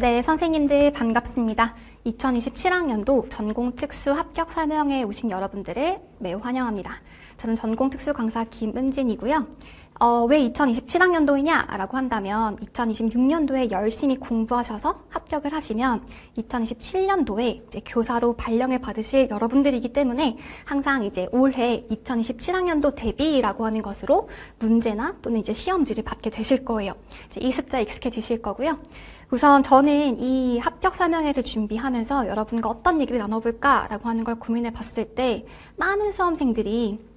네, 선생님들 반갑습니다. 2027학년도 전공특수 합격 설명회에 오신 여러분들을 매우 환영합니다. 저는 전공특수 강사 김은진이고요. 왜 2027학년도이냐? 라고 한다면 2026년도에 열심히 공부하셔서 합격을 하시면 2027년도에 이제 교사로 발령을 받으실 여러분들이기 때문에 항상 이제 올해 2027학년도 대비라고 하는 것으로 문제나 또는 이제 시험지를 받게 되실 거예요. 이제 이 숫자에 익숙해지실 거고요. 우선 저는 이 합격 설명회를 준비하면서 여러분과 어떤 얘기를 나눠볼까라고 하는 걸 고민해 봤을 때 많은 수험생들이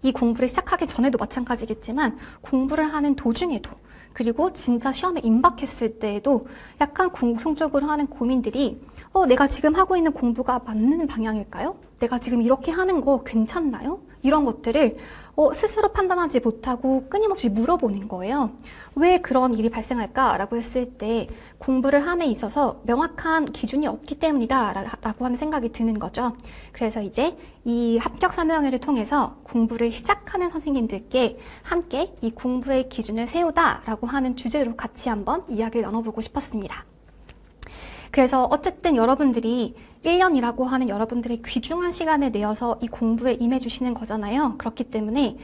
이 공부를 시작하기 전에도 마찬가지겠지만 공부를 하는 도중에도 그리고 진짜 시험에 임박했을 때에도 약간 공통적으로 하는 고민들이 내가 지금 하고 있는 공부가 맞는 방향일까요? 내가 지금 이렇게 하는 거 괜찮나요? 이런 것들을 스스로 판단하지 못하고 끊임없이 물어보는 거예요. 왜 그런 일이 발생할까라고 했을 때 공부를 함에 있어서 명확한 기준이 없기 때문이다라고 하는 생각이 드는 거죠. 그래서 이제 이 합격 설명회를 통해서 공부를 시작하는 선생님들께 함께 이 공부의 기준을 세우다라고 하는 주제로 같이 한번 이야기를 나눠보고 싶었습니다. 그래서 어쨌든 여러분들이 1년이라고 하는 여러분들의 귀중한 시간을 내어서 이 공부에 임해주시는 거잖아요. 그렇기 때문에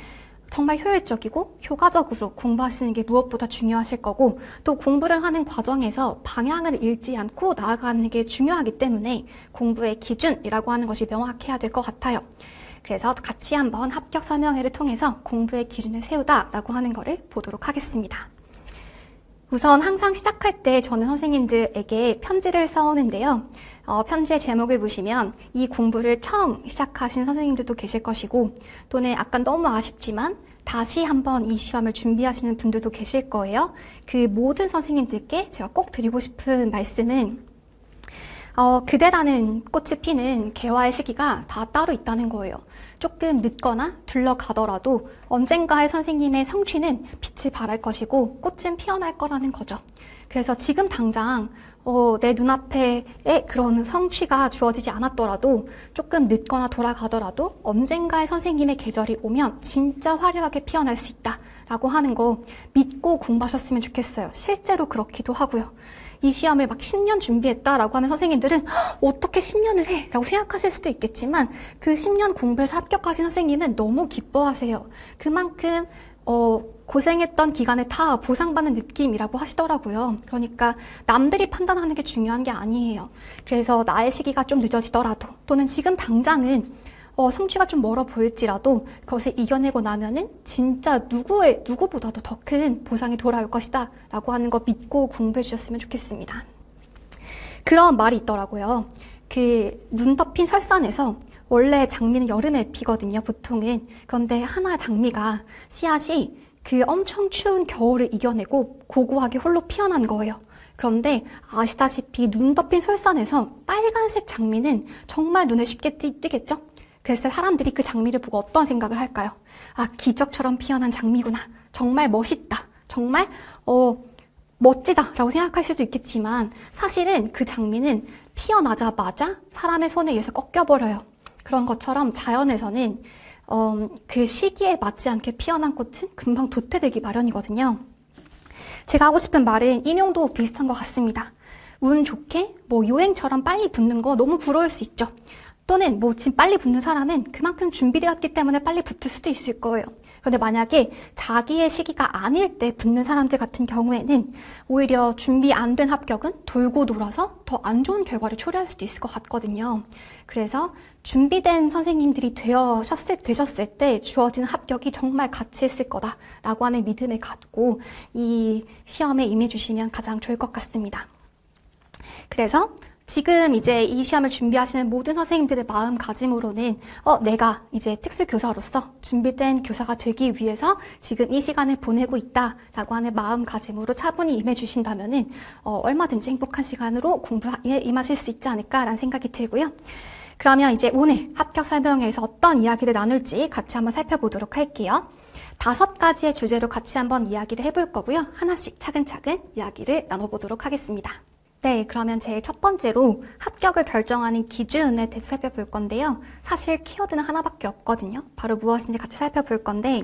정말 효율적이고 효과적으로 공부하시는 게 무엇보다 중요하실 거고 또 공부를 하는 과정에서 방향을 잃지 않고 나아가는 게 중요하기 때문에 공부의 기준이라고 하는 것이 명확해야 될 것 같아요. 그래서 같이 한번 합격 설명회를 통해서 공부의 기준을 세우다라고 하는 거를 보도록 하겠습니다. 우선 항상 시작할 때 저는 선생님들에게 편지를 써오는데요. 편지의 제목을 보시면 이 공부를 처음 시작하신 선생님들도 계실 것이고 또는 약간 너무 아쉽지만 다시 한번 이 시험을 준비하시는 분들도 계실 거예요. 그 모든 선생님들께 제가 꼭 드리고 싶은 말씀은 그대라는 꽃이 피는 개화의 시기가 다 따로 있다는 거예요. 조금 늦거나 둘러가더라도 언젠가의 선생님의 성취는 빛을 발할 것이고 꽃은 피어날 거라는 거죠. 그래서 지금 당장 내 눈앞에 그런 성취가 주어지지 않았더라도 조금 늦거나 돌아가더라도 언젠가의 선생님의 계절이 오면 진짜 화려하게 피어날 수 있다라고 하는 거 믿고 공부하셨으면 좋겠어요. 실제로 그렇기도 하고요. 이 시험을 막 10년 준비했다라고 하면 선생님들은 어떻게 10년을 해? 라고 생각하실 수도 있겠지만 그 10년 공부해서 합격하신 선생님은 너무 기뻐하세요. 그만큼 고생했던 기간을 다 보상받는 느낌이라고 하시더라고요. 그러니까 남들이 판단하는 게 중요한 게 아니에요. 그래서 나의 시기가 좀 늦어지더라도 또는 지금 당장은 성취가 좀 멀어 보일지라도 그것을 이겨내고 나면은 진짜 누구보다도 더 큰 보상이 돌아올 것이다 라고 하는 거 믿고 공부해 주셨으면 좋겠습니다. 그런 말이 있더라고요. 눈 덮인 설산에서 원래 장미는 여름에 피거든요, 보통은. 그런데 하나의 장미가 씨앗이 그 엄청 추운 겨울을 이겨내고 고고하게 홀로 피어난 거예요. 그런데 아시다시피 눈 덮인 설산에서 빨간색 장미는 정말 눈에 쉽게 띄겠죠? 그래서 사람들이 그 장미를 보고 어떤 생각을 할까요? 기적처럼 피어난 장미구나. 정말 멋있다. 정말 멋지다 라고 생각할 수도 있겠지만 사실은 그 장미는 피어나자마자 사람의 손에 의해서 꺾여버려요. 그런 것처럼 자연에서는 그 시기에 맞지 않게 피어난 꽃은 금방 도태되기 마련이거든요. 제가 하고 싶은 말은 임용도 비슷한 것 같습니다. 운 좋게 요행처럼 빨리 붙는 거 너무 부러울 수 있죠. 또는 지금 빨리 붙는 사람은 그만큼 준비되었기 때문에 빨리 붙을 수도 있을 거예요. 그런데 만약에 자기의 시기가 아닐 때 붙는 사람들 같은 경우에는 오히려 준비 안 된 합격은 돌고 돌아서 더 안 좋은 결과를 초래할 수도 있을 것 같거든요. 그래서 준비된 선생님들이 되셨을 때 주어진 합격이 정말 가치 있을 거다라고 하는 믿음을 갖고 이 시험에 임해주시면 가장 좋을 것 같습니다. 그래서 지금 이제 이 시험을 준비하시는 모든 선생님들의 마음가짐으로는 내가 이제 특수교사로서 준비된 교사가 되기 위해서 지금 이 시간을 보내고 있다라고 하는 마음가짐으로 차분히 임해주신다면은 얼마든지 행복한 시간으로 공부에 임하실 수 있지 않을까라는 생각이 들고요. 그러면 이제 오늘 합격 설명회에서 어떤 이야기를 나눌지 같이 한번 살펴보도록 할게요. 5가지의 주제로 같이 한번 이야기를 해볼 거고요. 하나씩 차근차근 이야기를 나눠보도록 하겠습니다. 네, 그러면 제일 첫 번째로 합격을 결정하는 기준에 대해서 살펴볼 건데요. 사실 키워드는 하나밖에 없거든요. 바로 무엇인지 같이 살펴볼 건데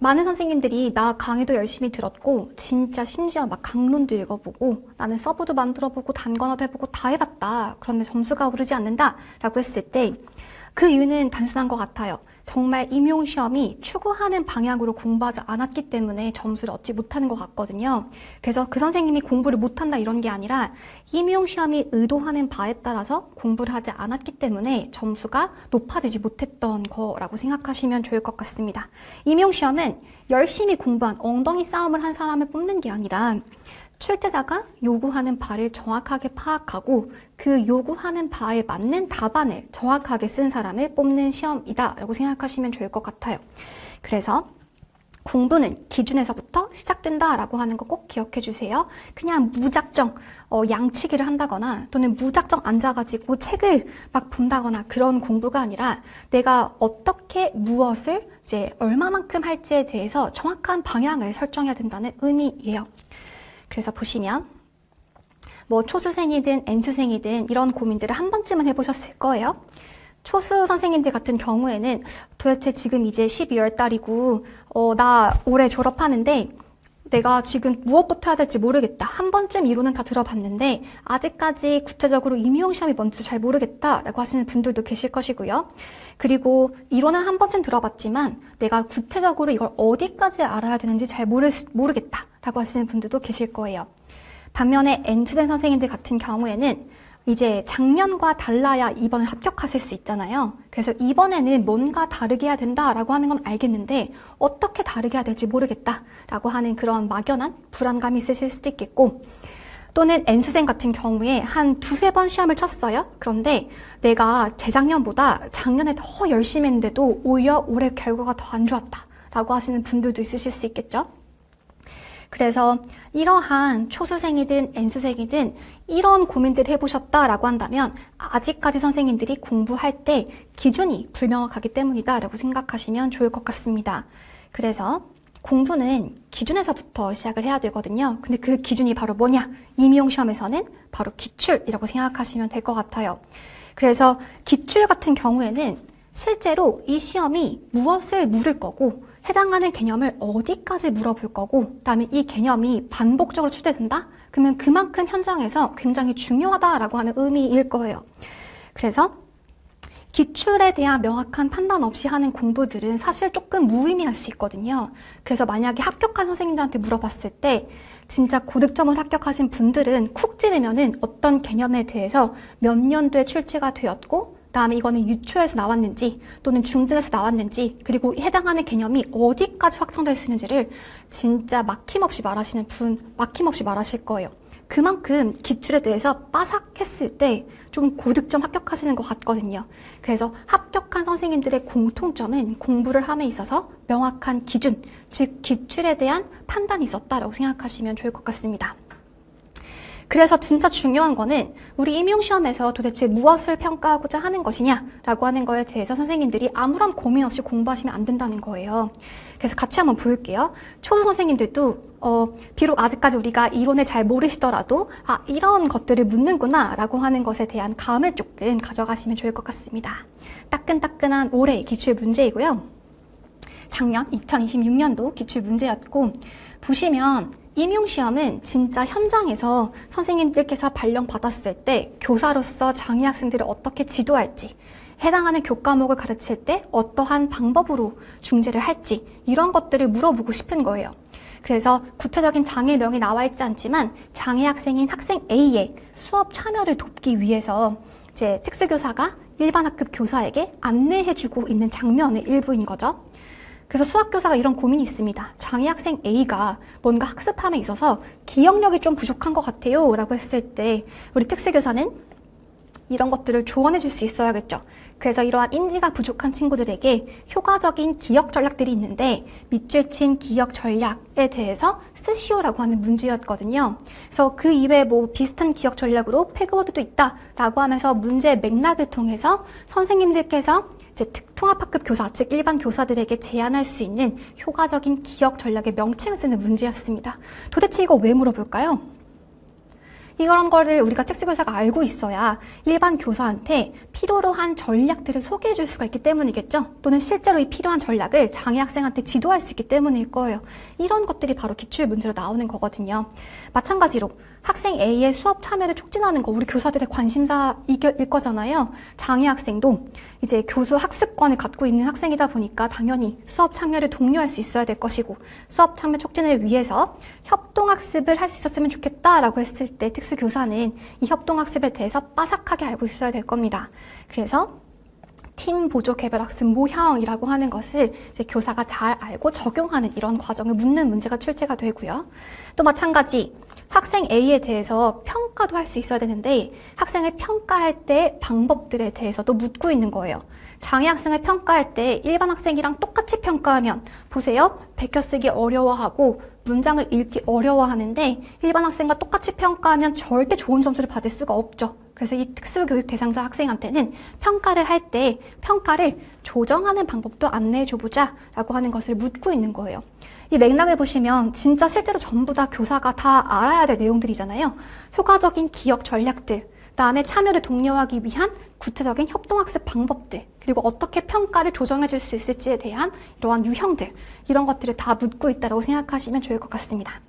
많은 선생님들이 나 강의도 열심히 들었고 진짜 심지어 막 강론도 읽어보고 나는 서브도 만들어보고 단권화도 해보고 다 해봤다. 그런데 점수가 오르지 않는다 라고 했을 때 그 이유는 단순한 것 같아요. 정말 임용시험이 추구하는 방향으로 공부하지 않았기 때문에 점수를 얻지 못하는 것 같거든요. 그래서 그 선생님이 공부를 못한다 이런 게 아니라 임용시험이 의도하는 바에 따라서 공부를 하지 않았기 때문에 점수가 높아지지 못했던 거라고 생각하시면 좋을 것 같습니다. 임용시험은 열심히 공부한 엉덩이 싸움을 한 사람을 뽑는 게 아니라 출제자가 요구하는 바를 정확하게 파악하고 그 요구하는 바에 맞는 답안을 정확하게 쓴 사람을 뽑는 시험이다 라고 생각하시면 좋을 것 같아요. 그래서 공부는 기준에서부터 시작된다 라고 하는 거 꼭 기억해 주세요. 그냥 무작정 양치기를 한다거나 또는 무작정 앉아가지고 책을 막 본다거나 그런 공부가 아니라 내가 어떻게 무엇을 이제 얼마만큼 할지에 대해서 정확한 방향을 설정해야 된다는 의미예요. 그래서 보시면 뭐 초수생이든 N수생이든 이런 고민들을 한 번쯤은 해보셨을 거예요. 초수 선생님들 같은 경우에는 도대체 지금 이제 12월 달이고 나 올해 졸업하는데 내가 지금 무엇부터 해야 될지 모르겠다. 한 번쯤 이론은 다 들어봤는데 아직까지 구체적으로 임용시험이 뭔지도 잘 모르겠다라고 하시는 분들도 계실 것이고요. 그리고 이론은 한 번쯤 들어봤지만 내가 구체적으로 이걸 어디까지 알아야 되는지 잘 모르겠다라고 하시는 분들도 계실 거예요. 반면에 N수생 선생님들 같은 경우에는 이제 작년과 달라야 이번에 합격하실 수 있잖아요. 그래서 이번에는 뭔가 다르게 해야 된다라고 하는 건 알겠는데 어떻게 다르게 해야 될지 모르겠다라고 하는 그런 막연한 불안감이 있으실 수도 있겠고, 또는 N수생 같은 경우에 한 두세 번 시험을 쳤어요. 그런데 내가 재작년보다 작년에 더 열심히 했는데도 오히려 올해 결과가 더 안 좋았다라고 하시는 분들도 있으실 수 있겠죠. 그래서 이러한 초수생이든 N수생이든 이런 고민들을 해보셨다라고 한다면 아직까지 선생님들이 공부할 때 기준이 불명확하기 때문이다라고 생각하시면 좋을 것 같습니다. 그래서 공부는 기준에서부터 시작을 해야 되거든요. 근데 그 기준이 바로 뭐냐? 임용시험에서는 바로 기출이라고 생각하시면 될 것 같아요. 그래서 기출 같은 경우에는 실제로 이 시험이 무엇을 물을 거고 해당하는 개념을 어디까지 물어볼 거고 그다음에 이 개념이 반복적으로 출제된다? 그러면 그만큼 현장에서 굉장히 중요하다라고 하는 의미일 거예요. 그래서 기출에 대한 명확한 판단 없이 하는 공부들은 사실 조금 무의미할 수 있거든요. 그래서 만약에 합격한 선생님들한테 물어봤을 때 진짜 고득점을 합격하신 분들은 쿡 찌르면은 어떤 개념에 대해서 몇 년도에 출제가 되었고 그다음에 이거는 유초에서 나왔는지 또는 중등에서 나왔는지 그리고 해당하는 개념이 어디까지 확장될 수 있는지를 진짜 막힘없이 말하실 거예요. 그만큼 기출에 대해서 빠삭했을 때 좀 고득점 합격하시는 것 같거든요. 그래서 합격한 선생님들의 공통점은 공부를 함에 있어서 명확한 기준, 즉 기출에 대한 판단이 있었다라고 생각하시면 좋을 것 같습니다. 그래서 진짜 중요한 거는 우리 임용시험에서 도대체 무엇을 평가하고자 하는 것이냐라고 하는 거에 대해서 선생님들이 아무런 고민 없이 공부하시면 안 된다는 거예요. 그래서 같이 한번 볼게요. 초수 선생님들도 비록 아직까지 우리가 이론을 잘 모르시더라도 이런 것들을 묻는구나 라고 하는 것에 대한 감을 조금 가져가시면 좋을 것 같습니다. 따끈따끈한 올해 기출 문제이고요. 작년 2026년도 기출 문제였고 보시면 임용시험은 진짜 현장에서 선생님들께서 발령받았을 때 교사로서 장애 학생들을 어떻게 지도할지, 해당하는 교과목을 가르칠 때 어떠한 방법으로 중재를 할지 이런 것들을 물어보고 싶은 거예요. 그래서 구체적인 장애명이 나와 있지 않지만 장애 학생인 학생 A의 수업 참여를 돕기 위해서 이제 특수교사가 일반 학급 교사에게 안내해주고 있는 장면의 일부인 거죠. 그래서 수학교사가 이런 고민이 있습니다. 장애 학생 A가 뭔가 학습함에 있어서 기억력이 좀 부족한 것 같아요 라고 했을 때 우리 특수교사는 이런 것들을 조언해 줄 수 있어야겠죠. 그래서 이러한 인지가 부족한 친구들에게 효과적인 기억 전략들이 있는데 밑줄 친 기억 전략에 대해서 쓰시오라고 하는 문제였거든요. 그래서 그 이외에 뭐 비슷한 기억 전략으로 패그워드도 있다라고 하면서 문제의 맥락을 통해서 선생님들께서 이제 통합학급 교사, 즉 일반 교사들에게 제안할 수 있는 효과적인 기억 전략의 명칭을 쓰는 문제였습니다. 도대체 이거 왜 물어볼까요? 이런 거를 우리가 특수교사가 알고 있어야 일반 교사한테 필요로 한 전략들을 소개해 줄 수가 있기 때문이겠죠. 또는 실제로 이 필요한 전략을 장애 학생한테 지도할 수 있기 때문일 거예요. 이런 것들이 바로 기출 문제로 나오는 거거든요. 마찬가지로 학생 A의 수업 참여를 촉진하는 거 우리 교사들의 관심사일 거잖아요. 장애 학생도 이제 교수 학습권을 갖고 있는 학생이다 보니까 당연히 수업 참여를 독려할 수 있어야 될 것이고, 수업 참여 촉진을 위해서 협동학습을 할 수 있었으면 좋겠다라고 했을 때 특수교사는 이 협동학습에 대해서 빠삭하게 알고 있어야 될 겁니다. 그래서 팀 보조 개별 학습 모형이라고 하는 것을 이제 교사가 잘 알고 적용하는 이런 과정을 묻는 문제가 출제가 되고요. 또 마찬가지 학생 A에 대해서 평가도 할 수 있어야 되는데 학생을 평가할 때 방법들에 대해서도 묻고 있는 거예요. 장애 학생을 평가할 때 일반 학생이랑 똑같이 평가하면 보세요. 베껴쓰기 어려워하고 문장을 읽기 어려워하는데 일반 학생과 똑같이 평가하면 절대 좋은 점수를 받을 수가 없죠. 그래서 이 특수교육 대상자 학생한테는 평가를 할 때 평가를 조정하는 방법도 안내해 줘보자 라고 하는 것을 묻고 있는 거예요. 이 맥락을 보시면 진짜 실제로 전부 다 교사가 다 알아야 될 내용들이잖아요. 효과적인 기억 전략들, 그다음에 참여를 독려하기 위한 구체적인 협동학습 방법들, 그리고 어떻게 평가를 조정해 줄 수 있을지에 대한 이러한 유형들, 이런 것들을 다 묻고 있다고 생각하시면 좋을 것 같습니다.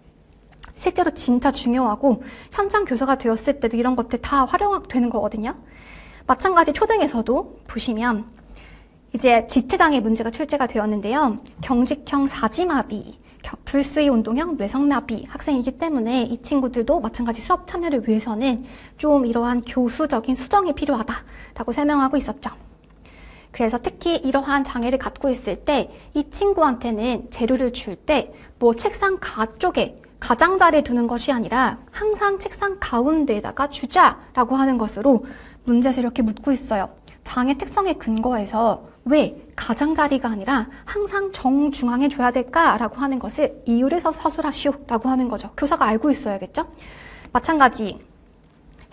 실제로 진짜 중요하고 현장 교사가 되었을 때도 이런 것들 다 활용되는 거거든요. 마찬가지 초등에서도 보시면 이제 지체장애 문제가 출제가 되었는데요. 경직형 사지마비, 불수의 운동형 뇌성마비 학생이기 때문에 이 친구들도 마찬가지 수업 참여를 위해서는 좀 이러한 교수적인 수정이 필요하다라고 설명하고 있었죠. 그래서 특히 이러한 장애를 갖고 있을 때 이 친구한테는 재료를 줄 때 뭐 책상 가쪽에 가장자리에 두는 것이 아니라 항상 책상 가운데에다가 주자라고 하는 것으로 문제에서 이렇게 묻고 있어요. 장애 특성에 근거해서 왜 가장자리가 아니라 항상 정중앙에 줘야 될까라고 하는 것을 이유를 서술하시오라고 하는 거죠. 교사가 알고 있어야겠죠? 마찬가지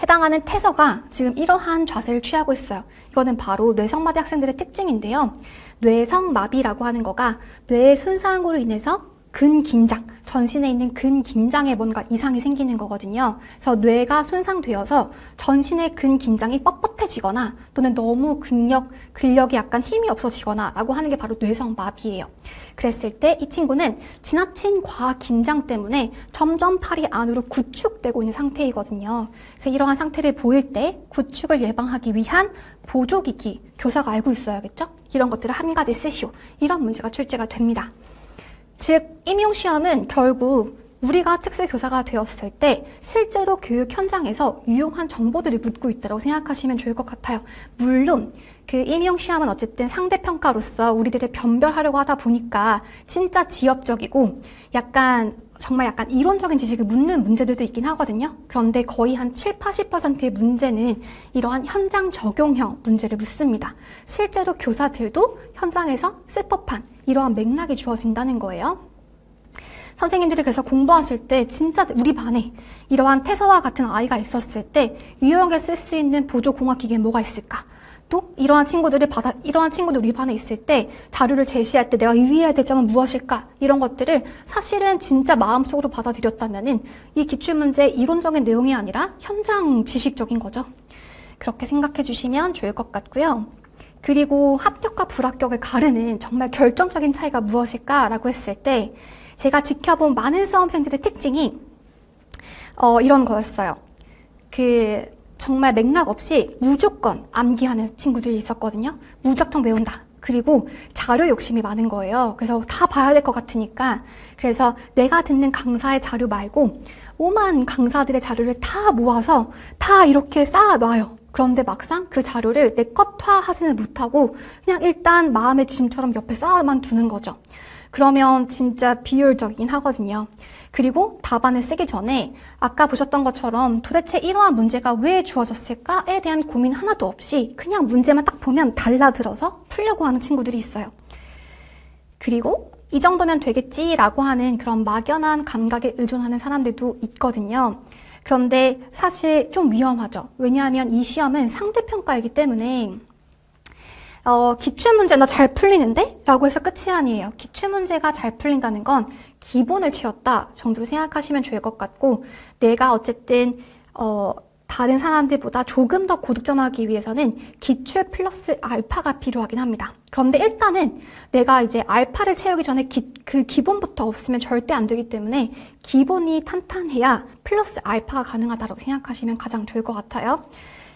해당하는 태서가 지금 이러한 자세를 취하고 있어요. 이거는 바로 뇌성마비 학생들의 특징인데요. 뇌성마비라고 하는 거가 뇌의 손상으로 인해서 근긴장, 전신에 있는 근긴장에 뭔가 이상이 생기는 거거든요. 그래서 뇌가 손상되어서 전신의 근긴장이 뻣뻣해지거나 또는 너무 근력이 약간 힘이 없어지거나 라고 하는 게 바로 뇌성마비예요. 그랬을 때 이 친구는 지나친 과긴장 때문에 점점 팔이 안으로 구축되고 있는 상태이거든요. 그래서 이러한 상태를 보일 때 구축을 예방하기 위한 보조기기, 교사가 알고 있어야겠죠? 이런 것들을 한 가지 쓰시오. 이런 문제가 출제가 됩니다. 즉, 임용시험은 결국 우리가 특수교사가 되었을 때 실제로 교육 현장에서 유용한 정보들을 묻고 있다고 생각하시면 좋을 것 같아요. 물론 그 임용시험은 어쨌든 상대평가로서 우리들을 변별하려고 하다 보니까 진짜 지엽적이고 정말 약간 이론적인 지식을 묻는 문제들도 있긴 하거든요. 그런데 거의 한 7, 80%의 문제는 이러한 현장 적용형 문제를 묻습니다. 실제로 교사들도 현장에서 쓸 법한 이러한 맥락이 주어진다는 거예요. 선생님들이 그래서 공부하실 때 진짜 우리 반에 이러한 태서와 같은 아이가 있었을 때 유용하게 쓸 수 있는 보조공학기계는 뭐가 있을까? 또 이러한 친구들 우리 반에 있을 때 자료를 제시할 때 내가 유의해야 될 점은 무엇일까? 이런 것들을 사실은 진짜 마음속으로 받아들였다면은 이 기출문제 이론적인 내용이 아니라 현장 지식적인 거죠. 그렇게 생각해 주시면 좋을 것 같고요. 그리고 합격과 불합격을 가르는 정말 결정적인 차이가 무엇일까라고 했을 때 제가 지켜본 많은 수험생들의 특징이 이런 거였어요. 정말 맥락 없이 무조건 암기하는 친구들이 있었거든요. 무작정 외운다. 그리고 자료 욕심이 많은 거예요. 그래서 다 봐야 될 것 같으니까. 그래서 내가 듣는 강사의 자료 말고 오만 강사들의 자료를 다 모아서 다 이렇게 쌓아놔요. 그런데 막상 그 자료를 내 것화하지는 못하고 그냥 일단 마음의 짐처럼 옆에 쌓아만 두는 거죠. 그러면 진짜 비효율적이긴 하거든요. 그리고 답안을 쓰기 전에 아까 보셨던 것처럼 도대체 이러한 문제가 왜 주어졌을까에 대한 고민 하나도 없이 그냥 문제만 딱 보면 달라들어서 풀려고 하는 친구들이 있어요. 그리고 이 정도면 되겠지라고 하는 그런 막연한 감각에 의존하는 사람들도 있거든요. 그런데 사실 좀 위험하죠. 왜냐하면 이 시험은 상대평가이기 때문에 기출문제나 잘 풀리는데? 라고 해서 끝이 아니에요. 기출문제가 잘 풀린다는 건 기본을 채웠다 정도로 생각하시면 좋을 것 같고, 내가 어쨌든 다른 사람들보다 조금 더 고득점하기 위해서는 기출 플러스 알파가 필요하긴 합니다. 그런데 일단은 내가 이제 알파를 채우기 전에 그 기본부터 없으면 절대 안 되기 때문에 기본이 탄탄해야 플러스 알파가 가능하다고 생각하시면 가장 좋을 것 같아요.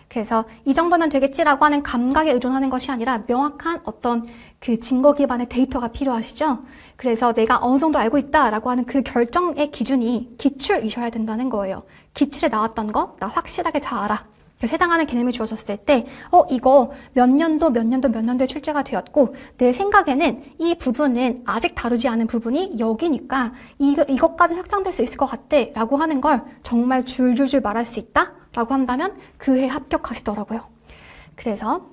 그래서 이 정도면 되겠지라고 하는 감각에 의존하는 것이 아니라 명확한 어떤 그 증거 기반의 데이터가 필요하시죠. 그래서 내가 어느 정도 알고 있다라고 하는 그 결정의 기준이 기출이셔야 된다는 거예요. 기출에 나왔던 거 나 확실하게 잘 알아. 해당하는 개념이 주어졌을 때 이거 몇 년도에 출제가 되었고 내 생각에는 이 부분은 아직 다루지 않은 부분이 여기니까 이것까지 확장될 수 있을 것 같아 라고 하는 걸 정말 줄줄줄 말할 수 있다 라고 한다면 그 해 합격하시더라고요. 그래서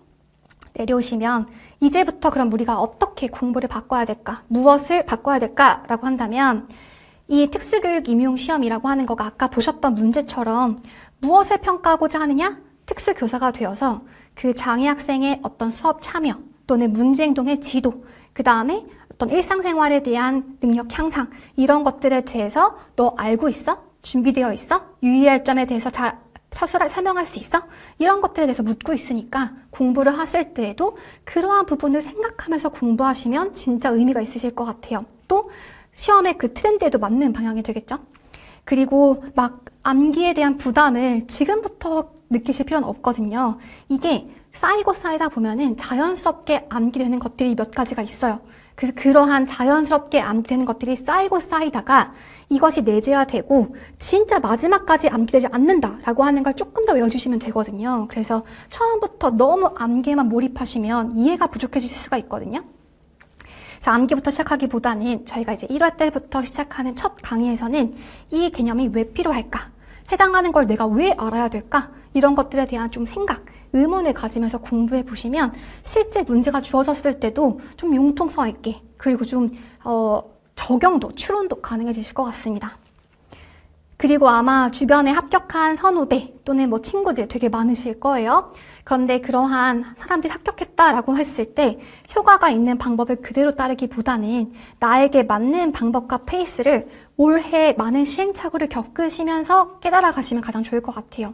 내려오시면 이제부터 그럼 우리가 어떻게 공부를 바꿔야 될까? 무엇을 바꿔야 될까? 라고 한다면 이 특수교육 임용시험이라고 하는 거가 아까 보셨던 문제처럼 무엇을 평가하고자 하느냐? 특수교사가 되어서 그 장애 학생의 어떤 수업 참여 또는 문제행동의 지도, 그 다음에 어떤 일상생활에 대한 능력 향상 이런 것들에 대해서 너 알고 있어? 준비되어 있어? 유의할 점에 대해서 잘 서술할 설명할 수 있어? 이런 것들에 대해서 묻고 있으니까 공부를 하실 때에도 그러한 부분을 생각하면서 공부하시면 진짜 의미가 있으실 것 같아요. 또 시험의 그 트렌드에도 맞는 방향이 되겠죠? 그리고 막 암기에 대한 부담을 지금부터 느끼실 필요는 없거든요. 이게 쌓이고 쌓이다 보면은 자연스럽게 암기되는 것들이 몇 가지가 있어요. 그래서 그러한 자연스럽게 암기되는 것들이 쌓이고 쌓이다가 이것이 내재화되고 진짜 마지막까지 암기되지 않는다라고 하는 걸 조금 더 외워주시면 되거든요. 그래서 처음부터 너무 암기에만 몰입하시면 이해가 부족해질 수가 있거든요. 그래서 암기부터 시작하기보다는 저희가 이제 1월 때부터 시작하는 첫 강의에서는 이 개념이 왜 필요할까? 해당하는 걸 내가 왜 알아야 될까? 이런 것들에 대한 좀 생각, 의문을 가지면서 공부해 보시면 실제 문제가 주어졌을 때도 좀 융통성 있게 그리고 좀 적용도, 추론도 가능해지실 것 같습니다. 그리고 아마 주변에 합격한 선후배 또는 뭐 친구들 되게 많으실 거예요. 그런데 그러한 사람들이 합격했다라고 했을 때 효과가 있는 방법을 그대로 따르기보다는 나에게 맞는 방법과 페이스를 올해 많은 시행착오를 겪으시면서 깨달아 가시면 가장 좋을 것 같아요.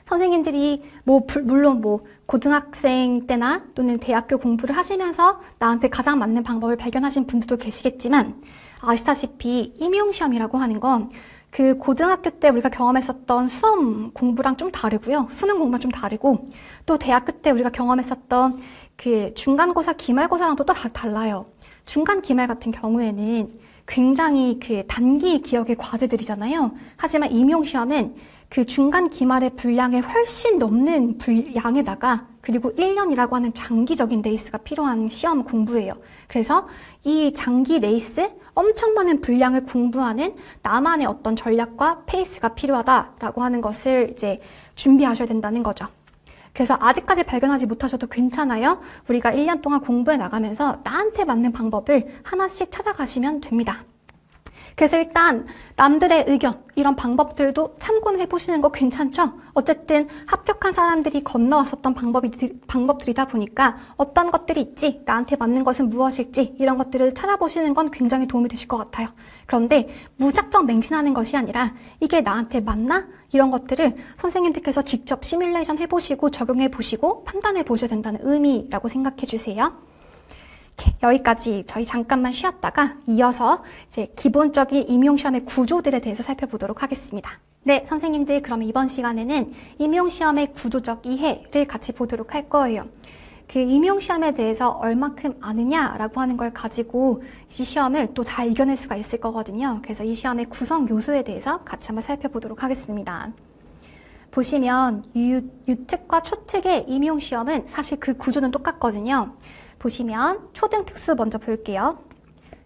선생님들이 물론 고등학생 때나 또는 대학교 공부를 하시면서 나한테 가장 맞는 방법을 발견하신 분들도 계시겠지만 아시다시피 임용시험이라고 하는 건 그 고등학교 때 우리가 경험했었던 수험 공부랑 좀 다르고요. 수능 공부랑 좀 다르고 또 대학교 때 우리가 경험했었던 그 중간고사, 기말고사랑도 또 달라요. 중간, 기말 같은 경우에는 굉장히 그 단기 기억의 과제들이잖아요. 하지만 임용시험은 그 중간 기말의 분량에 훨씬 넘는 분량에다가 그리고 1년이라고 하는 장기적인 레이스가 필요한 시험 공부예요. 그래서 이 장기 레이스, 엄청 많은 분량을 공부하는 나만의 어떤 전략과 페이스가 필요하다라고 하는 것을 이제 준비하셔야 된다는 거죠. 그래서 아직까지 발견하지 못하셔도 괜찮아요. 우리가 1년 동안 공부해 나가면서 나한테 맞는 방법을 하나씩 찾아가시면 됩니다. 그래서 일단 남들의 의견, 이런 방법들도 참고는 해보시는 거 괜찮죠? 어쨌든 합격한 사람들이 건너왔었던 방법들이다 보니까 어떤 것들이 있지, 나한테 맞는 것은 무엇일지 이런 것들을 찾아보시는 건 굉장히 도움이 되실 것 같아요. 그런데 무작정 맹신하는 것이 아니라 이게 나한테 맞나? 이런 것들을 선생님들께서 직접 시뮬레이션 해보시고 적용해보시고 판단해보셔야 된다는 의미라고 생각해주세요. 여기까지 저희 잠깐만 쉬었다가 이어서 이제 기본적인 임용시험의 구조들에 대해서 살펴보도록 하겠습니다. 네, 선생님들 그럼 이번 시간에는 임용시험의 구조적 이해를 같이 보도록 할 거예요. 그 임용시험에 대해서 얼만큼 아느냐라고 하는 걸 가지고 이 시험을 또 잘 이겨낼 수가 있을 거거든요. 그래서 이 시험의 구성 요소에 대해서 같이 한번 살펴보도록 하겠습니다. 보시면 유특과 초특의 임용시험은 사실 그 구조는 똑같거든요. 보시면 초등특수 먼저 볼게요.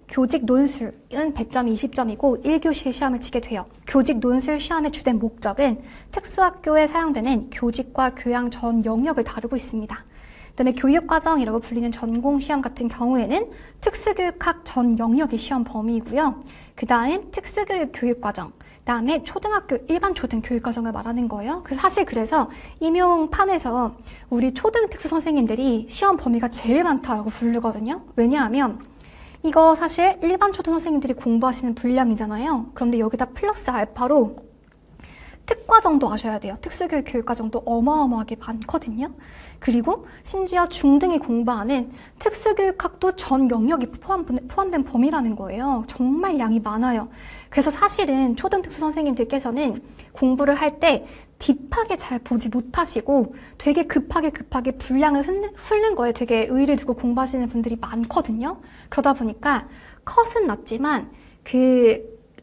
교직 논술은 100점, 20점이고 1교시에 시험을 치게 돼요. 교직 논술 시험의 주된 목적은 특수학교에 사용되는 교직과 교양 전 영역을 다루고 있습니다. 그다음에 교육과정이라고 불리는 전공시험 같은 경우에는 특수교육학 전 영역이 시험 범위이고요. 그 다음 특수교육 교육과정, 그 다음에 초등학교 일반 초등 교육과정을 말하는 거예요. 사실 그래서 임용판에서 우리 초등 특수 선생님들이 시험 범위가 제일 많다고 부르거든요. 왜냐하면 이거 사실 일반 초등 선생님들이 공부하시는 분량이잖아요. 그런데 여기다 플러스 알파로 교육과정도 아셔야 돼요. 특수교육 교육과정도 어마어마하게 많거든요. 그리고 심지어 중등이 공부하는 특수교육학도 전 영역이 포함된 범위라는 거예요. 정말 양이 많아요. 그래서 사실은 초등특수 선생님들께서는 공부를 할 때 딥하게 잘 보지 못하시고 되게 급하게 분량을 훑는 거에 되게 의의를 두고 공부하시는 분들이 많거든요. 그러다 보니까 컷은 낮지만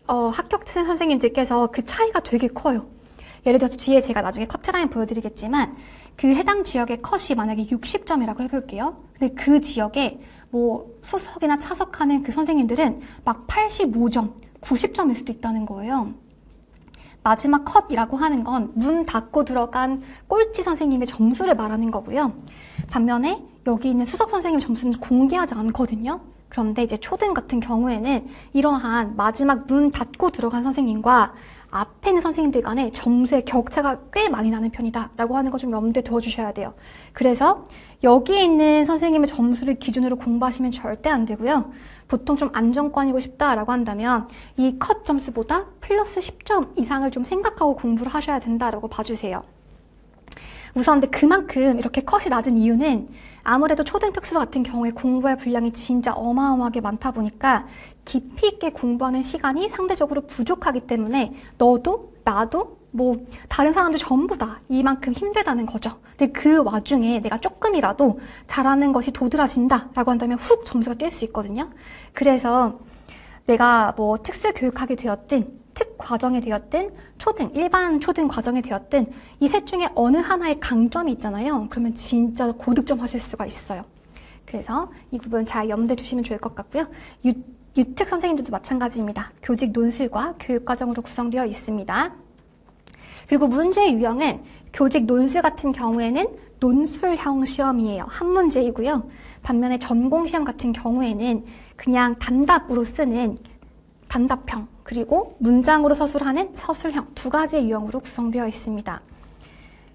합격생 선생님들께서 그 차이가 되게 커요. 예를 들어서 뒤에 제가 나중에 커트라인 보여드리겠지만 그 해당 지역의 컷이 만약에 60점이라고 해볼게요. 근데 그 지역에 뭐 수석이나 차석하는 그 선생님들은 막 85점, 90점일 수도 있다는 거예요. 마지막 컷이라고 하는 건 문 닫고 들어간 꼴찌 선생님의 점수를 말하는 거고요. 반면에 여기 있는 수석 선생님 점수는 공개하지 않거든요. 그런데 이제 초등 같은 경우에는 이러한 마지막 문 닫고 들어간 선생님과 앞에 있는 선생님들 간의 점수의 격차가 꽤 많이 나는 편이다 라고 하는 거 좀 염두에 두어주셔야 돼요. 그래서 여기에 있는 선생님의 점수를 기준으로 공부하시면 절대 안 되고요. 보통 좀 안정권이고 싶다라고 한다면 이 컷 점수보다 플러스 10점 이상을 좀 생각하고 공부를 하셔야 된다라고 봐주세요. 우선 근데 그만큼 이렇게 컷이 낮은 이유는 아무래도 초등특수 같은 경우에 공부할 분량이 진짜 어마어마하게 많다 보니까 깊이 있게 공부하는 시간이 상대적으로 부족하기 때문에 너도 나도 뭐 다른 사람들 전부 다 이만큼 힘들다는 거죠. 근데 그 와중에 내가 조금이라도 잘하는 것이 도드라진다 라고 한다면 훅 점수가 뛸 수 있거든요. 그래서 내가 뭐 특수교육하게 되었든 특과정이 되었든 일반 초등 과정이 되었든 이 셋 중에 어느 하나의 강점이 있잖아요. 그러면 진짜 고득점 하실 수가 있어요. 그래서 이 부분 잘 염두에 두시면 좋을 것 같고요. 유특 선생님들도 마찬가지입니다. 교직 논술과 교육과정으로 구성되어 있습니다. 그리고 문제의 유형은 교직 논술 같은 경우에는 논술형 시험이에요. 한 문제이고요. 반면에 전공시험 같은 경우에는 그냥 단답으로 쓰는 단답형 그리고 문장으로 서술하는 서술형 두 가지의 유형으로 구성되어 있습니다.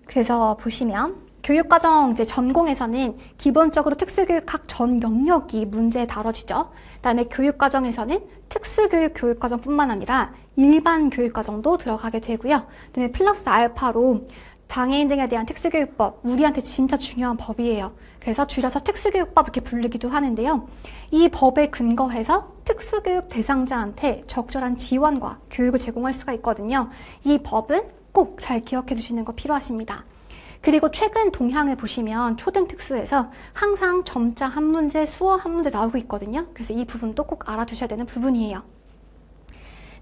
그래서 보시면 교육과정 이제 전공에서는 기본적으로 특수교육학 전 영역이 문제에 다뤄지죠. 그다음에 교육과정에서는 특수교육 교육과정뿐만 아니라 일반 교육과정도 들어가게 되고요. 그다음에 플러스 알파로 장애인 등에 대한 특수교육법, 우리한테 진짜 중요한 법이에요. 그래서 줄여서 특수교육법 이렇게 부르기도 하는데요. 이 법에 근거해서 특수교육 대상자한테 적절한 지원과 교육을 제공할 수가 있거든요. 이 법은 꼭 잘 기억해 두시는 거 필요하십니다. 그리고 최근 동향을 보시면 초등특수에서 항상 점자 한 문제, 수어 한 문제 나오고 있거든요. 그래서 이 부분도 꼭 알아두셔야 되는 부분이에요.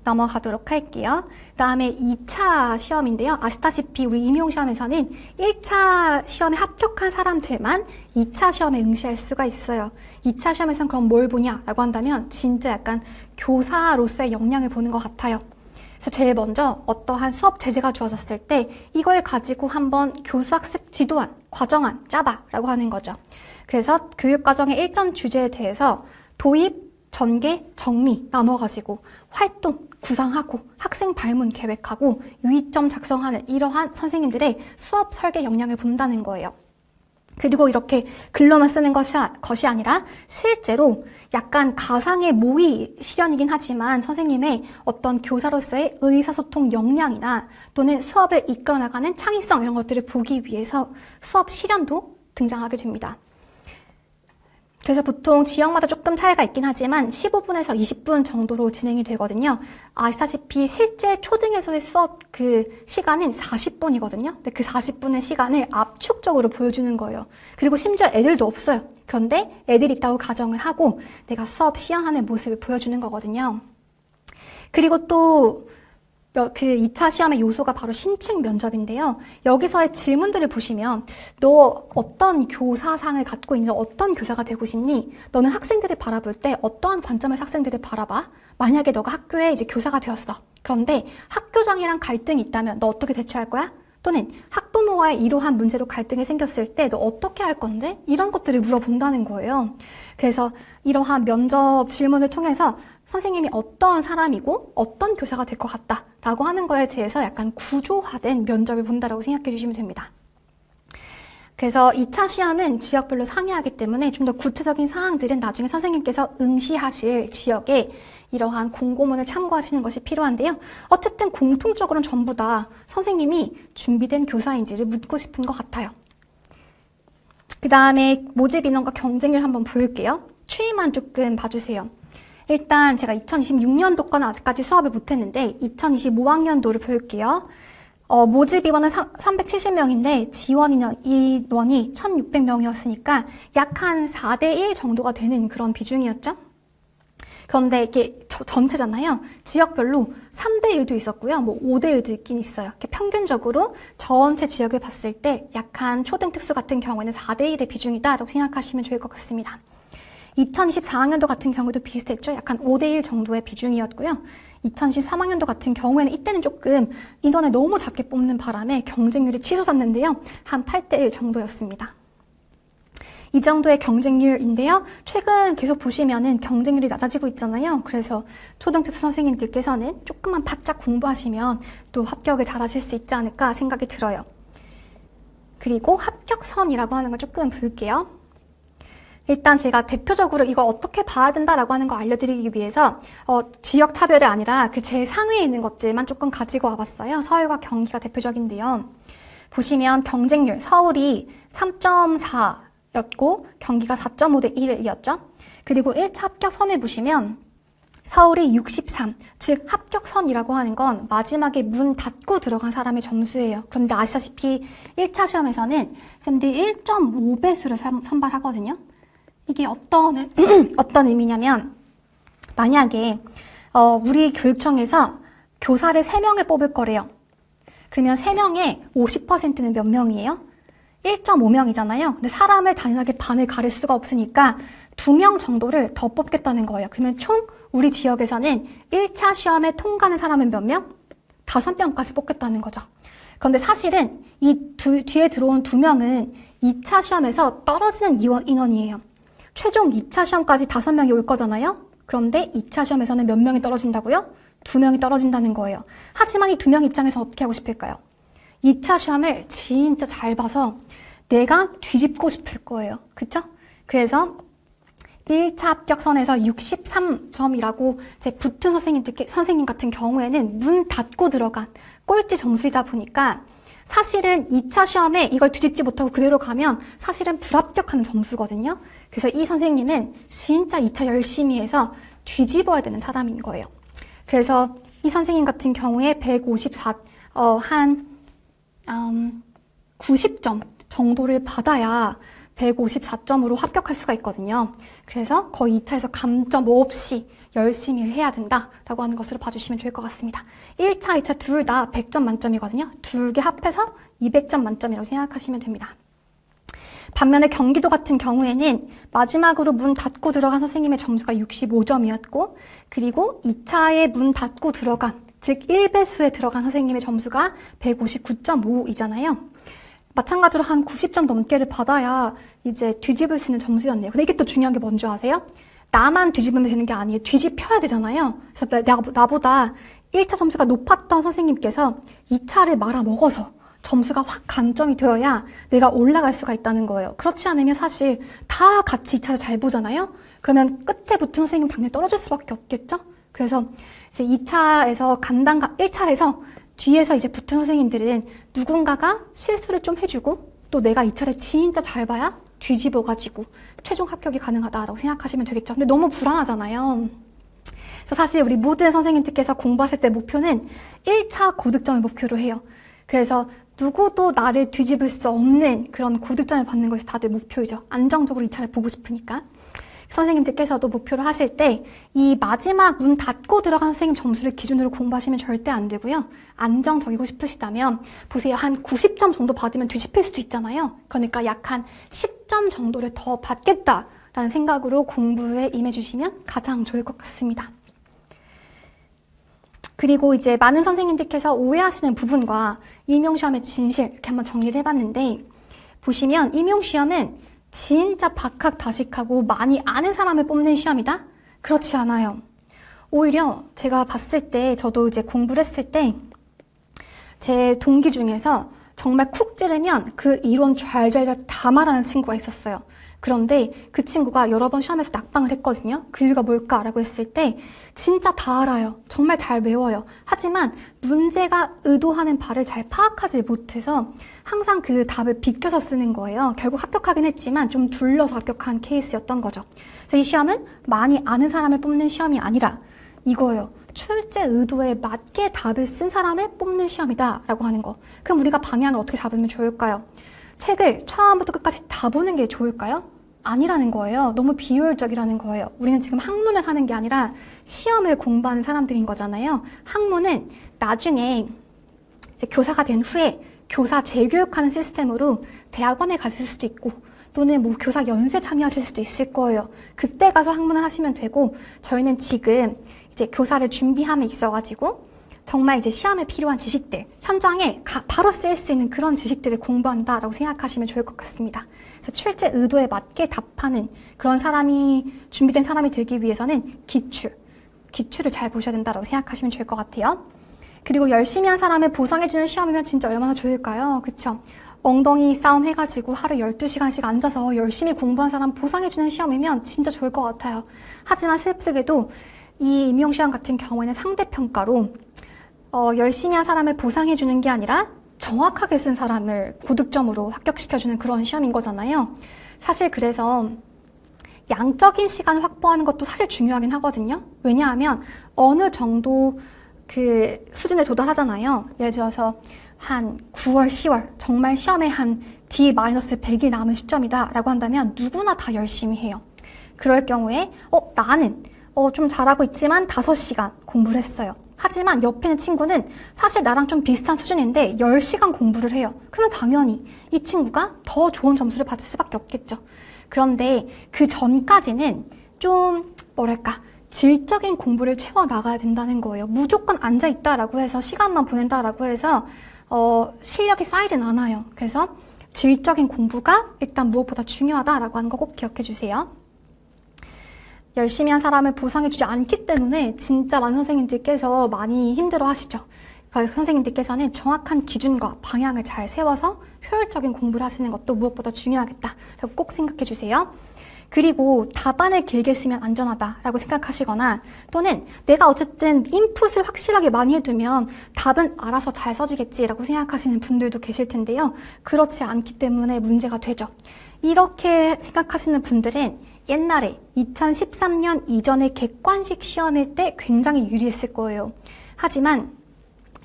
넘어가도록 할게요. 그 다음에 2차 시험인데요. 아시다시피 우리 임용시험에서는 1차 시험에 합격한 사람들만 2차 시험에 응시할 수가 있어요. 2차 시험에서는 그럼 뭘 보냐라고 한다면 진짜 약간 교사로서의 역량을 보는 것 같아요. 그래서 제일 먼저 어떠한 수업 제재가 주어졌을 때 이걸 가지고 한번 교수학습 지도안, 과정안 짜봐 라고 하는 거죠. 그래서 교육과정의 일전 주제에 대해서 도입, 전개, 정리 나눠가지고 활동 구상하고 학생 발문 계획하고 유의점 작성하는 이러한 선생님들의 수업 설계 역량을 본다는 거예요. 그리고 이렇게 글로만 쓰는 것이 아니라 실제로 약간 가상의 모의 실현이긴 하지만 선생님의 어떤 교사로서의 의사소통 역량이나 또는 수업을 이끌어나가는 창의성 이런 것들을 보기 위해서 수업 실현도 등장하게 됩니다. 그래서 보통 지역마다 조금 차이가 있긴 하지만 15분에서 20분 정도로 진행이 되거든요. 아시다시피 실제 초등에서의 수업 그 시간은 40분이거든요. 근데 그 40분의 시간을 압축적으로 보여주는 거예요. 그리고 심지어 애들도 없어요. 그런데 애들이 있다고 가정을 하고 내가 수업 시연하는 모습을 보여주는 거거든요. 그리고 또 그 2차 시험의 요소가 바로 심층 면접인데요. 여기서의 질문들을 보시면 너 어떤 교사상을 갖고 있는 어떤 교사가 되고 싶니? 너는 학생들을 바라볼 때 어떠한 관점에서 학생들을 바라봐? 만약에 너가 학교에 이제 교사가 되었어. 그런데 학교장이랑 갈등이 있다면 너 어떻게 대처할 거야? 또는 학부모와의 이러한 문제로 갈등이 생겼을 때 너 어떻게 할 건데? 이런 것들을 물어본다는 거예요. 그래서 이러한 면접 질문을 통해서 선생님이 어떤 사람이고 어떤 교사가 될 것 같다 라고 하는 거에 대해서 약간 구조화된 면접을 본다라고 생각해 주시면 됩니다. 그래서 2차 시험은 지역별로 상이하기 때문에 좀 더 구체적인 사항들은 나중에 선생님께서 응시하실 지역에 이러한 공고문을 참고하시는 것이 필요한데요. 어쨌든 공통적으로는 전부 다 선생님이 준비된 교사인지를 묻고 싶은 것 같아요. 그 다음에 모집 인원과 경쟁률 한번 볼게요. 추이만 조금 봐주세요. 일단 제가 2026년도 거는 아직까지 수업을 못했는데 2025학년도를 볼게요. 모집 인원은 370명인데 지원 인원이 1,600명이었으니까 약 한 4대1 정도가 되는 그런 비중이었죠. 그런데 이게 전체잖아요. 지역별로 3대1도 있었고요. 뭐 5대1도 있긴 있어요. 이렇게 평균적으로 전체 지역을 봤을 때 약한 초등특수 같은 경우에는 4대1의 비중이다라고 생각하시면 좋을 것 같습니다. 2024학년도 같은 경우도 비슷했죠. 약한 5대1 정도의 비중이었고요. 2023학년도 같은 경우에는 이때는 조금 인원을 너무 작게 뽑는 바람에 경쟁률이 치솟았는데요. 한 8대1 정도였습니다. 이 정도의 경쟁률인데요. 최근 계속 보시면은 경쟁률이 낮아지고 있잖아요. 그래서 초등특수 선생님들께서는 조금만 바짝 공부하시면 또 합격을 잘 하실 수 있지 않을까 생각이 들어요. 그리고 합격선이라고 하는 걸 조금 볼게요. 일단 제가 대표적으로 이걸 어떻게 봐야 된다라고 하는 거 알려드리기 위해서 지역 차별이 아니라 그 제일 상위에 있는 것들만 조금 가지고 와봤어요. 서울과 경기가 대표적인데요. 보시면 경쟁률, 서울이 3.4였고 경기가 4.5대 1이었죠. 그리고 1차 합격선을 보시면 서울이 63, 즉 합격선이라고 하는 건 마지막에 문 닫고 들어간 사람의 점수예요. 그런데 아시다시피 1차 시험에서는 쌤들이 1.5배수를 선발하거든요. 이게 어떤 의미냐면 만약에 우리 교육청에서 교사를 3명을 뽑을 거래요. 그러면 3명에 50%는 몇 명이에요? 1.5명이잖아요. 근데 사람을 단순하게 반을 가릴 수가 없으니까 2명 정도를 더 뽑겠다는 거예요. 그러면 총 우리 지역에서는 1차 시험에 통과하는 사람은 몇 명? 5명까지 뽑겠다는 거죠. 그런데 사실은 이 뒤에 들어온 2명은 2차 시험에서 떨어지는 인원이에요. 최종 2차 시험까지 5명이 올 거잖아요. 그런데 2차 시험에서는 몇 명이 떨어진다고요? 2명이 떨어진다는 거예요. 하지만 이 2명 입장에서 어떻게 하고 싶을까요? 2차 시험을 진짜 잘 봐서 내가 뒤집고 싶을 거예요. 그쵸? 그래서 1차 합격선에서 63점이라고 제 붙은 선생님 같은 경우에는 문 닫고 들어간 꼴찌 점수이다 보니까 사실은 2차 시험에 이걸 뒤집지 못하고 그대로 가면 사실은 불합격하는 점수거든요. 그래서 이 선생님은 진짜 2차 열심히 해서 뒤집어야 되는 사람인 거예요. 그래서 이 선생님 같은 경우에 90점 정도를 받아야 154점으로 합격할 수가 있거든요. 그래서 거의 2차에서 감점 없이 열심히 해야 된다라고 하는 것으로 봐주시면 좋을 것 같습니다. 1차, 2차 둘 다 100점 만점이거든요. 둘 개 합해서 200점 만점이라고 생각하시면 됩니다. 반면에 경기도 같은 경우에는 마지막으로 문 닫고 들어간 선생님의 점수가 65점이었고 그리고 2차에 문 닫고 들어간 즉 1배수에 들어간 선생님의 점수가 159.5이잖아요. 마찬가지로 한 90점 넘게를 받아야 이제 뒤집을 수 있는 점수였네요. 근데 이게 또 중요한 게 뭔지 아세요? 나만 뒤집으면 되는 게 아니에요. 뒤집혀야 되잖아요. 그래서 나보다 1차 점수가 높았던 선생님께서 2차를 말아먹어서 점수가 확 감점이 되어야 내가 올라갈 수가 있다는 거예요. 그렇지 않으면 사실 다 같이 2차를 잘 보잖아요. 그러면 끝에 붙은 선생님 당연히 떨어질 수밖에 없겠죠. 그래서 이제 2차에서 1차에서 뒤에서 이제 붙은 선생님들은 누군가가 실수를 좀 해주고 또 내가 2차를 진짜 잘 봐야 뒤집어가지고 최종 합격이 가능하다라고 생각하시면 되겠죠. 근데 너무 불안하잖아요. 그래서 사실 우리 모든 선생님들께서 공부하실 때 목표는 1차 고득점을 목표로 해요. 그래서 누구도 나를 뒤집을 수 없는 그런 고득점을 받는 것이 다들 목표이죠. 안정적으로 2차를 보고 싶으니까. 선생님들께서도 목표를 하실 때 이 마지막 문 닫고 들어간 선생님 점수를 기준으로 공부하시면 절대 안 되고요. 안정적이고 싶으시다면 보세요. 한 90점 정도 받으면 뒤집힐 수도 있잖아요. 그러니까 약 한 10점 정도를 더 받겠다라는 생각으로 공부에 임해주시면 가장 좋을 것 같습니다. 그리고 이제 많은 선생님들께서 오해하시는 부분과 임용시험의 진실 이렇게 한번 정리를 해봤는데 보시면 임용시험은 진짜 박학다식하고 많이 아는 사람을 뽑는 시험이다? 그렇지 않아요. 오히려 제가 봤을 때 저도 이제 공부를 했을 때 제 동기 중에서 정말 쿡 찌르면 그 이론 잘잘잘 다 말하는 친구가 있었어요. 그런데 그 친구가 여러 번 시험에서 낙방을 했거든요. 그 이유가 뭘까라고 했을 때 진짜 다 알아요. 정말 잘 외워요. 하지만 문제가 의도하는 바를 잘 파악하지 못해서 항상 그 답을 비껴서 쓰는 거예요. 결국 합격하긴 했지만 좀 둘러서 합격한 케이스였던 거죠. 그래서 이 시험은 많이 아는 사람을 뽑는 시험이 아니라 이거예요. 출제 의도에 맞게 답을 쓴 사람을 뽑는 시험이다 라고 하는 거. 그럼 우리가 방향을 어떻게 잡으면 좋을까요? 책을 처음부터 끝까지 다 보는 게 좋을까요? 아니라는 거예요. 너무 비효율적이라는 거예요. 우리는 지금 학문을 하는 게 아니라 시험을 공부하는 사람들인 거잖아요. 학문은 나중에 이제 교사가 된 후에 교사 재교육하는 시스템으로 대학원에 가실 수도 있고 또는 뭐 교사 연수에 참여하실 수도 있을 거예요. 그때 가서 학문을 하시면 되고 저희는 지금 이제 교사를 준비함에 있어가지고 정말 이제 시험에 필요한 지식들, 현장에 바로 쓰일 수 있는 그런 지식들을 공부한다라고 생각하시면 좋을 것 같습니다. 그래서 출제 의도에 맞게 답하는 그런 사람이, 준비된 사람이 되기 위해서는 기출을 잘 보셔야 된다라고 생각하시면 좋을 것 같아요. 그리고 열심히 한 사람을 보상해주는 시험이면 진짜 얼마나 좋을까요? 그쵸? 엉덩이 싸움 해가지고 하루 12시간씩 앉아서 열심히 공부한 사람 보상해주는 시험이면 진짜 좋을 것 같아요. 하지만 슬프게도 이 임용시험 같은 경우에는 상대평가로 열심히 한 사람을 보상해주는 게 아니라 정확하게 쓴 사람을 고득점으로 합격시켜주는 그런 시험인 거잖아요. 사실 그래서 양적인 시간을 확보하는 것도 사실 중요하긴 하거든요. 왜냐하면 어느 정도 그 수준에 도달하잖아요. 예를 들어서 한 9월, 10월 정말 시험에 한 D-100이 남은 시점이다 라고 한다면 누구나 다 열심히 해요. 그럴 경우에 나는 좀 잘하고 있지만 5시간 공부를 했어요. 하지만 옆에 있는 친구는 사실 나랑 좀 비슷한 수준인데 10시간 공부를 해요. 그러면 당연히 이 친구가 더 좋은 점수를 받을 수밖에 없겠죠. 그런데 그 전까지는 좀 질적인 공부를 채워나가야 된다는 거예요. 무조건 앉아있다라고 해서 시간만 보낸다라고 해서 실력이 쌓이진 않아요. 그래서 질적인 공부가 일단 무엇보다 중요하다라고 하는 거 꼭 기억해 주세요. 열심히 한 사람을 보상해주지 않기 때문에 진짜 많은 선생님들께서 많이 힘들어 하시죠. 선생님들께서는 정확한 기준과 방향을 잘 세워서 효율적인 공부를 하시는 것도 무엇보다 중요하겠다. 라고 꼭 생각해 주세요. 그리고 답안을 길게 쓰면 안전하다라고 생각하시거나 또는 내가 어쨌든 인풋을 확실하게 많이 해두면 답은 알아서 잘 써지겠지라고 생각하시는 분들도 계실 텐데요. 그렇지 않기 때문에 문제가 되죠. 이렇게 생각하시는 분들은 옛날에 2013년 이전의 객관식 시험일 때 굉장히 유리했을 거예요. 하지만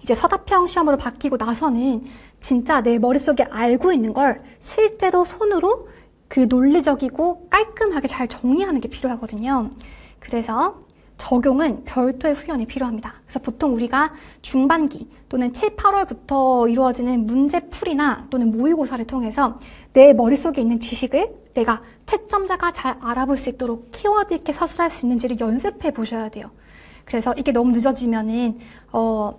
이제 서답형 시험으로 바뀌고 나서는 진짜 내 머릿속에 알고 있는 걸 실제로 손으로 그 논리적이고 깔끔하게 잘 정리하는 게 필요하거든요. 그래서 적용은 별도의 훈련이 필요합니다. 그래서 보통 우리가 중반기 또는 7, 8월부터 이루어지는 문제풀이나 또는 모의고사를 통해서 내 머릿속에 있는 지식을 내가 채점자가 잘 알아볼 수 있도록 키워드 있게 서술할 수 있는지를 연습해 보셔야 돼요. 그래서 이게 너무 늦어지면은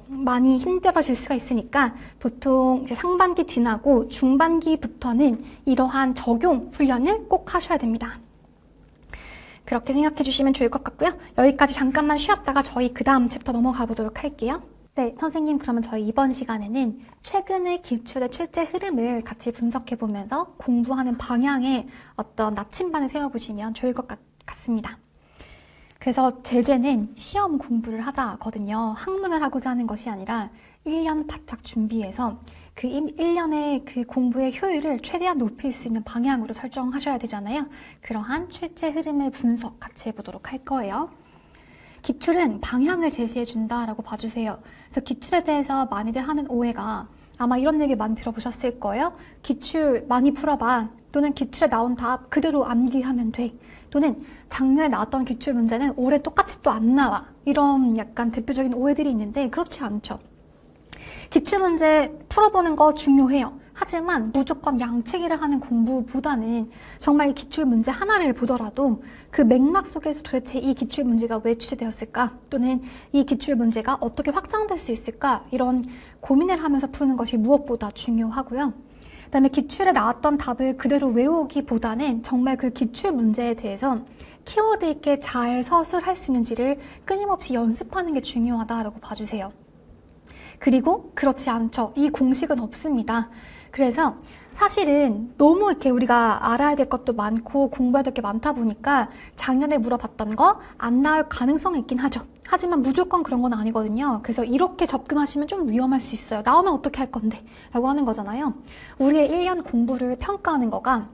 많이 힘들어질 수가 있으니까 보통 이제 상반기 지나고 중반기부터는 이러한 적용 훈련을 꼭 하셔야 됩니다. 그렇게 생각해 주시면 좋을 것 같고요. 여기까지 잠깐만 쉬었다가 저희 그 다음 챕터 넘어가 보도록 할게요. 네, 선생님 그러면 저희 이번 시간에는 최근의 기출의 출제 흐름을 같이 분석해 보면서 공부하는 방향에 어떤 나침반을 세워보시면 좋을 것 같습니다. 그래서 제재는 시험 공부를 하자거든요. 학문을 하고자 하는 것이 아니라 1년 바짝 준비해서 그 1년의 그 공부의 효율을 최대한 높일 수 있는 방향으로 설정하셔야 되잖아요. 그러한 출제 흐름의 분석 같이 해보도록 할 거예요. 기출은 방향을 제시해 준다라고 봐주세요. 그래서 기출에 대해서 많이들 하는 오해가 아마 이런 얘기 많이 들어보셨을 거예요. 기출 많이 풀어봐. 또는 기출에 나온 답 그대로 암기하면 돼. 또는 작년에 나왔던 기출 문제는 올해 똑같이 또 안 나와. 이런 약간 대표적인 오해들이 있는데 그렇지 않죠. 기출 문제 풀어보는 거 중요해요. 하지만 무조건 양치기를 하는 공부보다는 정말 기출 문제 하나를 보더라도 그 맥락 속에서 도대체 이 기출 문제가 왜 출제되었을까? 또는 이 기출 문제가 어떻게 확장될 수 있을까? 이런 고민을 하면서 푸는 것이 무엇보다 중요하고요. 그다음에 기출에 나왔던 답을 그대로 외우기보다는 정말 그 기출 문제에 대해서 키워드 있게 잘 서술할 수 있는지를 끊임없이 연습하는 게 중요하다라고 봐주세요. 그리고 그렇지 않죠. 이 공식은 없습니다. 그래서 사실은 너무 이렇게 우리가 알아야 될 것도 많고 공부해야 될 게 많다 보니까 작년에 물어봤던 거 안 나올 가능성이 있긴 하죠. 하지만 무조건 그런 건 아니거든요. 그래서 이렇게 접근하시면 좀 위험할 수 있어요. 나오면 어떻게 할 건데? 라고 하는 거잖아요. 우리의 1년 공부를 평가하는 거가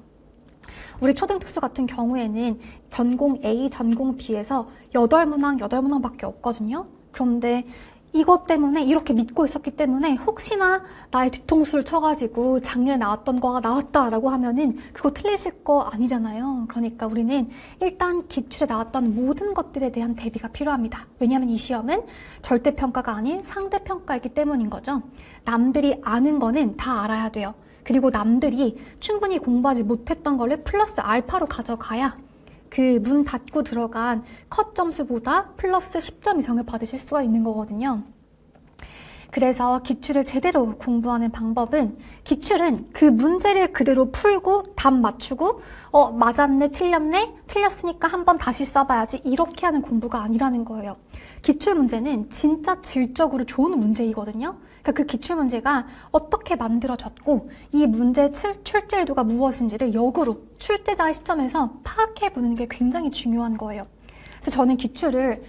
우리 초등특수 같은 경우에는 전공 A, 전공 B에서 8문항밖에 없거든요. 그런데 이것 때문에 이렇게 믿고 있었기 때문에 혹시나 나의 뒤통수를 쳐가지고 작년에 나왔던 거가 나왔다라고 하면은 그거 틀리실 거 아니잖아요. 그러니까 우리는 일단 기출에 나왔던 모든 것들에 대한 대비가 필요합니다. 왜냐하면 이 시험은 절대평가가 아닌 상대평가이기 때문인 거죠. 남들이 아는 거는 다 알아야 돼요. 그리고 남들이 충분히 공부하지 못했던 거를 플러스 알파로 가져가야 그 문 닫고 들어간 컷 점수보다 플러스 10점 이상을 받으실 수가 있는 거거든요. 그래서 기출을 제대로 공부하는 방법은 기출은 그 문제를 그대로 풀고 답 맞추고 맞았네, 틀렸네, 틀렸으니까 한번 다시 써봐야지 이렇게 하는 공부가 아니라는 거예요. 기출 문제는 진짜 질적으로 좋은 문제이거든요. 그러니까 그 기출 문제가 어떻게 만들어졌고 이 문제의 출제의도가 무엇인지를 역으로 출제자의 시점에서 파악해보는 게 굉장히 중요한 거예요. 그래서 저는 기출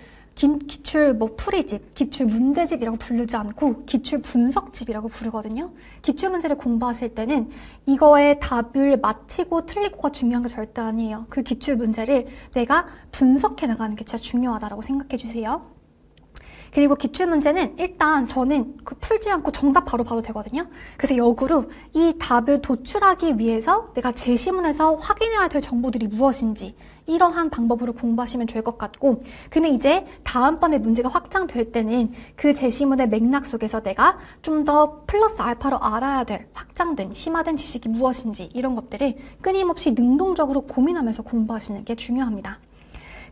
풀이집, 기출 문제집이라고 부르지 않고 기출 분석집이라고 부르거든요. 기출 문제를 공부하실 때는 이거의 답을 맞히고 틀리고가 중요한 게 절대 아니에요. 그 기출 문제를 내가 분석해 나가는 게 진짜 중요하다고 생각해 주세요. 그리고 기출문제는 일단 저는 풀지 않고 정답 바로 봐도 되거든요. 그래서 역으로 이 답을 도출하기 위해서 내가 제시문에서 확인해야 될 정보들이 무엇인지 이러한 방법으로 공부하시면 좋을 것 같고, 그러면 이제 다음번에 문제가 확장될 때는 그 제시문의 맥락 속에서 내가 좀 더 플러스 알파로 알아야 될 확장된 심화된 지식이 무엇인지 이런 것들을 끊임없이 능동적으로 고민하면서 공부하시는 게 중요합니다.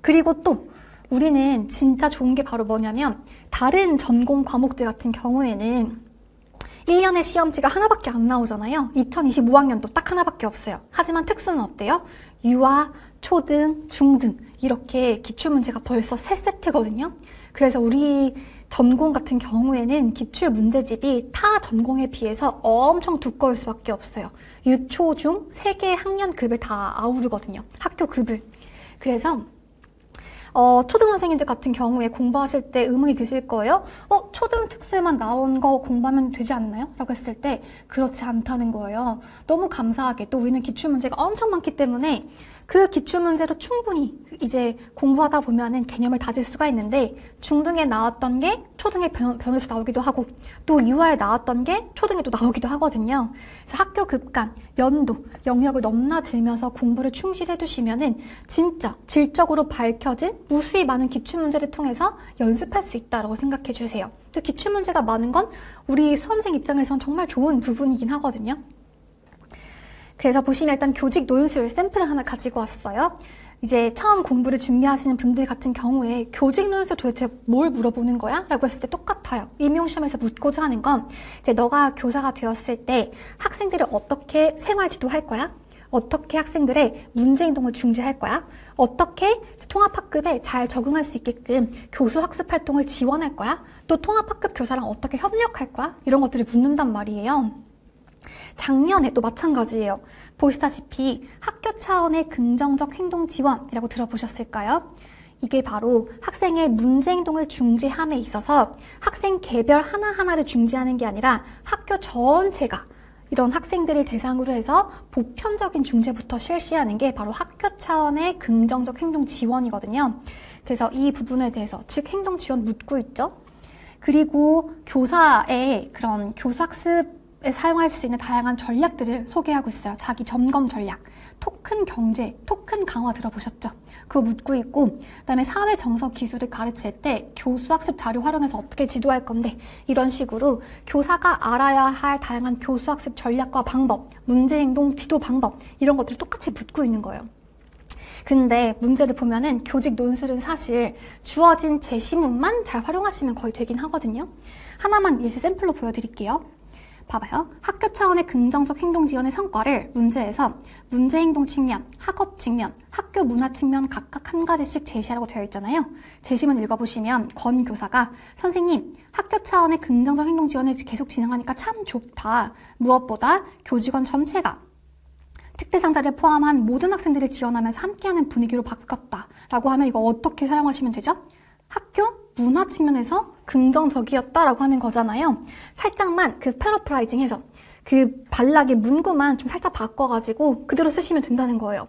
그리고 또 우리는 진짜 좋은 게 바로 뭐냐면 다른 전공 과목들 같은 경우에는 1년에 시험지가 하나밖에 안 나오잖아요. 2025학년도 딱 하나밖에 없어요. 하지만 특수는 어때요? 유아, 초등, 중등 이렇게 기출문제가 벌써 3세트거든요. 그래서 우리 전공 같은 경우에는 기출 문제집이 타 전공에 비해서 엄청 두꺼울 수밖에 없어요. 유, 초, 중 3개의 학년급을 다 아우르거든요. 학교급을. 그래서 초등학생들 같은 경우에 공부하실 때 의문이 드실 거예요. 초등 특수에만 나온 거 공부하면 되지 않나요? 라고 했을 때 그렇지 않다는 거예요. 너무 감사하게도 우리는 기출문제가 엄청 많기 때문에 그 기출문제로 충분히 이제 공부하다 보면은 개념을 다질 수가 있는데, 중등에 나왔던 게 초등에 변해서 나오기도 하고 또 유아에 나왔던 게 초등에 또 나오기도 하거든요. 그래서 학교 급간, 연도, 영역을 넘나들면서 공부를 충실히 해두시면은 진짜 질적으로 밝혀진 무수히 많은 기출문제를 통해서 연습할 수 있다고 생각해 주세요. 기출문제가 많은 건 우리 수험생 입장에선 정말 좋은 부분이긴 하거든요. 그래서 보시면 일단 교직 논술 샘플을 하나 가지고 왔어요. 이제 처음 공부를 준비하시는 분들 같은 경우에 교직 논술 도대체 뭘 물어보는 거야? 라고 했을 때 똑같아요. 임용시험에서 묻고자 하는 건 이제 너가 교사가 되었을 때 학생들을 어떻게 생활 지도할 거야? 어떻게 학생들의 문제행동을 중지할 거야? 어떻게 통합학급에 잘 적응할 수 있게끔 교수 학습 활동을 지원할 거야? 또 통합학급 교사랑 어떻게 협력할 거야? 이런 것들을 묻는단 말이에요. 작년에도 마찬가지예요. 보시다시피 학교 차원의 긍정적 행동 지원이라고 들어보셨을까요? 이게 바로 학생의 문제 행동을 중지함에 있어서 학생 개별 하나하나를 중지하는 게 아니라 학교 전체가 이런 학생들을 대상으로 해서 보편적인 중재부터 실시하는 게 바로 학교 차원의 긍정적 행동 지원이거든요. 그래서 이 부분에 대해서 즉 행동 지원 묻고 있죠. 그리고 교사의 그런 교수학습 사용할 수 있는 다양한 전략들을 소개하고 있어요. 자기 점검 전략, 토큰 경제, 토큰 강화 들어보셨죠? 그거 묻고 있고, 그다음에 사회 정서 기술을 가르칠 때 교수 학습 자료 활용해서 어떻게 지도할 건데, 이런 식으로 교사가 알아야 할 다양한 교수 학습 전략과 방법, 문제 행동 지도 방법 이런 것들을 똑같이 묻고 있는 거예요. 근데 문제를 보면은 교직 논술은 사실 주어진 제시문만 잘 활용하시면 거의 되긴 하거든요. 하나만 예시 샘플로 보여드릴게요. 봐봐요. 학교 차원의 긍정적 행동 지원의 성과를 문제에서 문제 행동 측면, 학업 측면, 학교 문화 측면 각각 한 가지씩 제시하라고 되어 있잖아요. 제시문 읽어보시면 권 교사가 선생님, 학교 차원의 긍정적 행동 지원을 계속 진행하니까 참 좋다. 무엇보다 교직원 전체가 특대상자를 포함한 모든 학생들을 지원하면서 함께하는 분위기로 바뀌었다. 라고 하면 이거 어떻게 사용하시면 되죠? 학교 문화 측면에서 긍정적이었다라고 하는 거잖아요. 살짝만 그 패러프라이징해서 그 단락의 문구만 좀 살짝 바꿔가지고 그대로 쓰시면 된다는 거예요.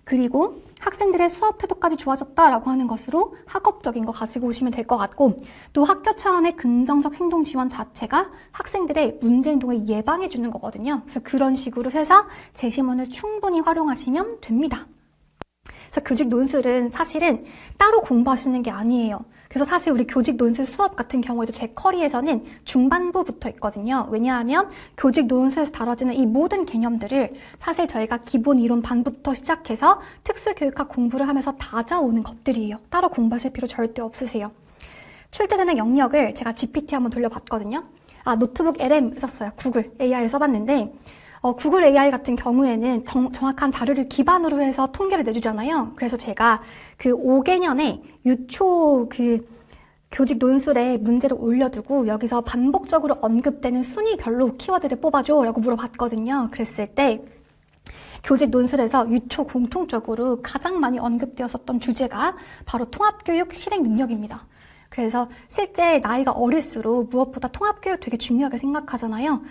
그리고 학생들의 수업 태도까지 좋아졌다라고 하는 것으로 학업적인 거 가지고 오시면 될 것 같고, 또 학교 차원의 긍정적 행동 지원 자체가 학생들의 문제 행동을 예방해 주는 거거든요. 그래서 그런 식으로 해서 제시문을 충분히 활용하시면 됩니다. 그래서 교직 논술은 사실은 따로 공부하시는 게 아니에요. 그래서 사실 우리 교직 논술 수업 같은 경우에도 제 커리에서는 중반부부터 있거든요. 왜냐하면 교직 논술에서 다뤄지는 이 모든 개념들을 사실 저희가 기본 이론 반부터 시작해서 특수교육학 공부를 하면서 다져오는 것들이에요. 따로 공부하실 필요 절대 없으세요. 출제되는 영역을 제가 GPT 한번 돌려봤거든요. 노트북 LM 썼어요. 구글 AI 써봤는데 구글 AI 같은 경우에는 정확한 자료를 기반으로 해서 통계를 내주잖아요. 그래서 제가 그 5개년에 유초 교직 논술에 문제를 올려두고 여기서 반복적으로 언급되는 순위별로 키워드를 뽑아줘 라고 물어봤거든요. 그랬을 때 교직 논술에서 유초 공통적으로 가장 많이 언급되었었던 주제가 바로 통합교육 실행 능력입니다. 그래서 실제 나이가 어릴수록 무엇보다 통합교육 되게 중요하게 생각하잖아요.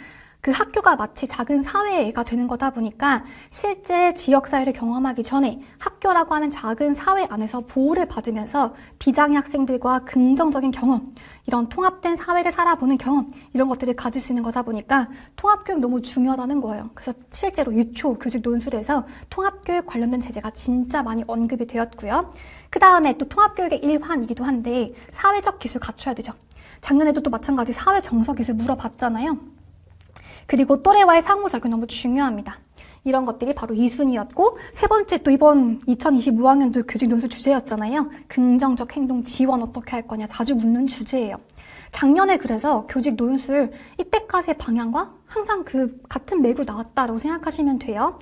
그 학교가 마치 작은 사회가 되는 거다 보니까 실제 지역사회를 경험하기 전에 학교라고 하는 작은 사회 안에서 보호를 받으면서 비장애 학생들과 긍정적인 경험, 이런 통합된 사회를 살아보는 경험, 이런 것들을 가질 수 있는 거다 보니까 통합교육 너무 중요하다는 거예요. 그래서 실제로 유초 교직 논술에서 통합교육 관련된 제재가 진짜 많이 언급이 되었고요. 그 다음에 또 통합교육의 일환이기도 한데 사회적 기술 갖춰야 되죠. 작년에도 또 마찬가지 사회 정서 기술 물어봤잖아요. 그리고 또래와의 상호작용 너무 중요합니다. 이런 것들이 바로 2순위였고 세 번째 또 이번 2025학년도 교직 논술 주제였잖아요. 긍정적 행동 지원 어떻게 할 거냐 자주 묻는 주제예요. 작년에 그래서 교직 논술 이때까지의 방향과 항상 그 같은 맥으로 나왔다라고 생각하시면 돼요.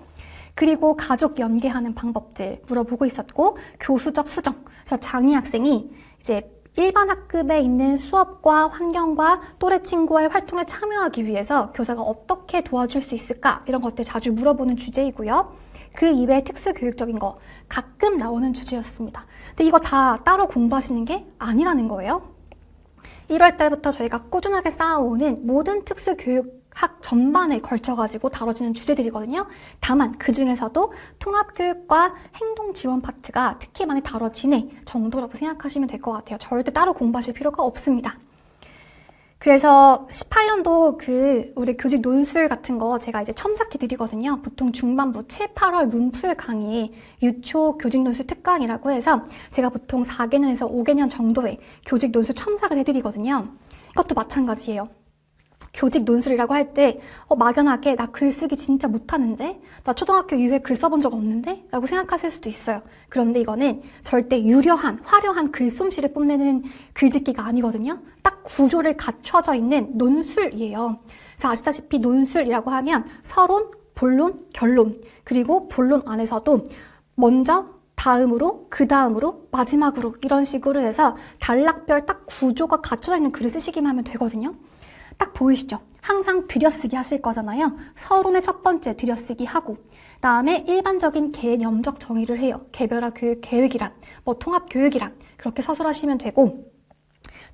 그리고 가족 연계하는 방법들 물어보고 있었고 교수적 수정. 그래서 장애 학생이 이제 일반 학급에 있는 수업과 환경과 또래 친구와의 활동에 참여하기 위해서 교사가 어떻게 도와줄 수 있을까? 이런 것들 자주 물어보는 주제이고요. 그 이외에 특수교육적인 거 가끔 나오는 주제였습니다. 근데 이거 다 따로 공부하시는 게 아니라는 거예요. 1월 달부터 저희가 꾸준하게 쌓아오는 모든 특수교육학 전반에 걸쳐가지고 다뤄지는 주제들이거든요. 다만 그 중에서도 통합교육과 행동지원 파트가 특히 많이 다뤄지네 정도라고 생각하시면 될 것 같아요. 절대 따로 공부하실 필요가 없습니다. 그래서 18년도 우리 교직 논술 같은 거 제가 이제 첨삭해 드리거든요. 보통 중반부 7, 8월 문풀 강의 유초 교직 논술 특강이라고 해서 제가 보통 4개년에서 5개년 정도의 교직 논술 첨삭을 해드리거든요. 이것도 마찬가지예요. 교직 논술이라고 할 때 막연하게 나 글쓰기 진짜 못하는데? 나 초등학교 이후에 글 써본 적 없는데? 라고 생각하실 수도 있어요. 그런데 이거는 절대 유려한, 화려한 글솜씨를 뽐내는 글짓기가 아니거든요. 딱 구조를 갖춰져 있는 논술이에요. 그래서 아시다시피 논술이라고 하면 서론, 본론, 결론, 그리고 본론 안에서도 먼저 다음으로, 그 다음으로, 마지막으로 이런 식으로 해서 단락별 딱 구조가 갖춰져 있는 글을 쓰시기만 하면 되거든요. 딱 보이시죠? 항상 들여쓰기 하실 거잖아요. 서론의 첫 번째 들여쓰기 하고 그다음에 일반적인 개념적 정의를 해요. 개별화 교육 계획이란, 통합 교육이란 그렇게 서술하시면 되고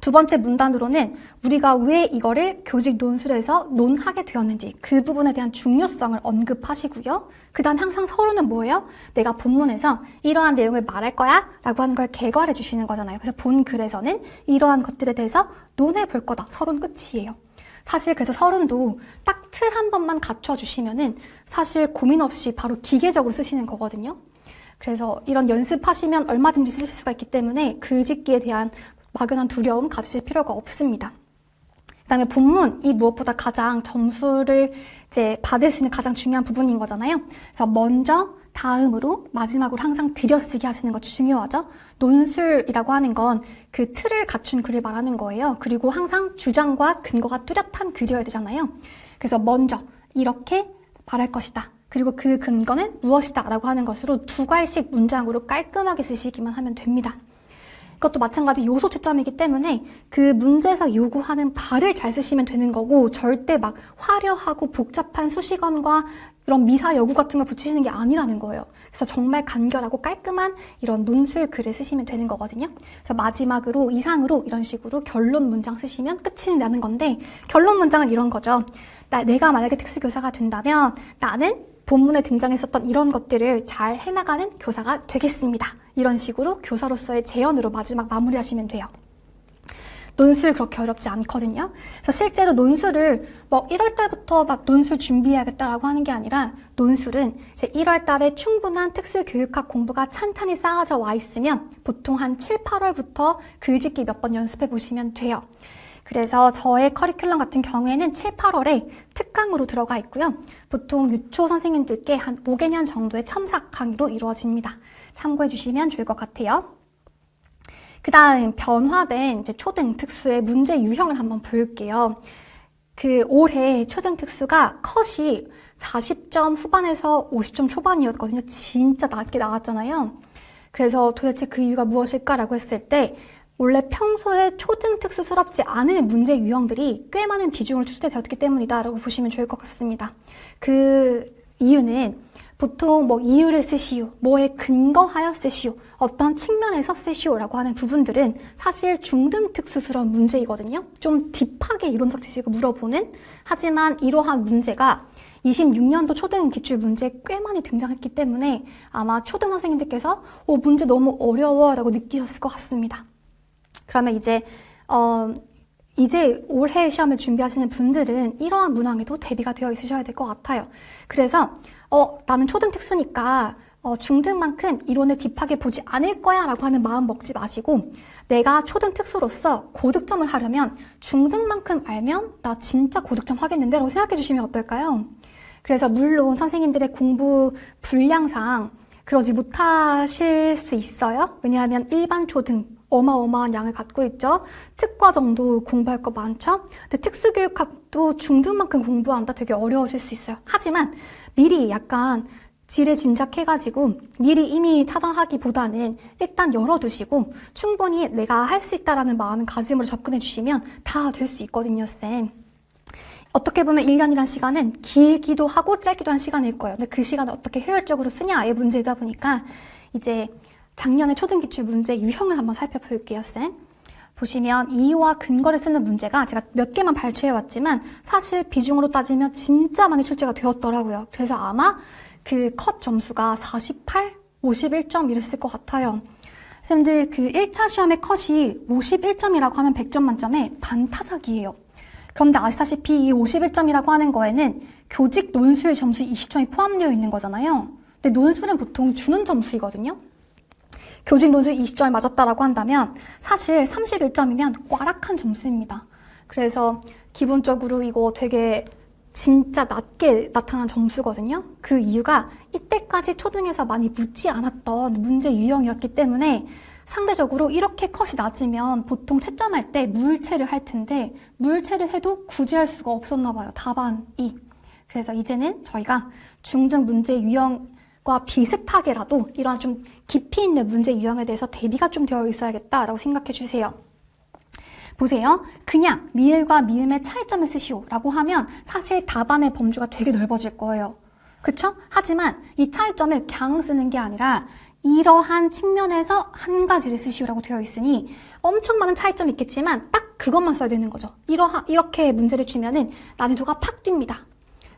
두 번째 문단으로는 우리가 왜 이거를 교직 논술에서 논하게 되었는지 그 부분에 대한 중요성을 언급하시고요. 그 다음 항상 서론은 뭐예요? 내가 본문에서 이러한 내용을 말할 거야 라고 하는 걸 개괄해 주시는 거잖아요. 그래서 본 글에서는 이러한 것들에 대해서 논해 볼 거다. 서론 끝이에요. 사실 그래서 서론도 딱 틀 한 번만 갖춰주시면은 사실 고민 없이 바로 기계적으로 쓰시는 거거든요. 그래서 이런 연습하시면 얼마든지 쓰실 수가 있기 때문에 글짓기에 대한 막연한 두려움 가지실 필요가 없습니다. 그 다음에 본문이 무엇보다 가장 점수를 이제 받을 수 있는 가장 중요한 부분인 거잖아요. 그래서 먼저, 다음으로, 마지막으로 항상 들여쓰기 하시는 거 중요하죠. 논술이라고 하는 건 그 틀을 갖춘 글을 말하는 거예요. 그리고 항상 주장과 근거가 뚜렷한 글이어야 되잖아요. 그래서 먼저 이렇게 말할 것이다. 그리고 그 근거는 무엇이다 라고 하는 것으로 2갈씩 문장으로 깔끔하게 쓰시기만 하면 됩니다. 그것도 마찬가지 요소 채점이기 때문에 그 문제에서 요구하는 바를 잘 쓰시면 되는 거고 절대 막 화려하고 복잡한 수식어과 이런 미사 여구 같은 걸 붙이시는 게 아니라는 거예요. 그래서 정말 간결하고 깔끔한 이런 논술 글을 쓰시면 되는 거거든요. 그래서 마지막으로 이상으로 이런 식으로 결론 문장 쓰시면 끝이 나는 건데 결론 문장은 이런 거죠. 내가 만약에 특수교사가 된다면 나는 본문에 등장했었던 이런 것들을 잘 해나가는 교사가 되겠습니다. 이런 식으로 교사로서의 제언으로 마지막 마무리하시면 돼요. 논술 그렇게 어렵지 않거든요. 그래서 실제로 논술을 1월 달부터 막 논술 준비해야겠다라고 하는 게 아니라 논술은 이제 1월 달에 충분한 특수교육학 공부가 찬찬히 쌓아져 와 있으면 보통 한 7, 8월부터 글짓기 몇 번 연습해 보시면 돼요. 그래서 저의 커리큘럼 같은 경우에는 7, 8월에 특강으로 들어가 있고요. 보통 유초 선생님들께 한 5개년 정도의 첨삭 강의로 이루어집니다. 참고해 주시면 좋을 것 같아요. 그 다음 변화된 이제 초등 특수의 문제 유형을 한번 볼게요. 올해 초등 특수가 컷이 40점 후반에서 50점 초반이었거든요. 진짜 낮게 나왔잖아요. 그래서 도대체 그 이유가 무엇일까라고 했을 때 원래 평소에 초등 특수스럽지 않은 문제 유형들이 꽤 많은 비중을 출제되었기 때문이다라고 보시면 좋을 것 같습니다. 그 이유는 보통 이유를 쓰시오, 뭐에 근거하여 쓰시오, 어떤 측면에서 쓰시오라고 하는 부분들은 사실 중등 특수스러운 문제이거든요. 좀 딥하게 이론적 지식을 물어보는, 하지만 이러한 문제가 26년도 초등 기출 문제에 꽤 많이 등장했기 때문에 아마 초등 선생님들께서 문제 너무 어려워 라고 느끼셨을 것 같습니다. 그러면 이제 올해 시험을 준비하시는 분들은 이러한 문항에도 대비가 되어 있으셔야 될 것 같아요. 그래서 나는 초등 특수니까 중등만큼 이론을 딥하게 보지 않을 거야 라고 하는 마음 먹지 마시고 내가 초등 특수로서 고득점을 하려면 중등만큼 알면 나 진짜 고득점 하겠는데 라고 생각해 주시면 어떨까요? 그래서 물론 선생님들의 공부 분량상 그러지 못하실 수 있어요. 왜냐하면 일반 초등 어마어마한 양을 갖고 있죠. 특과정도 공부할 거 많죠. 근데 특수교육학도 중등만큼 공부한다 되게 어려우실 수 있어요. 하지만 미리 약간 지레 짐작해가지고 미리 이미 차단하기보다는 일단 열어두시고 충분히 내가 할 수 있다라는 마음을 가짐으로 접근해 주시면 다 될 수 있거든요, 쌤. 어떻게 보면 1년이란 시간은 길기도 하고 짧기도 한 시간일 거예요. 근데 그 시간을 어떻게 효율적으로 쓰냐의 문제이다 보니까 이제 작년에 초등기출 문제 유형을 한번 살펴볼게요, 쌤. 보시면 이유와 근거를 쓰는 문제가 제가 몇 개만 발췌해왔지만 사실 비중으로 따지면 진짜 많이 출제가 되었더라고요. 그래서 아마 그 컷 점수가 48, 51점 이랬을 것 같아요. 쌤들 그 1차 시험의 컷이 51점이라고 하면 100점 만점에 반타작이에요. 그런데 아시다시피 이 51점이라고 하는 거에는 교직 논술 점수 20점이 포함되어 있는 거잖아요. 근데 논술은 보통 주는 점수이거든요. 교직 논술 20점이 맞았다라고 한다면 사실 31점이면 꽈락한 점수입니다. 그래서 기본적으로 이거 되게 진짜 낮게 나타난 점수거든요. 그 이유가 이때까지 초등에서 많이 묻지 않았던 문제 유형이었기 때문에 상대적으로 이렇게 컷이 낮으면 보통 채점할 때 물체를 할 텐데 물체를 해도 굳이 할 수가 없었나 봐요. 답안이. 그래서 이제는 저희가 중등 문제 유형과 비슷하게라도 이러한 좀 깊이 있는 문제 유형에 대해서 대비가 좀 되어 있어야겠다라고 생각해 주세요. 보세요. 그냥 미을과 미음의 차이점을 쓰시오라고 하면 사실 답안의 범주가 되게 넓어질 거예요. 그쵸? 하지만 이 차이점을 그냥 쓰는 게 아니라 이러한 측면에서 한 가지를 쓰시오라고 되어 있으니 엄청 많은 차이점이 있겠지만 딱 그것만 써야 되는 거죠. 이렇게 문제를 주면은 난이도가 팍 뜁니다.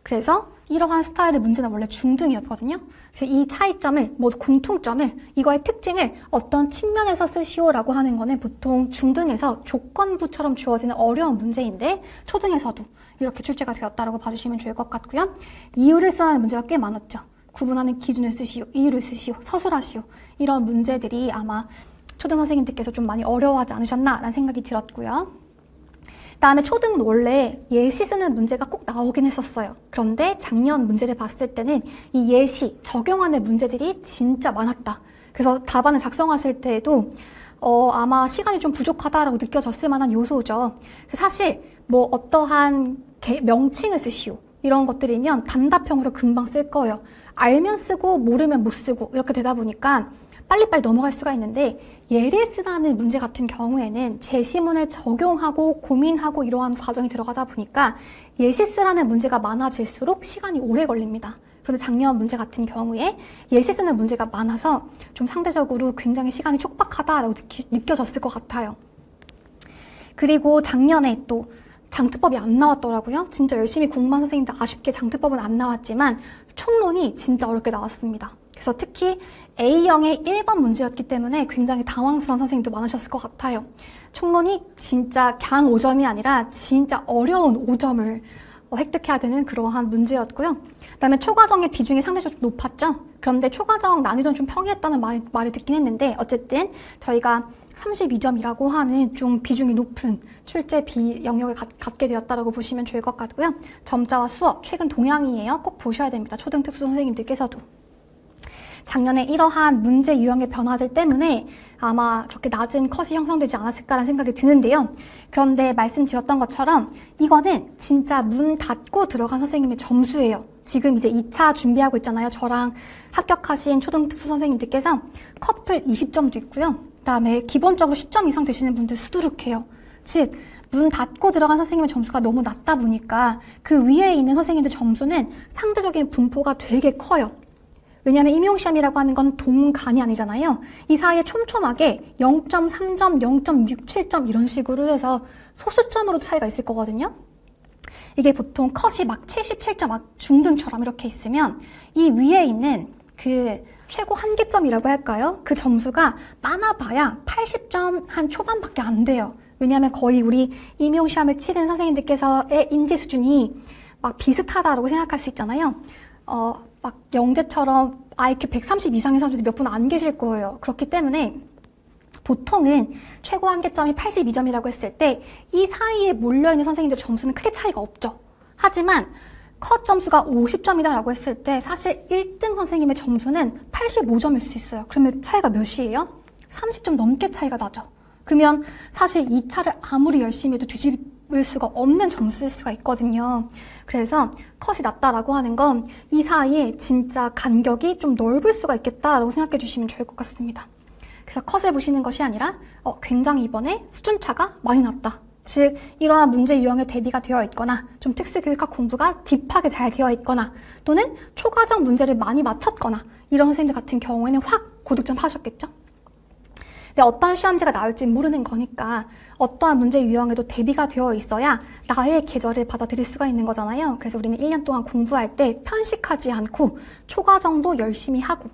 그래서 이러한 스타일의 문제는 원래 중등이었거든요. 그래서 이 차이점을, 공통점을, 이거의 특징을 어떤 측면에서 쓰시오라고 하는 거는 보통 중등에서 조건부처럼 주어지는 어려운 문제인데 초등에서도 이렇게 출제가 되었다라고 봐주시면 좋을 것 같고요. 이유를 쓰라는 문제가 꽤 많았죠. 구분하는 기준을 쓰시오, 이유를 쓰시오, 서술하시오. 이런 문제들이 아마 초등 선생님들께서 좀 많이 어려워하지 않으셨나라는 생각이 들었고요. 그다음에 초등 원래 예시 쓰는 문제가 꼭 나오긴 했었어요. 그런데 작년 문제를 봤을 때는 이 예시 적용하는 문제들이 진짜 많았다. 그래서 답안을 작성하실 때에도 아마 시간이 좀 부족하다라고 느껴졌을 만한 요소죠. 사실 어떠한 명칭을 쓰시오. 이런 것들이면 단답형으로 금방 쓸 거예요. 알면 쓰고 모르면 못 쓰고 이렇게 되다 보니까 빨리빨리 넘어갈 수가 있는데, 예를 쓰라는 문제 같은 경우에는 제시문을 적용하고 고민하고 이러한 과정이 들어가다 보니까 예시 쓰라는 문제가 많아질수록 시간이 오래 걸립니다. 그런데 작년 문제 같은 경우에 예시 쓰는 문제가 많아서 좀 상대적으로 굉장히 시간이 촉박하다라고 느껴졌을 것 같아요. 그리고 작년에 또 장특법이 안 나왔더라고요. 진짜 열심히 공부한 선생님들 아쉽게 장특법은 안 나왔지만 총론이 진짜 어렵게 나왔습니다. 그래서 특히 A형의 1번 문제였기 때문에 굉장히 당황스러운 선생님도 많으셨을 것 같아요. 총론이 진짜 그냥 5점이 아니라 진짜 어려운 5점을 획득해야 되는 그러한 문제였고요. 그다음에 초과정의 비중이 상대적으로 좀 높았죠. 그런데 초과정 난이도는 좀 평이했다는 말을 듣긴 했는데, 어쨌든 저희가 32점이라고 하는 좀 비중이 높은 출제 영역을 갖게 되었다고 보시면 좋을 것 같고요. 점자와 수업, 최근 동향이에요. 꼭 보셔야 됩니다. 초등특수 선생님들께서도. 작년에 이러한 문제 유형의 변화들 때문에 아마 그렇게 낮은 컷이 형성되지 않았을까라는 생각이 드는데요. 그런데 말씀드렸던 것처럼 이거는 진짜 문 닫고 들어간 선생님의 점수예요. 지금 이제 2차 준비하고 있잖아요. 저랑 합격하신 초등특수 선생님들께서 커플 20점도 있고요. 그다음에 기본적으로 10점 이상 되시는 분들 수두룩해요. 즉, 문 닫고 들어간 선생님의 점수가 너무 낮다 보니까 그 위에 있는 선생님들 점수는 상대적인 분포가 되게 커요. 왜냐하면 임용시험이라고 하는 건 동간이 아니잖아요. 이 사이에 촘촘하게 0.3점, 0.67점 이런 식으로 해서 소수점으로 차이가 있을 거거든요. 이게 보통 컷이 막 77점 막 중등처럼 이렇게 있으면 이 위에 있는 그 최고 한계점이라고 할까요? 그 점수가 많아봐야 80점 한 초반밖에 안 돼요. 왜냐하면 거의 우리 임용시험을 치른 선생님들께서의 인지 수준이 막 비슷하다라고 생각할 수 있잖아요. 막 영재처럼 IQ 130 이상의 사람들이 몇 분 안 계실 거예요. 그렇기 때문에 보통은 최고 한계점이 82점이라고 했을 때 이 사이에 몰려있는 선생님들 점수는 크게 차이가 없죠. 하지만 컷 점수가 50점이다라고 했을 때 사실 1등 선생님의 점수는 85점일 수 있어요. 그러면 차이가 몇이에요? 30점 넘게 차이가 나죠. 그러면 사실 2차를 아무리 열심히 해도 뒤집을 수가 없는 점수일 수가 있거든요. 그래서 컷이 낮다라고 하는 건 이 사이에 진짜 간격이 좀 넓을 수가 있겠다라고 생각해 주시면 좋을 것 같습니다. 그래서 컷을 보시는 것이 아니라 굉장히 이번에 수준차가 많이 났다. 즉, 이러한 문제 유형에 대비가 되어 있거나 좀 특수교육학 공부가 딥하게 잘 되어 있거나 또는 초과정 문제를 많이 맞췄거나 이런 선생님들 같은 경우에는 확 고득점 하셨겠죠? 근데 어떠한 시험지가 나올지 모르는 거니까 어떠한 문제 유형에도 대비가 되어 있어야 나의 계절을 받아들일 수가 있는 거잖아요. 그래서 우리는 1년 동안 공부할 때 편식하지 않고 초과정도 열심히 하고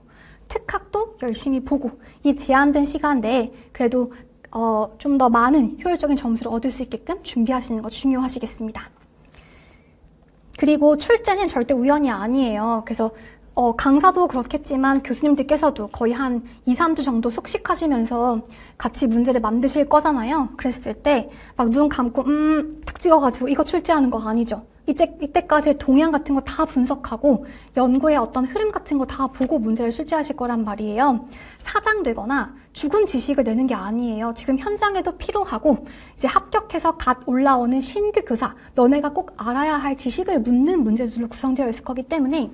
특학도 열심히 보고 이 제한된 시간 내에 그래도 좀 더 많은 효율적인 점수를 얻을 수 있게끔 준비하시는 거 중요하시겠습니다. 그리고 출제는 절대 우연이 아니에요. 그래서 강사도 그렇겠지만 교수님들께서도 거의 한 2, 3주 정도 숙식하시면서 같이 문제를 만드실 거잖아요. 그랬을 때 막 눈 감고 탁 찍어가지고 이거 출제하는 거 아니죠. 이때까지 동향 같은 거 다 분석하고 연구의 어떤 흐름 같은 거 다 보고 문제를 출제하실 거란 말이에요. 사장되거나 죽은 지식을 내는 게 아니에요. 지금 현장에도 필요하고 이제 합격해서 갓 올라오는 신규 교사, 너네가 꼭 알아야 할 지식을 묻는 문제들로 구성되어 있을 거기 때문에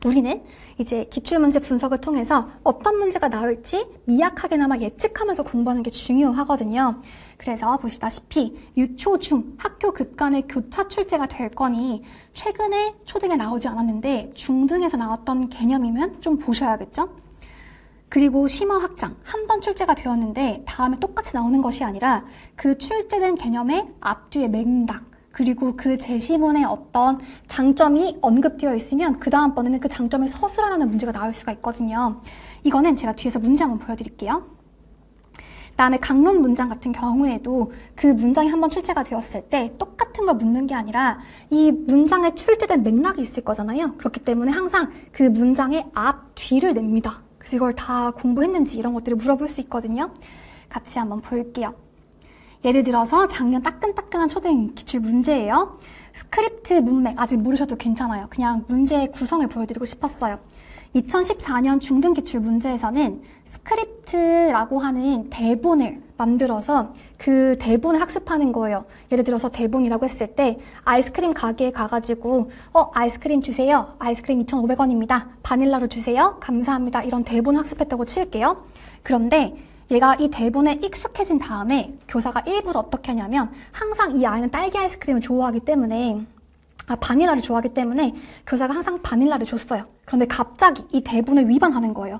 우리는 이제 기출문제 분석을 통해서 어떤 문제가 나올지 미약하게나마 예측하면서 공부하는 게 중요하거든요. 그래서 보시다시피 유초, 중, 학교 급간의 교차 출제가 될 거니 최근에 초등에 나오지 않았는데 중등에서 나왔던 개념이면 좀 보셔야겠죠? 그리고 심화 확장, 한 번 출제가 되었는데 다음에 똑같이 나오는 것이 아니라 그 출제된 개념의 앞뒤의 맥락, 그리고 그 제시문에 어떤 장점이 언급되어 있으면 그 다음번에는 그 장점을 서술하라는 문제가 나올 수가 있거든요. 이거는 제가 뒤에서 문제 한번 보여드릴게요. 그다음에 강론 문장 같은 경우에도 그 문장이 한번 출제가 되었을 때 똑같은 걸 묻는 게 아니라 이 문장에 출제된 맥락이 있을 거잖아요. 그렇기 때문에 항상 그 문장의 앞, 뒤를 냅니다. 그래서 이걸 다 공부했는지 이런 것들을 물어볼 수 있거든요. 같이 한번 볼게요. 예를 들어서 작년 따끈따끈한 초등 기출 문제예요. 스크립트 문맥 아직 모르셔도 괜찮아요. 그냥 문제의 구성을 보여드리고 싶었어요. 2014년 중등 기출 문제에서는 스크립트라고 하는 대본을 만들어서 그 대본을 학습하는 거예요. 예를 들어서 대본이라고 했을 때 아이스크림 가게에 가가지고 아이스크림 주세요. 아이스크림 2,500원입니다. 바닐라로 주세요. 감사합니다. 이런 대본 학습했다고 칠게요. 그런데 얘가 이 대본에 익숙해진 다음에 교사가 일부러 어떻게 하냐면 항상 이 아이는 딸기 아이스크림을 좋아하기 때문에 바닐라를 좋아하기 때문에 교사가 항상 바닐라를 줬어요. 그런데 갑자기 이 대본을 위반하는 거예요.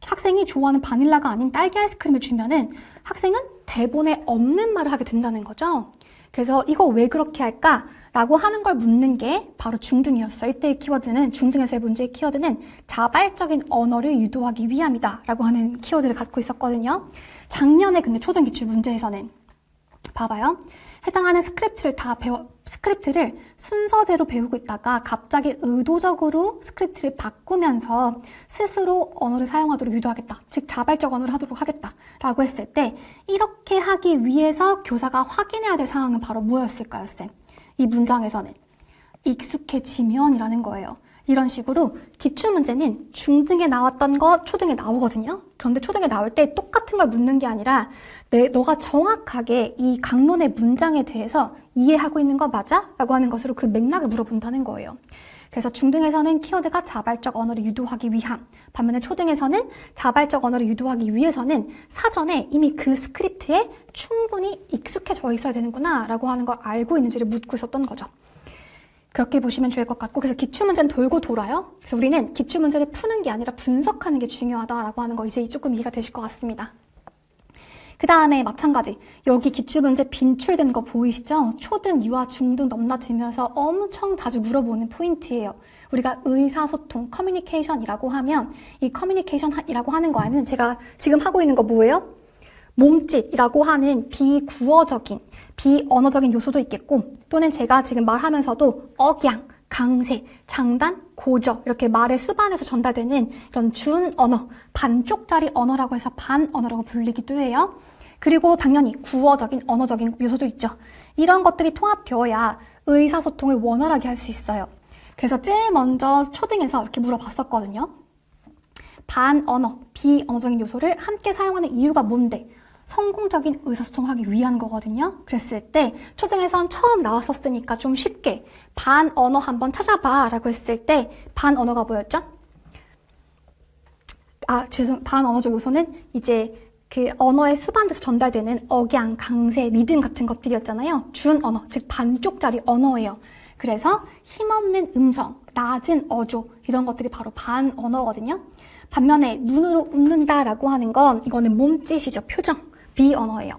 학생이 좋아하는 바닐라가 아닌 딸기 아이스크림을 주면은 학생은 대본에 없는 말을 하게 된다는 거죠. 그래서 이거 왜 그렇게 할까? 라고 하는 걸 묻는 게 바로 중등이었어요. 이때의 키워드는, 중등에서의 문제의 키워드는 자발적인 언어를 유도하기 위함이다 라고 하는 키워드를 갖고 있었거든요. 작년에 근데 초등 기출 문제에서는 봐봐요. 해당하는 스크립트를 순서대로 배우고 있다가 갑자기 의도적으로 스크립트를 바꾸면서 스스로 언어를 사용하도록 유도하겠다. 즉 자발적 언어를 하도록 하겠다. 라고 했을 때 이렇게 하기 위해서 교사가 확인해야 될 상황은 바로 뭐였을까요, 쌤? 이 문장에서는 익숙해지면이라는 거예요. 이런 식으로 기출문제는 중등에 나왔던 거 초등에 나오거든요. 그런데 초등에 나올 때 똑같은 걸 묻는 게 아니라 너가 정확하게 이 강론의 문장에 대해서 이해하고 있는 거 맞아? 라고 하는 것으로 그 맥락을 물어본다는 거예요. 그래서 중등에서는 키워드가 자발적 언어를 유도하기 위함, 반면에 초등에서는 자발적 언어를 유도하기 위해서는 사전에 이미 그 스크립트에 충분히 익숙해져 있어야 되는구나 라고 하는 걸 알고 있는지를 묻고 있었던 거죠. 그렇게 보시면 좋을 것 같고, 그래서 기출문제는 돌고 돌아요. 그래서 우리는 기출문제를 푸는 게 아니라 분석하는 게 중요하다라고 하는 거 이제 조금 이해가 되실 것 같습니다. 그 다음에 마찬가지, 여기 기출문제 빈출된 거 보이시죠? 초등, 유아, 중등 넘나들면서 엄청 자주 물어보는 포인트예요. 우리가 의사소통, 커뮤니케이션이라고 하면 이 커뮤니케이션이라고 하는 거 안에는 제가 지금 하고 있는 거 뭐예요? 몸짓이라고 하는 비구어적인, 비언어적인 요소도 있겠고, 또는 제가 지금 말하면서도 억양, 강세, 장단, 고저 이렇게 말의 수반에서 전달되는 이런 준언어, 반쪽짜리 언어라고 해서 반언어라고 불리기도 해요. 그리고 당연히 구어적인, 언어적인 요소도 있죠. 이런 것들이 통합되어야 의사소통을 원활하게 할 수 있어요. 그래서 제일 먼저 초등에서 이렇게 물어봤었거든요. 반언어, 비언어적인 요소를 함께 사용하는 이유가 뭔데? 성공적인 의사소통을 하기 위한 거거든요. 그랬을 때 초등에선 처음 나왔었으니까 좀 쉽게 반언어 한번 찾아봐 라고 했을 때 반언어가 뭐였죠? 반언어적 요소는 이제 그 언어의 수반돼서 전달되는 억양, 강세, 리듬 같은 것들이었잖아요. 준언어, 즉 반쪽짜리 언어예요. 그래서 힘없는 음성, 낮은 어조 이런 것들이 바로 반언어거든요. 반면에 눈으로 웃는다라고 하는 건 이거는 몸짓이죠. 표정, 비언어예요.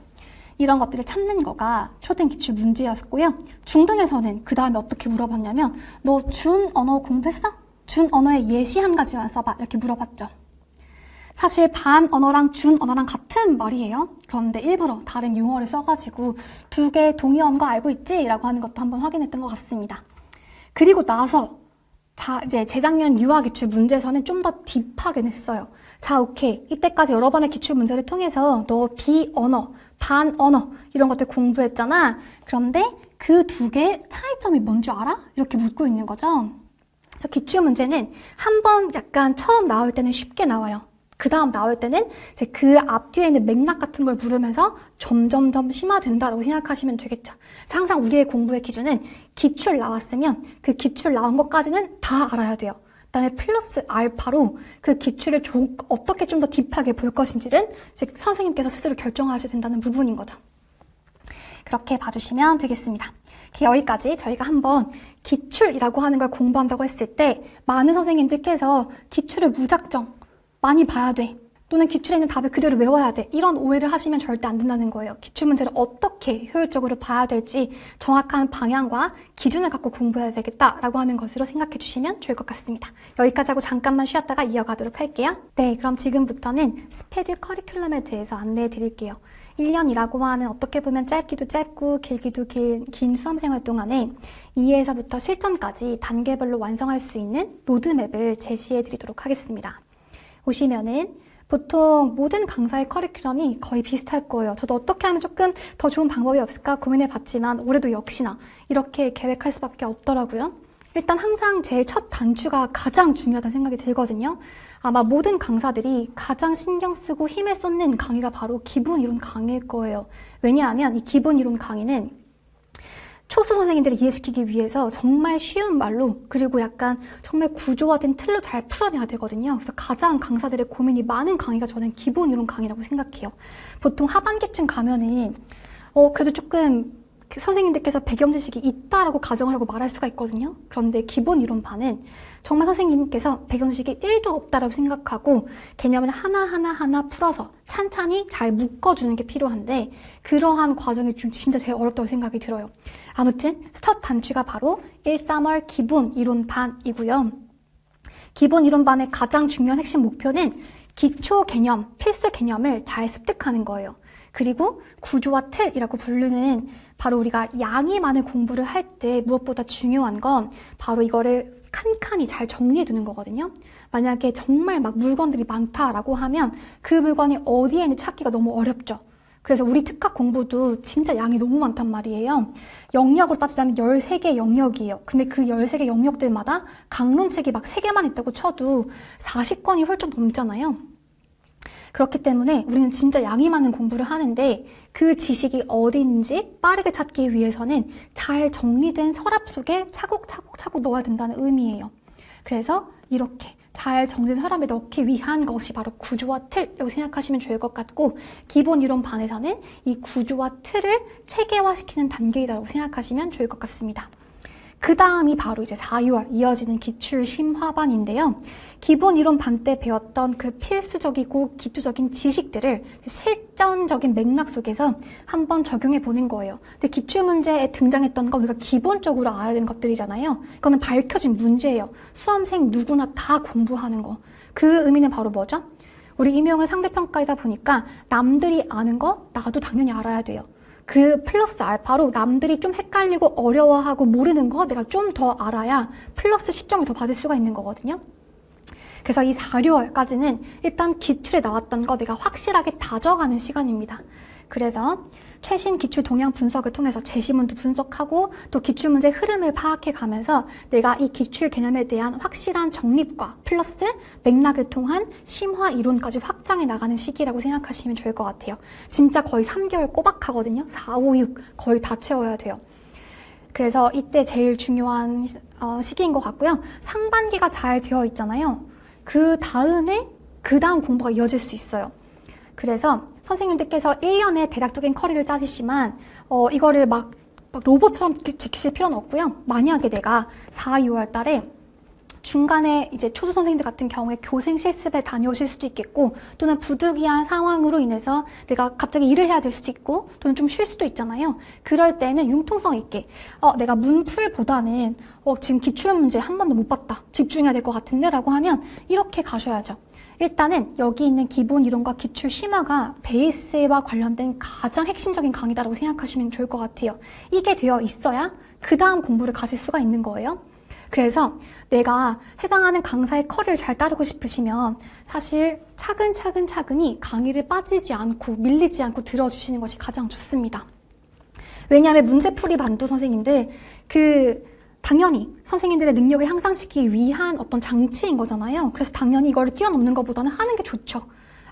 이런 것들을 찾는 거가 초등 기출 문제였고요. 중등에서는 그 다음에 어떻게 물어봤냐면 너 준언어 공부했어? 준언어의 예시 한 가지만 써봐 이렇게 물어봤죠. 사실 반언어랑 준언어랑 같은 말이에요. 그런데 일부러 다른 용어를 써가지고 두 개 동의어인 거 알고 있지? 라고 하는 것도 한번 확인했던 것 같습니다. 그리고 나서 이제 재작년 유아 기출 문제에서는 좀 더 딥하게 냈어요. 자, 오케이. 이때까지 여러 번의 기출 문제를 통해서 너 비언어, 반언어 이런 것들 공부했잖아. 그런데 그 두 개의 차이점이 뭔지 알아? 이렇게 묻고 있는 거죠. 그래서 기출 문제는 한 번 약간 처음 나올 때는 쉽게 나와요. 그 다음 나올 때는 이제 그 앞뒤에 있는 맥락 같은 걸 물으면서 점점점 심화된다라고 생각하시면 되겠죠. 항상 우리의 공부의 기준은 기출 나왔으면 그 기출 나온 것까지는 다 알아야 돼요. 그다음에 플러스 알파로 그 기출을 어떻게 좀 더 딥하게 볼 것인지는 이제 선생님께서 스스로 결정하셔야 된다는 부분인 거죠. 그렇게 봐주시면 되겠습니다. 여기까지 저희가 한번 기출이라고 하는 걸 공부한다고 했을 때 많은 선생님들께서 기출을 무작정 많이 봐야 돼. 또는 기출에 있는 답을 그대로 외워야 돼. 이런 오해를 하시면 절대 안 된다는 거예요. 기출문제를 어떻게 효율적으로 봐야 될지 정확한 방향과 기준을 갖고 공부해야 되겠다라고 하는 것으로 생각해 주시면 좋을 것 같습니다. 여기까지 하고 잠깐만 쉬었다가 이어가도록 할게요. 네, 그럼 지금부터는 스페드 커리큘럼에 대해서 안내해 드릴게요. 1년이라고 하는 어떻게 보면 짧기도 짧고 길기도 긴 수험생활 동안에 2회에서부터 실전까지 단계별로 완성할 수 있는 로드맵을 제시해 드리도록 하겠습니다. 보시면은 보통 모든 강사의 커리큘럼이 거의 비슷할 거예요. 저도 어떻게 하면 조금 더 좋은 방법이 없을까 고민해 봤지만 올해도 역시나 이렇게 계획할 수밖에 없더라고요. 일단 항상 제 첫 단추가 가장 중요하다는 생각이 들거든요. 아마 모든 강사들이 가장 신경 쓰고 힘을 쏟는 강의가 바로 기본 이론 강의일 거예요. 왜냐하면 이 기본 이론 강의는 초수 선생님들을 이해시키기 위해서 정말 쉬운 말로 그리고 약간 정말 구조화된 틀로 잘 풀어내야 되거든요. 그래서 가장 강사들의 고민이 많은 강의가 저는 기본 이론 강의라고 생각해요. 보통 하반기쯤 가면은 그래도 조금 선생님들께서 배경 지식이 있다라고 가정을 하고 말할 수가 있거든요. 그런데 기본 이론반은 정말 선생님께서 배경 지식이 1도 없다라고 생각하고 개념을 하나하나 풀어서 찬찬히 잘 묶어주는 게 필요한데 그러한 과정이 좀 진짜 제일 어렵다고 생각이 들어요. 아무튼 첫 단추가 바로 1~3월 기본 이론반이고요. 기본 이론반의 가장 중요한 핵심 목표는 기초 개념, 필수 개념을 잘 습득하는 거예요. 그리고 구조와 틀이라고 부르는 바로 우리가 양이 많은 공부를 할 때 무엇보다 중요한 건 바로 이거를 칸칸이 잘 정리해 두는 거거든요. 만약에 정말 막 물건들이 많다라고 하면 그 물건이 어디에 있는지 찾기가 너무 어렵죠. 그래서 우리 특학 공부도 진짜 양이 너무 많단 말이에요. 영역으로 따지자면 13개 영역이에요. 근데 그 13개 영역들마다 강론책이 막 3개만 있다고 쳐도 40권이 훌쩍 넘잖아요. 그렇기 때문에 우리는 진짜 양이 많은 공부를 하는데 그 지식이 어디 있는지 빠르게 찾기 위해서는 잘 정리된 서랍 속에 차곡차곡 넣어야 된다는 의미예요. 그래서 이렇게 잘 정리된 서랍에 넣기 위한 것이 바로 구조와 틀이라고 생각하시면 좋을 것 같고 기본 이론 반에서는 이 구조와 틀을 체계화시키는 단계이라고 생각하시면 좋을 것 같습니다. 그 다음이 바로 이제 4~6월 이어지는 기출 심화반인데요. 기본 이론 반 때 배웠던 그 필수적이고 기초적인 지식들을 실전적인 맥락 속에서 한번 적용해 보는 거예요. 근데 기출 문제에 등장했던 건 우리가 기본적으로 알아야 되는 것들이잖아요. 이거는 밝혀진 문제예요. 수험생 누구나 다 공부하는 거. 그 의미는 바로 뭐죠? 우리 임용은 상대평가이다 보니까 남들이 아는 거 나도 당연히 알아야 돼요. 그 플러스 알파로 남들이 좀 헷갈리고 어려워하고 모르는 거 내가 좀 더 알아야 플러스 10점을 더 받을 수가 있는 거거든요. 그래서 이 4~6월까지는 일단 기출에 나왔던 거 내가 확실하게 다져가는 시간입니다. 그래서 최신 기출 동향 분석을 통해서 제시문도 분석하고 또 기출문제 흐름을 파악해 가면서 내가 이 기출 개념에 대한 확실한 정립과 플러스 맥락을 통한 심화 이론까지 확장해 나가는 시기라고 생각하시면 좋을 것 같아요. 진짜 거의 3개월 꼬박 하거든요. 4, 5, 6 거의 다 채워야 돼요. 그래서 이때 제일 중요한 시기인 것 같고요. 상반기가 잘 되어 있잖아요. 그 다음 공부가 이어질 수 있어요. 그래서 선생님들께서 1년에 대략적인 커리를 짜시지만 이거를 막 로봇처럼 지키실 필요는 없고요. 만약에 내가 4, 6월 달에 중간에 이제 초수 선생님들 같은 경우에 교생 실습에 다녀오실 수도 있겠고 또는 부득이한 상황으로 인해서 내가 갑자기 일을 해야 될 수도 있고 또는 좀 쉴 수도 있잖아요. 그럴 때는 융통성 있게 내가 문풀보다는 지금 기출문제 한 번도 못 봤다. 집중해야 될 것 같은데 라고 하면 이렇게 가셔야죠. 일단은 여기 있는 기본 이론과 기출 심화가 베이스와 관련된 가장 핵심적인 강의다라고 생각하시면 좋을 것 같아요. 이게 되어 있어야 그 다음 공부를 가질 수가 있는 거예요. 그래서 내가 해당하는 강사의 커리를 잘 따르고 싶으시면 사실 차근차근히 강의를 빠지지 않고 밀리지 않고 들어주시는 것이 가장 좋습니다. 왜냐하면 문제풀이 반도 선생님들 당연히 선생님들의 능력을 향상시키기 위한 어떤 장치인 거잖아요. 그래서 당연히 이거를 뛰어넘는 것보다는 하는 게 좋죠.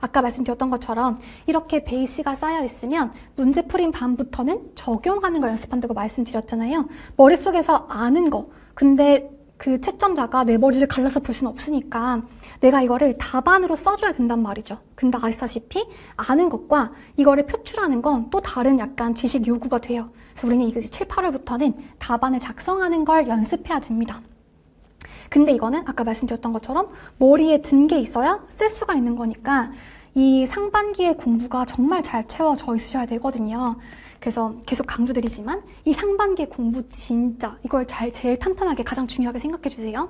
아까 말씀드렸던 것처럼 이렇게 베이스가 쌓여 있으면 문제풀이 반부터는 적용하는 걸 연습한다고 말씀드렸잖아요. 머릿속에서 아는 거. 근데 그 채점자가 내 머리를 갈라서 볼 수는 없으니까 내가 이거를 답안으로 써줘야 된단 말이죠. 근데 아시다시피 아는 것과 이거를 표출하는 건 또 다른 약간 지식 요구가 돼요. 그래서 우리는 이제 7, 8월부터는 답안을 작성하는 걸 연습해야 됩니다. 근데 이거는 아까 말씀드렸던 것처럼 머리에 든 게 있어야 쓸 수가 있는 거니까 이 상반기의 공부가 정말 잘 채워져 있으셔야 되거든요. 그래서 계속 강조드리지만 이 상반기의 공부 진짜 이걸 제일 탄탄하게 가장 중요하게 생각해 주세요.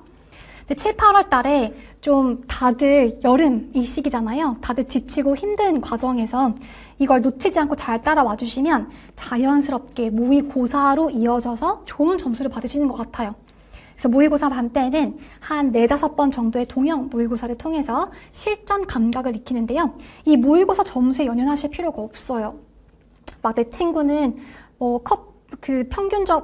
근데 7, 8월 달에 좀 다들 여름 이 시기잖아요. 다들 지치고 힘든 과정에서 이걸 놓치지 않고 잘 따라와 주시면 자연스럽게 모의고사로 이어져서 좋은 점수를 받으시는 것 같아요. 그래서 모의고사 반 때는 한 4-5번 정도의 동형 모의고사를 통해서 실전 감각을 익히는데요. 이 모의고사 점수에 연연하실 필요가 없어요. 막 내 친구는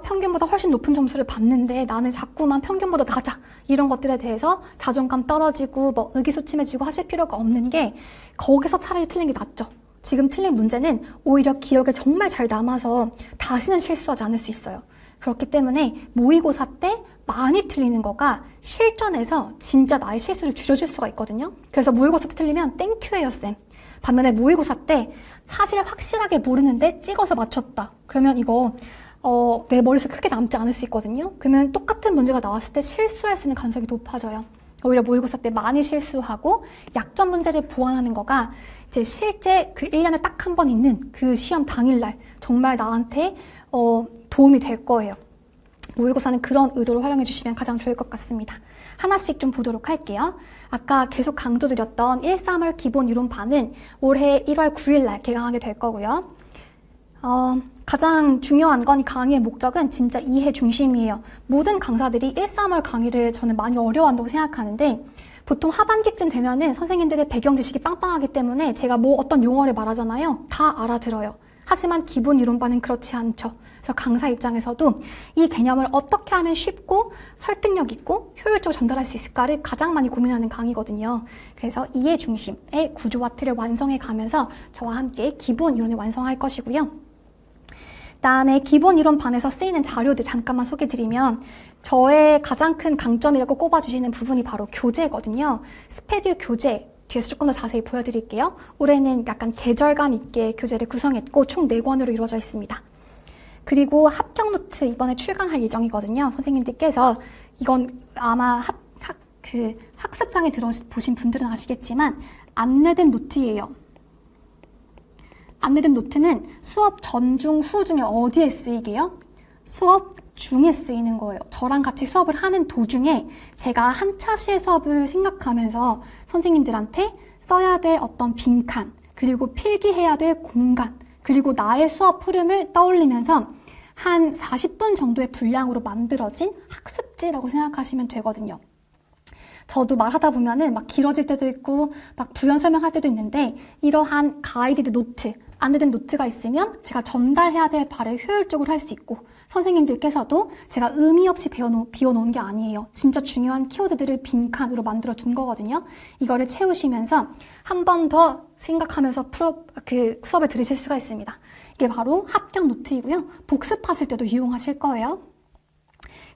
평균보다 훨씬 높은 점수를 받는데 나는 자꾸만 평균보다 낮아. 이런 것들에 대해서 자존감 떨어지고 의기소침해지고 하실 필요가 없는 게 거기서 차라리 틀린 게 낫죠. 지금 틀린 문제는 오히려 기억에 정말 잘 남아서 다시는 실수하지 않을 수 있어요. 그렇기 때문에 모의고사 때 많이 틀리는 거가 실전에서 진짜 나의 실수를 줄여줄 수가 있거든요. 그래서 모의고사 때 틀리면 땡큐예요, 쌤. 반면에 모의고사 때 사실 확실하게 모르는데 찍어서 맞췄다. 그러면 이거 내 머릿속에 크게 남지 않을 수 있거든요. 그러면 똑같은 문제가 나왔을 때 실수할 수 있는 가능성이 높아져요. 오히려 모의고사 때 많이 실수하고 약점 문제를 보완하는 거가 이제 실제 그 1년에 딱 한 번 있는 그 시험 당일날 정말 나한테 도움이 될 거예요. 모의고사는 그런 의도로 활용해 주시면 가장 좋을 것 같습니다. 하나씩 좀 보도록 할게요. 아까 계속 강조드렸던 1-3월 기본 이론반은 올해 1월 9일날 개강하게 될 거고요. 가장 중요한 건 이 강의의 목적은 진짜 이해 중심이에요. 모든 강사들이 1-3월 강의를 저는 많이 어려워한다고 생각하는데 보통 하반기쯤 되면은 선생님들의 배경 지식이 빵빵하기 때문에 제가 어떤 용어를 말하잖아요. 다 알아들어요. 하지만 기본 이론반은 그렇지 않죠. 그래서 강사 입장에서도 이 개념을 어떻게 하면 쉽고 설득력 있고 효율적으로 전달할 수 있을까를 가장 많이 고민하는 강의거든요. 그래서 이해 중심의 구조와 틀을 완성해 가면서 저와 함께 기본 이론을 완성할 것이고요. 그다음에 기본 이론반에서 쓰이는 자료들 잠깐만 소개드리면 저의 가장 큰 강점이라고 꼽아주시는 부분이 바로 교재거든요. 스페듀 교재 뒤에서 조금 더 자세히 보여드릴게요. 올해는 약간 계절감 있게 교재를 구성했고 총 4권으로 이루어져 있습니다. 그리고 합격 노트 이번에 출간할 예정이거든요. 선생님들께서 이건 아마 학습장에 들어보신 분들은 아시겠지만 안내된 노트예요. 안내된 노트는 수업 전, 중, 후 중에 어디에 쓰이게요? 수업 중에 쓰이는 거예요. 저랑 같이 수업을 하는 도중에 제가 한 차시의 수업을 생각하면서 선생님들한테 써야 될 어떤 빈칸, 그리고 필기해야 될 공간, 그리고 나의 수업 흐름을 떠올리면서 한 40분 정도의 분량으로 만들어진 학습지라고 생각하시면 되거든요. 저도 말하다 보면은 막 길어질 때도 있고 막 부연 설명할 때도 있는데 이러한 가이디드 노트, 안내된 노트가 있으면 제가 전달해야 될 바를 효율적으로 할 수 있고 선생님들께서도 제가 의미 없이 비워놓은 게 아니에요. 진짜 중요한 키워드들을 빈칸으로 만들어 둔 거거든요. 이거를 채우시면서 한 번 더 생각하면서 수업을 들으실 수가 있습니다. 이게 바로 합격 노트이고요. 복습하실 때도 이용하실 거예요.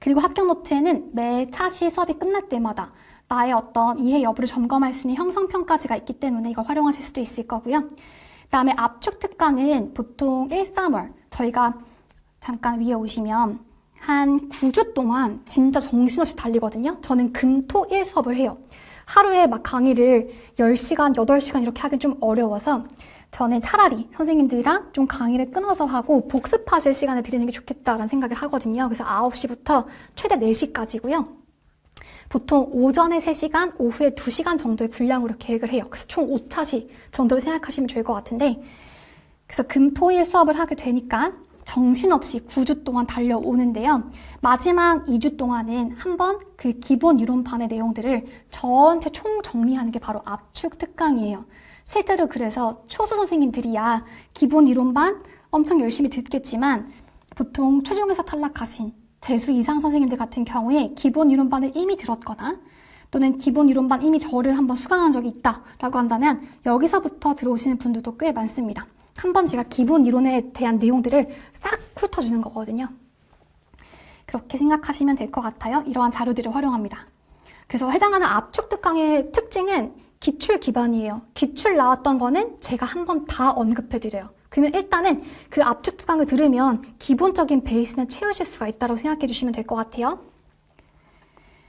그리고 합격 노트에는 매 차시 수업이 끝날 때마다 나의 어떤 이해 여부를 점검할 수 있는 형성평가지가 있기 때문에 이걸 활용하실 수도 있을 거고요. 그다음에 압축 특강은 보통 1-3월 저희가 잠깐 위에 오시면 한 9주 동안 진짜 정신없이 달리거든요. 저는 금, 토, 일 수업을 해요. 하루에 막 강의를 10시간, 8시간 이렇게 하긴 좀 어려워서 저는 차라리 선생님들이랑 좀 강의를 끊어서 하고 복습하실 시간을 드리는 게 좋겠다라는 생각을 하거든요. 그래서 9시부터 최대 4시까지고요. 보통 오전에 3시간, 오후에 2시간 정도의 분량으로 계획을 해요. 그래서 총 5차시 정도로 생각하시면 좋을 것 같은데 그래서 금, 토, 일 수업을 하게 되니까 정신없이 9주 동안 달려오는데요. 마지막 2주 동안은 한번 그 기본 이론반의 내용들을 전체 총 정리하는 게 바로 압축 특강이에요. 실제로 그래서 초수 선생님들이야 기본 이론반 엄청 열심히 듣겠지만 보통 최종에서 탈락하신 재수 이상 선생님들 같은 경우에 기본 이론반을 이미 들었거나 또는 기본 이론반 이미 저를 한번 수강한 적이 있다라고 한다면 여기서부터 들어오시는 분들도 꽤 많습니다. 한번 제가 기본 이론에 대한 내용들을 싹 훑어주는 거거든요. 그렇게 생각하시면 될 것 같아요. 이러한 자료들을 활용합니다. 그래서 해당하는 압축 특강의 특징은 기출 기반이에요. 기출 나왔던 거는 제가 한번 다 언급해드려요. 그러면 일단은 그 압축 특강을 들으면 기본적인 베이스는 채우실 수가 있다고 생각해 주시면 될 것 같아요.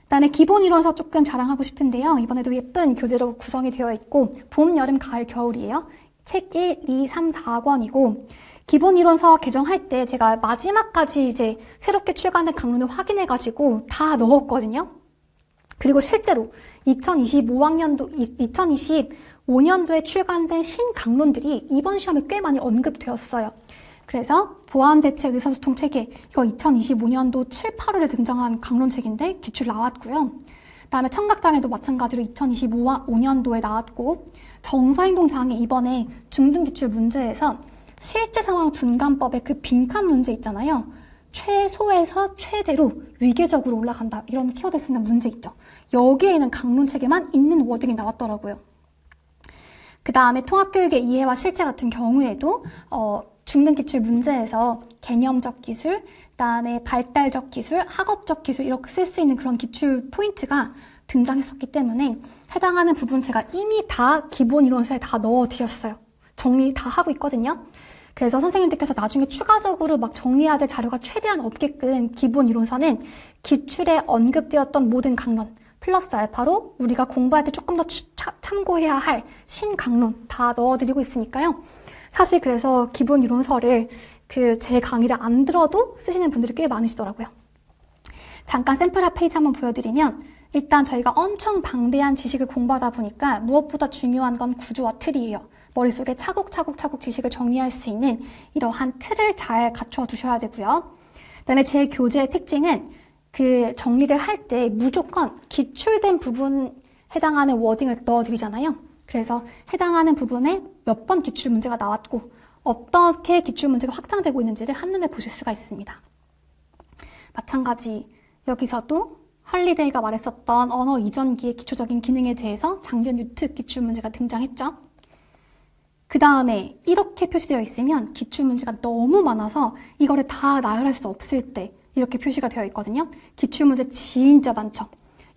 그다음에 기본 이론서 조금 자랑하고 싶은데요. 이번에도 예쁜 교재로 구성이 되어 있고 봄, 여름, 가을, 겨울이에요. 책 1, 2, 3, 4권이고 기본 이론서 개정할 때 제가 마지막까지 이제 새롭게 출간된 강론을 확인해가지고 다 넣었거든요. 그리고 실제로 2025년도에 출간된 신강론들이 이번 시험에 꽤 많이 언급되었어요. 그래서 보안대책 의사소통 체계, 이거 2025년도 7, 8월에 등장한 강론책인데 기출 나왔고요. 그다음에 청각장애도 마찬가지로 2025년도에 나왔고, 정서행동장애 이번에 중등기출 문제에서 실제 상황 둔감법의 그 빈칸 문제 있잖아요. 최소에서 최대로 위계적으로 올라간다. 이런 키워드 쓰는 문제 있죠. 여기에 있는 강론책에만 있는 워딩이 나왔더라고요. 그 다음에 통합교육의 이해와 실제 같은 경우에도 중등기출 문제에서 개념적 기술, 그다음에 발달적 기술, 학업적 기술 이렇게 쓸 수 있는 그런 기출 포인트가 등장했었기 때문에 해당하는 부분 제가 이미 다 기본 이론서에 다 넣어드렸어요. 정리 다 하고 있거든요. 그래서 선생님들께서 나중에 추가적으로 막 정리해야 될 자료가 최대한 없게끔 기본 이론서는 기출에 언급되었던 모든 강론 플러스 알파로 우리가 공부할 때 조금 더 참고해야 할 신강론 다 넣어드리고 있으니까요. 사실 그래서 기본 이론서를 제 강의를 안 들어도 쓰시는 분들이 꽤 많으시더라고요. 잠깐 샘플 페이지 한번 보여드리면 일단 저희가 엄청 방대한 지식을 공부하다 보니까 무엇보다 중요한 건 구조와 틀이에요. 머릿속에 차곡차곡 지식을 정리할 수 있는 이러한 틀을 잘 갖춰 두셔야 되고요. 그다음에 제 교재의 특징은 정리를 할 때 무조건 기출된 부분 해당하는 워딩을 넣어드리잖아요. 그래서 해당하는 부분에 몇 번 기출 문제가 나왔고 어떻게 기출 문제가 확장되고 있는지를 한눈에 보실 수가 있습니다. 마찬가지 여기서도 헐리데이가 말했었던 언어 이전기의 기초적인 기능에 대해서 작년 유특 기출 문제가 등장했죠. 그 다음에 이렇게 표시되어 있으면 기출 문제가 너무 많아서 이거를 다 나열할 수 없을 때 이렇게 표시가 되어 있거든요. 기출 문제 진짜 많죠.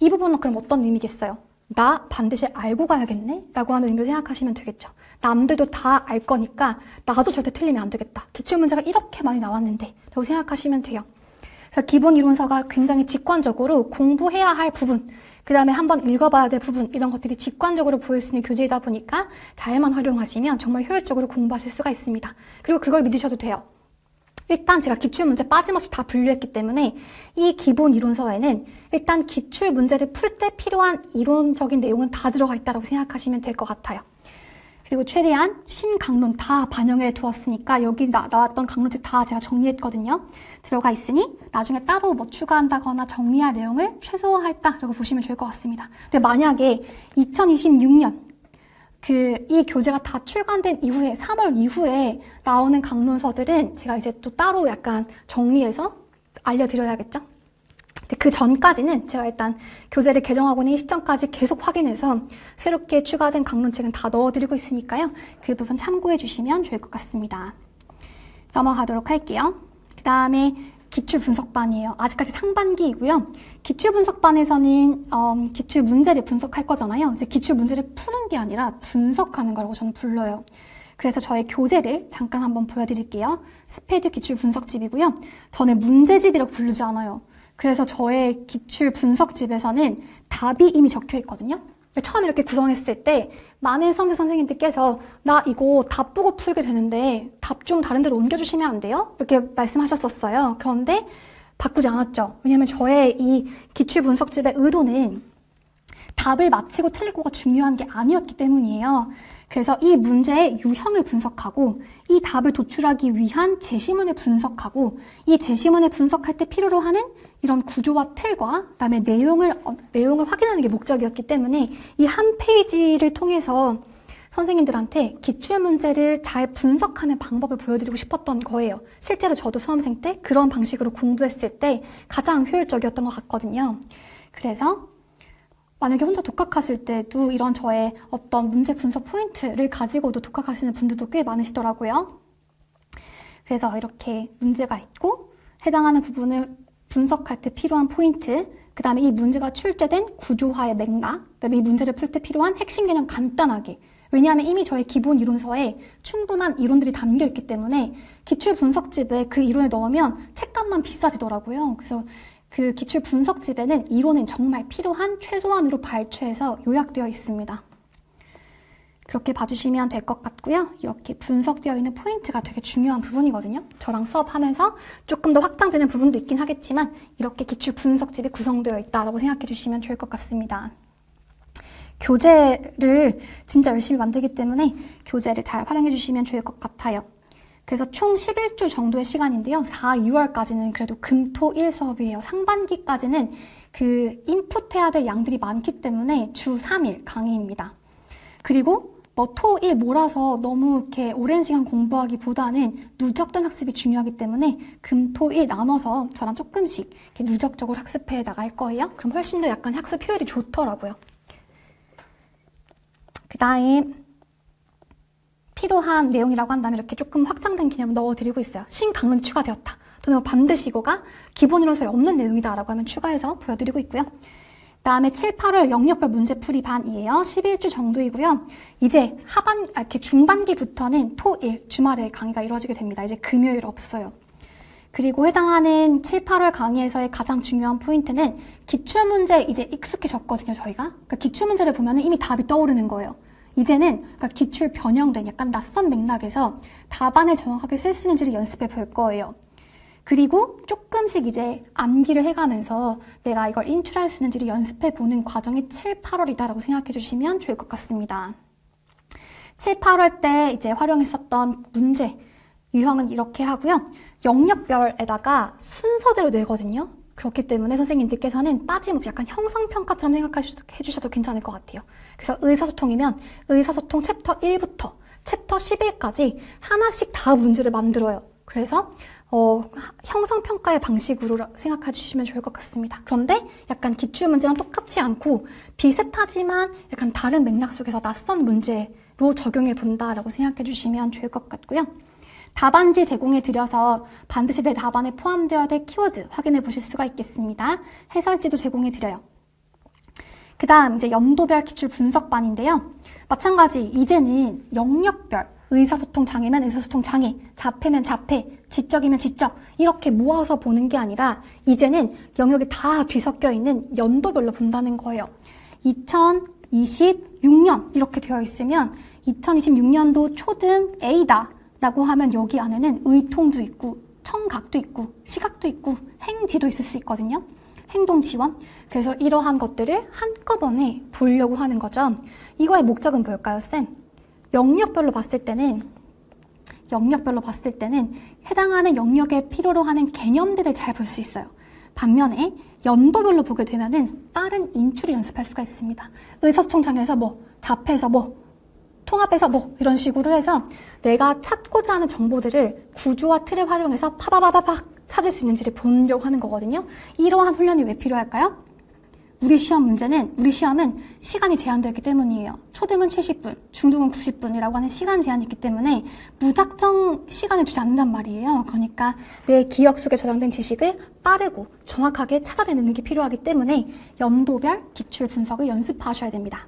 이 부분은 그럼 어떤 의미겠어요? 나 반드시 알고 가야겠네? 라고 하는 의미로 생각하시면 되겠죠. 남들도 다 알 거니까 나도 절대 틀리면 안 되겠다. 기출문제가 이렇게 많이 나왔는데 라고 생각하시면 돼요. 그래서 기본 이론서가 굉장히 직관적으로 공부해야 할 부분, 그 다음에 한번 읽어봐야 될 부분 이런 것들이 직관적으로 보일 수 있는 교재이다 보니까 잘만 활용하시면 정말 효율적으로 공부하실 수가 있습니다. 그리고 그걸 믿으셔도 돼요. 일단 제가 기출문제 빠짐없이 다 분류했기 때문에 이 기본 이론서에는 일단 기출문제를 풀 때 필요한 이론적인 내용은 다 들어가 있다고 생각하시면 될 것 같아요. 그리고 최대한 신강론 다 반영해 두었으니까 여기 나왔던 강론책 다 제가 정리했거든요. 들어가 있으니 나중에 따로 뭐 추가한다거나 정리할 내용을 최소화했다라고 보시면 좋을 것 같습니다. 근데 만약에 2026년 이 교재가 다 출간된 이후에 3월 이후에 나오는 강론서들은 제가 이제 또 따로 약간 정리해서 알려드려야겠죠. 근데 그 전까지는 제가 일단 교재를 개정하고 있는 이 시점까지 계속 확인해서 새롭게 추가된 강론책은 다 넣어드리고 있으니까요. 그 부분 참고해 주시면 좋을 것 같습니다. 넘어가도록 할게요. 그 다음에 기출 분석반이에요. 아직까지 상반기이고요. 기출 분석반에서는 기출 문제를 분석할 거잖아요. 이제 기출 문제를 푸는 게 아니라 분석하는 거라고 저는 불러요. 그래서 저의 교재를 잠깐 한번 보여드릴게요. 스페드 기출 분석집이고요. 저는 문제집이라고 부르지 않아요. 그래서 저의 기출 분석집에서는 답이 이미 적혀 있거든요. 처음 이렇게 구성했을 때 많은 수험생 선생님들께서 나 이거 답 보고 풀게 되는데 답 좀 다른 데로 옮겨주시면 안 돼요? 이렇게 말씀하셨었어요. 그런데 바꾸지 않았죠. 왜냐하면 저의 이 기출 분석집의 의도는 답을 맞히고 틀리고가 중요한 게 아니었기 때문이에요. 그래서 이 문제의 유형을 분석하고 이 답을 도출하기 위한 제시문을 분석하고 이 제시문을 분석할 때 필요로 하는 이런 구조와 틀과 그다음에 내용을 확인하는 게 목적이었기 때문에 이 한 페이지를 통해서 선생님들한테 기출문제를 잘 분석하는 방법을 보여드리고 싶었던 거예요. 실제로 저도 수험생 때 그런 방식으로 공부했을 때 가장 효율적이었던 것 같거든요. 그래서 만약에 혼자 독학하실 때도 이런 저의 어떤 문제 분석 포인트를 가지고도 독학하시는 분들도 꽤 많으시더라고요. 그래서 이렇게 문제가 있고 해당하는 부분을 분석할 때 필요한 포인트, 그 다음에 이 문제가 출제된 구조화의 맥락, 그 다음에 이 문제를 풀 때 필요한 핵심 개념 간단하게. 왜냐하면 이미 저의 기본 이론서에 충분한 이론들이 담겨 있기 때문에 기출 분석집에 그 이론을 넣으면 책값만 비싸지더라고요. 그래서 그 기출 분석집에는 이론은 정말 필요한 최소한으로 발췌해서 요약되어 있습니다. 그렇게 봐주시면 될 것 같고요. 이렇게 분석되어 있는 포인트가 되게 중요한 부분이거든요. 저랑 수업하면서 조금 더 확장되는 부분도 있긴 하겠지만 이렇게 기출 분석집이 구성되어 있다고 생각해 주시면 좋을 것 같습니다. 교재를 진짜 열심히 만들기 때문에 교재를 잘 활용해 주시면 좋을 것 같아요. 그래서 총 11주 정도의 시간인데요. 4, 6월까지는 그래도 금, 토, 일 수업이에요. 상반기까지는 그 인풋해야 될 양들이 많기 때문에 주 3일 강의입니다. 그리고 뭐 토, 일 몰아서 너무 이렇게 오랜 시간 공부하기보다는 누적된 학습이 중요하기 때문에 금, 토, 일 나눠서 저랑 조금씩 이렇게 누적적으로 학습해 나갈 거예요. 그럼 훨씬 더 약간 학습 효율이 좋더라고요. 그 다음 필요한 내용이라고 한다면 이렇게 조금 확장된 개념을 넣어드리고 있어요. 신강론이 추가되었다. 또는 반드시 이거가 기본으로서 없는 내용이다 라고 하면 추가해서 보여드리고 있고요. 다음에 7, 8월 영역별 문제풀이 반이에요. 11주 정도이고요. 이제 이렇게 중반기부터는 토, 일, 주말에 강의가 이루어지게 됩니다. 이제 금요일 없어요. 그리고 해당하는 7, 8월 강의에서의 가장 중요한 포인트는 기출문제 이제 익숙해졌거든요, 저희가. 그러니까 기출문제를 보면 이미 답이 떠오르는 거예요. 이제는 그러니까 기출 변형된 약간 낯선 맥락에서 답안을 정확하게 쓸 수 있는지를 연습해 볼 거예요. 그리고 조금씩 이제 암기를 해가면서 내가 이걸 인출할 수 있는지를 연습해 보는 과정이 7, 8월이다라고 생각해 주시면 좋을 것 같습니다. 7, 8월 때 이제 활용했었던 문제 유형은 이렇게 하고요. 영역별에다가 순서대로 내거든요. 그렇기 때문에 선생님들께서는 빠짐없이 약간 형성평가처럼 생각해 주셔도 괜찮을 것 같아요. 그래서 의사소통이면 의사소통 챕터 1부터 챕터 11까지 하나씩 다 문제를 만들어요. 그래서 형성평가의 방식으로 생각해 주시면 좋을 것 같습니다. 그런데 약간 기출문제랑 똑같지 않고 비슷하지만 약간 다른 맥락 속에서 낯선 문제로 적용해 본다라고 생각해 주시면 좋을 것 같고요. 답안지 제공해 드려서 반드시 내 답안에 포함되어야 될 키워드 확인해 보실 수가 있겠습니다. 해설지도 제공해 드려요. 그 다음 이제 연도별 기출 분석반인데요. 마찬가지 이제는 영역별 의사소통 장애면 의사소통 장애, 자폐면 자폐, 지적이면 지적 이렇게 모아서 보는 게 아니라 이제는 영역이 다 뒤섞여 있는 연도별로 본다는 거예요. 2026년 이렇게 되어 있으면 2026년도 초등 A다 라고 하면 여기 안에는 의통도 있고 청각도 있고 시각도 있고 행지도 있을 수 있거든요. 행동 지원. 그래서 이러한 것들을 한꺼번에 보려고 하는 거죠. 이거의 목적은 뭘까요, 쌤? 영역별로 봤을 때는 해당하는 영역에 필요로 하는 개념들을 잘 볼 수 있어요. 반면에 연도별로 보게 되면은 빠른 인출을 연습할 수가 있습니다. 의사소통 장애에서 뭐, 자폐에서 뭐, 통합해서 뭐 이런 식으로 해서 내가 찾고자 하는 정보들을 구조와 틀을 활용해서 파바바바박 찾을 수 있는지를 보려고 하는 거거든요. 이러한 훈련이 왜 필요할까요? 우리 시험은 시간이 제한되어 있기 때문이에요. 초등은 70분, 중등은 90분이라고 하는 시간 제한이 있기 때문에 무작정 시간을 주지 않는단 말이에요. 그러니까 내 기억 속에 저장된 지식을 빠르고 정확하게 찾아내는 게 필요하기 때문에 연도별 기출 분석을 연습하셔야 됩니다.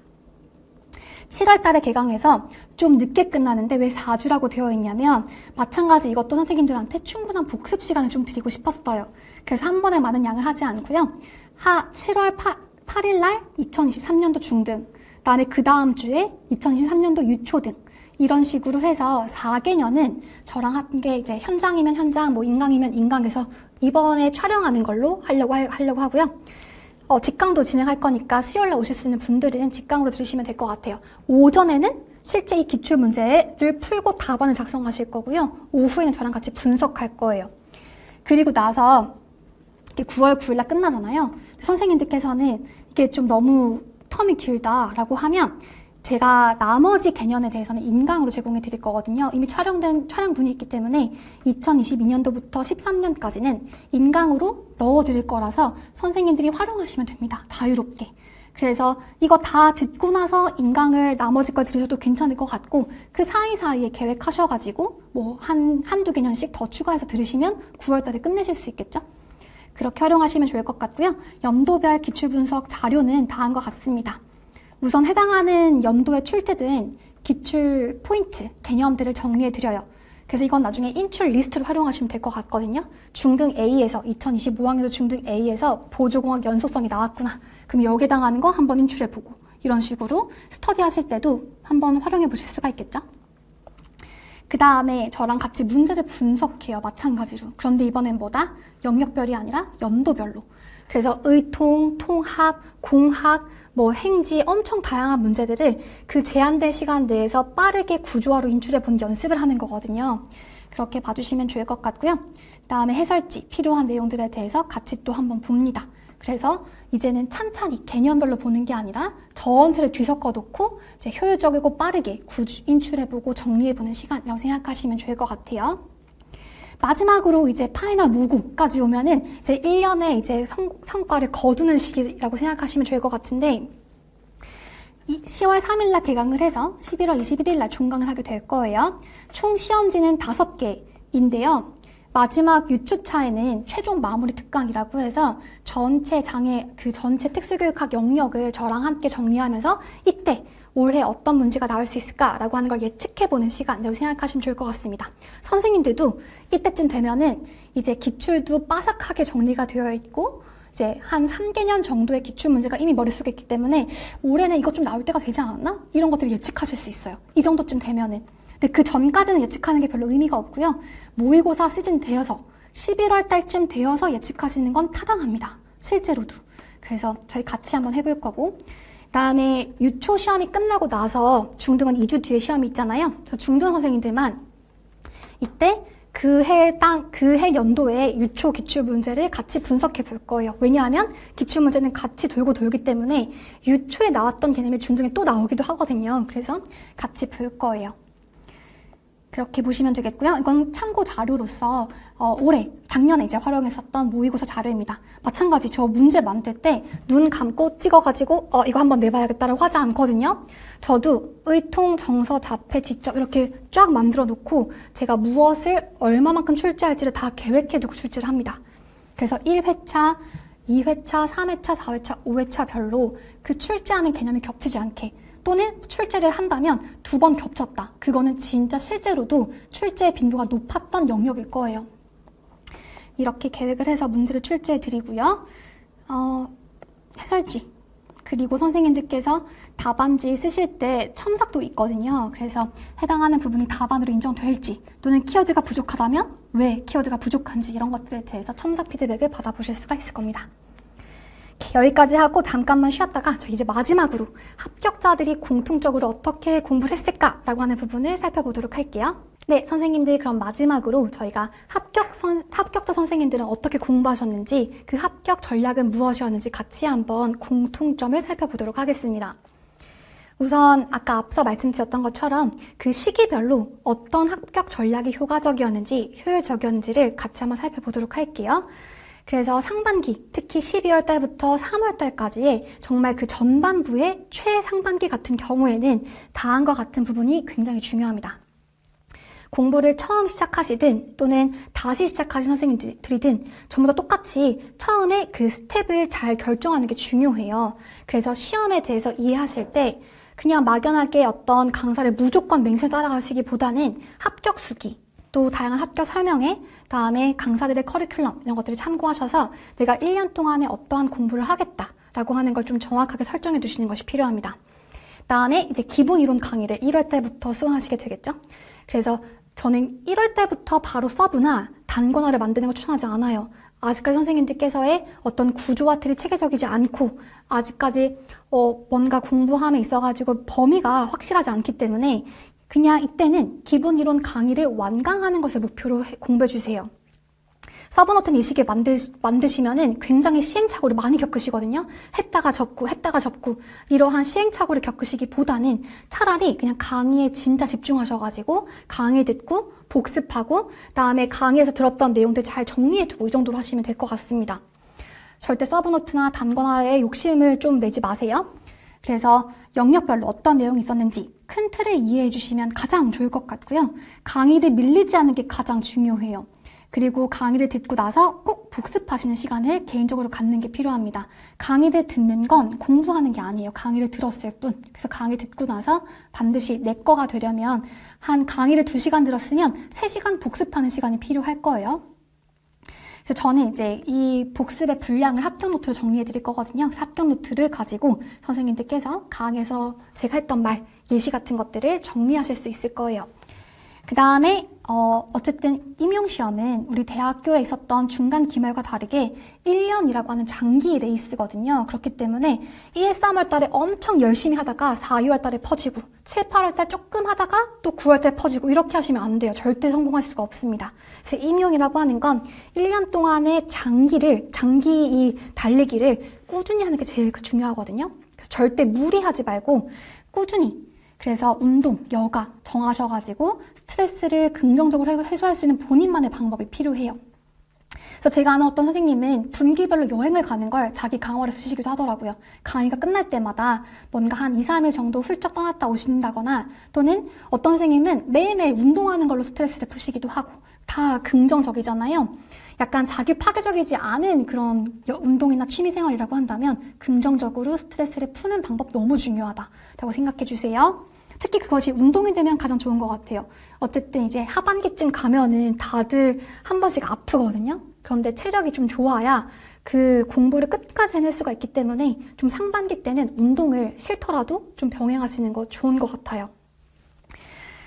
7월 달에 개강해서 좀 늦게 끝나는데 왜 4주라고 되어 있냐면 마찬가지 이것도 선생님들한테 충분한 복습 시간을 좀 드리고 싶었어요. 그래서 한 번에 많은 양을 하지 않고요. 7월 8일 날 2023년도 중등, 그다음에 그 다음 주에 2023년도 유초등 이런 식으로 해서 4개년은 저랑 한 게 이제 현장이면 현장, 뭐 인강이면 인강에서 이번에 촬영하는 걸로 하려고 하고요. 직강도 진행할 거니까 수요일날 오실 수 있는 분들은 직강으로 들으시면 될 것 같아요. 오전에는 실제 이 기출문제를 풀고 답안을 작성하실 거고요. 오후에는 저랑 같이 분석할 거예요. 그리고 나서 9월 9일날 끝나잖아요. 선생님들께서는 이게 좀 너무 텀이 길다라고 하면 제가 나머지 개념에 대해서는 인강으로 제공해 드릴 거거든요. 이미 촬영분이 있기 때문에 2022년도부터 13년까지는 인강으로 넣어 드릴 거라서 선생님들이 활용하시면 됩니다. 자유롭게. 그래서 이거 다 듣고 나서 인강을 나머지 거 들으셔도 괜찮을 것 같고 그 사이사이에 계획하셔가지고 뭐 한두 개년씩 더 추가해서 들으시면 9월 달에 끝내실 수 있겠죠? 그렇게 활용하시면 좋을 것 같고요. 연도별 기출분석 자료는 다음과 같습니다. 우선 해당하는 연도에 출제된 기출 포인트, 개념들을 정리해 드려요. 그래서 이건 나중에 인출 리스트로 활용하시면 될 것 같거든요. 중등 A에서 2025학년도 중등 A에서 보조공학 연속성이 나왔구나. 그럼 여기에 해당하는 거 한번 인출해 보고 이런 식으로 스터디 하실 때도 한번 활용해 보실 수가 있겠죠. 그 다음에 저랑 같이 문제를 분석해요. 마찬가지로. 그런데 이번엔 뭐다? 영역별이 아니라 연도별로. 그래서 의통, 통합, 공학, 뭐 행지 엄청 다양한 문제들을 그 제한된 시간 내에서 빠르게 구조화로 인출해 본 연습을 하는 거거든요. 그렇게 봐주시면 좋을 것 같고요. 그다음에 해설지 필요한 내용들에 대해서 같이 또 한번 봅니다. 그래서 이제는 찬찬히 개념별로 보는 게 아니라 전체를 뒤섞어 놓고 이제 효율적이고 빠르게 인출해보고 정리해보는 시간이라고 생각하시면 좋을 것 같아요. 마지막으로 이제 파이널 모고까지 오면은 이제 1년의 이제 성과를 거두는 시기라고 생각하시면 좋을 것 같은데 10월 3일날 개강을 해서 11월 21일날 종강을 하게 될 거예요. 총 시험지는 5개인데요. 마지막 유추차에는 최종 마무리 특강이라고 해서 전체 특수교육학 영역을 저랑 함께 정리하면서 이때 올해 어떤 문제가 나올 수 있을까라고 하는 걸 예측해보는 시간이라고 생각하시면 좋을 것 같습니다. 선생님들도 이때쯤 되면은 이제 기출도 빠삭하게 정리가 되어 있고 이제 한 3개년 정도의 기출 문제가 이미 머릿속에 있기 때문에 올해는 이거 좀 나올 때가 되지 않았나? 이런 것들을 예측하실 수 있어요. 이 정도쯤 되면은. 근데 그 전까지는 예측하는 게 별로 의미가 없고요. 모의고사 시즌 되어서 11월 달쯤 되어서 예측하시는 건 타당합니다. 실제로도. 그래서 저희 같이 한번 해볼 거고 그다음에 유초 시험이 끝나고 나서 중등은 2주 뒤에 시험이 있잖아요. 그래서 중등 선생님들만 이때 그 해 연도의 유초 기출 문제를 같이 분석해 볼 거예요. 왜냐하면 기출 문제는 같이 돌기 때문에 유초에 나왔던 개념이 중등에 또 나오기도 하거든요. 그래서 같이 볼 거예요. 그렇게 보시면 되겠고요. 이건 참고 자료로서 작년에 이제 활용했었던 모의고사 자료입니다. 마찬가지 저 문제 만들 때 눈 감고 찍어가지고 이거 한번 내봐야겠다라고 하지 않거든요. 저도 의통, 정서, 자폐, 지적 이렇게 쫙 만들어 놓고 제가 무엇을 얼마만큼 출제할지를 다 계획해 두고 출제를 합니다. 그래서 1회차, 2회차, 3회차, 4회차, 5회차 별로 그 출제하는 개념이 겹치지 않게 또는 출제를 한다면 2번 겹쳤다. 그거는 진짜 실제로도 출제 빈도가 높았던 영역일 거예요. 이렇게 계획을 해서 문제를 출제해 드리고요. 해설지 그리고 선생님들께서 답안지 쓰실 때 첨삭도 있거든요. 그래서 해당하는 부분이 답안으로 인정될지 또는 키워드가 부족하다면 왜 키워드가 부족한지 이런 것들에 대해서 첨삭 피드백을 받아보실 수가 있을 겁니다. 여기까지 하고 잠깐만 쉬었다가 저 이제 마지막으로 합격자들이 공통적으로 어떻게 공부를 했을까라고 하는 부분을 살펴보도록 할게요. 네, 선생님들 그럼 마지막으로 저희가 합격자 선생님들은 어떻게 공부하셨는지 그 합격 전략은 무엇이었는지 같이 한번 공통점을 살펴보도록 하겠습니다. 우선 아까 앞서 말씀드렸던 것처럼 그 시기별로 어떤 합격 전략이 효과적이었는지 효율적이었는지를 같이 한번 살펴보도록 할게요. 그래서 상반기, 특히 12월 달부터 3월 달까지의 정말 그 전반부의 최상반기 같은 경우에는 다음과 같은 부분이 굉장히 중요합니다. 공부를 처음 시작하시든 또는 다시 시작하신 선생님들이든 전부 다 똑같이 처음에 그 스텝을 잘 결정하는 게 중요해요. 그래서 시험에 대해서 이해하실 때 그냥 막연하게 어떤 강사를 무조건 맹세 따라가시기보다는 합격 수기, 또 다양한 합격 설명회, 다음에 강사들의 커리큘럼 이런 것들을 참고하셔서 내가 1년 동안에 어떠한 공부를 하겠다라고 하는 걸 좀 정확하게 설정해 두시는 것이 필요합니다. 다음에 이제 기본 이론 강의를 1월 달부터 수강하시게 되겠죠. 그래서 저는 1월 달부터 바로 서브나 단권화를 만드는 걸 추천하지 않아요. 아직까지 선생님들께서의 어떤 구조와 틀이 체계적이지 않고 아직까지 뭔가 공부함에 있어가지고 범위가 확실하지 않기 때문에 그냥 이때는 기본 이론 강의를 완강하는 것을 목표로 공부해 주세요. 서브노트 이식에 만드시면은 굉장히 시행착오를 많이 겪으시거든요. 했다가 접고 이러한 시행착오를 겪으시기보다는 차라리 그냥 강의에 진짜 집중하셔가지고 강의 듣고 복습하고 다음에 강의에서 들었던 내용들 잘 정리해두고 이 정도로 하시면 될 것 같습니다. 절대 서브노트나 단권화에 욕심을 좀 내지 마세요. 그래서 영역별로 어떤 내용이 있었는지 큰 틀을 이해해 주시면 가장 좋을 것 같고요. 강의를 밀리지 않는 게 가장 중요해요. 그리고 강의를 듣고 나서 꼭 복습하시는 시간을 개인적으로 갖는 게 필요합니다. 강의를 듣는 건 공부하는 게 아니에요. 강의를 들었을 뿐. 그래서 강의 듣고 나서 반드시 내 거가 되려면 한 강의를 2시간 들었으면 3시간 복습하는 시간이 필요할 거예요. 그래서 저는 이제 이 복습의 분량을 합격 노트로 정리해 드릴 거거든요. 그래서 합격 노트를 가지고 선생님들께서 강의에서 제가 했던 말, 예시 같은 것들을 정리하실 수 있을 거예요. 그 다음에 어쨌든 임용시험은 우리 대학교에 있었던 중간 기말과 다르게 1년이라고 하는 장기 레이스거든요. 그렇기 때문에 1, 3월 달에 엄청 열심히 하다가 4, 2월 달에 퍼지고 7, 8월 달 조금 하다가 또 9월 달에 퍼지고 이렇게 하시면 안 돼요. 절대 성공할 수가 없습니다. 그래서 임용이라고 하는 건 1년 동안의 장기 이 달리기를 꾸준히 하는 게 제일 중요하거든요. 그래서 절대 무리하지 말고 꾸준히 그래서 운동, 여가 정하셔가지고 스트레스를 긍정적으로 해소할 수 있는 본인만의 방법이 필요해요. 그래서 제가 아는 어떤 선생님은 분기별로 여행을 가는 걸 자기 강화를 쓰시기도 하더라고요. 강의가 끝날 때마다 뭔가 한 2, 3일 정도 훌쩍 떠났다 오신다거나 또는 어떤 선생님은 매일매일 운동하는 걸로 스트레스를 푸시기도 하고 다 긍정적이잖아요. 약간 자기 파괴적이지 않은 그런 운동이나 취미생활이라고 한다면 긍정적으로 스트레스를 푸는 방법 너무 중요하다라고 생각해 주세요. 특히 그것이 운동이 되면 가장 좋은 것 같아요. 어쨌든 이제 하반기쯤 가면은 다들 한 번씩 아프거든요. 그런데 체력이 좀 좋아야 그 공부를 끝까지 해낼 수가 있기 때문에 좀 상반기 때는 운동을 싫더라도 좀 병행하시는 거 좋은 것 같아요.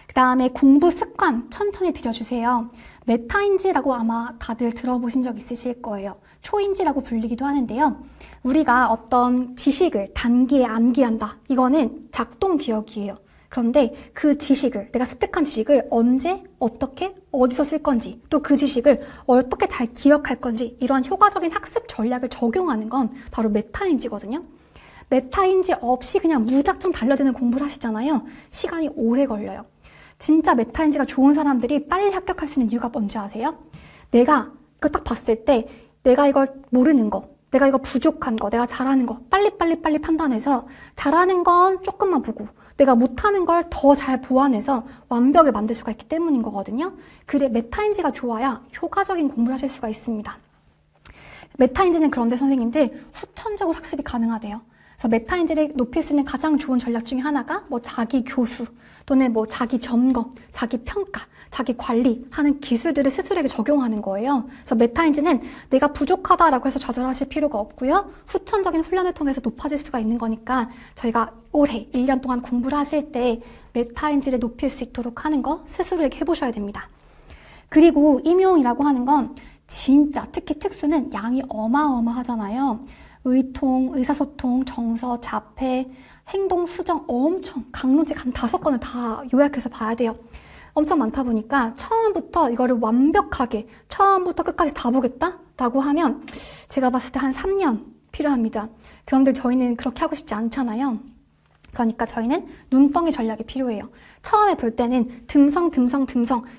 그 다음에 공부 습관 천천히 들여주세요. 메타인지라고 아마 다들 들어보신 적 있으실 거예요. 초인지라고 불리기도 하는데요. 우리가 어떤 지식을 단기에 암기한다. 이거는 작동 기억이에요. 그런데 그 지식을, 내가 습득한 지식을 언제, 어떻게, 어디서 쓸 건지, 또 그 지식을 어떻게 잘 기억할 건지, 이러한 효과적인 학습 전략을 적용하는 건 바로 메타인지거든요. 메타인지 없이 그냥 무작정 달려드는 공부를 하시잖아요. 시간이 오래 걸려요. 진짜 메타인지가 좋은 사람들이 빨리 합격할 수 있는 이유가 뭔지 아세요? 내가 이거 딱 봤을 때 내가 이걸 모르는 거, 내가 이거 부족한 거, 내가 잘하는 거 빨리 판단해서 잘하는 건 조금만 보고 내가 못하는 걸 더 잘 보완해서 완벽을 만들 수가 있기 때문인 거거든요. 그래 메타인지가 좋아야 효과적인 공부를 하실 수가 있습니다. 메타인지는 그런데 선생님들 후천적으로 학습이 가능하대요. 그래서 메타인지를 높일 수 있는 가장 좋은 전략 중에 하나가 뭐 자기 교수 또는 뭐 자기 점검, 자기 평가, 자기 관리하는 기술들을 스스로에게 적용하는 거예요. 그래서 메타인지는 내가 부족하다라고 해서 좌절하실 필요가 없고요. 후천적인 훈련을 통해서 높아질 수가 있는 거니까 저희가 올해 1년 동안 공부를 하실 때 메타인지를 높일 수 있도록 하는 거 스스로에게 해보셔야 됩니다. 그리고 임용이라고 하는 건 진짜 특히 특수는 양이 어마어마하잖아요. 의통, 의사소통, 정서, 자폐, 행동, 수정 엄청 강론책 한 5권을 다 요약해서 봐야 돼요. 엄청 많다 보니까 처음부터 이거를 완벽하게 처음부터 끝까지 다 보겠다라고 하면 제가 봤을 때 한 3년 필요합니다. 그런데 저희는 그렇게 하고 싶지 않잖아요. 그러니까 저희는 눈덩이 전략이 필요해요. 처음에 볼 때는 듬성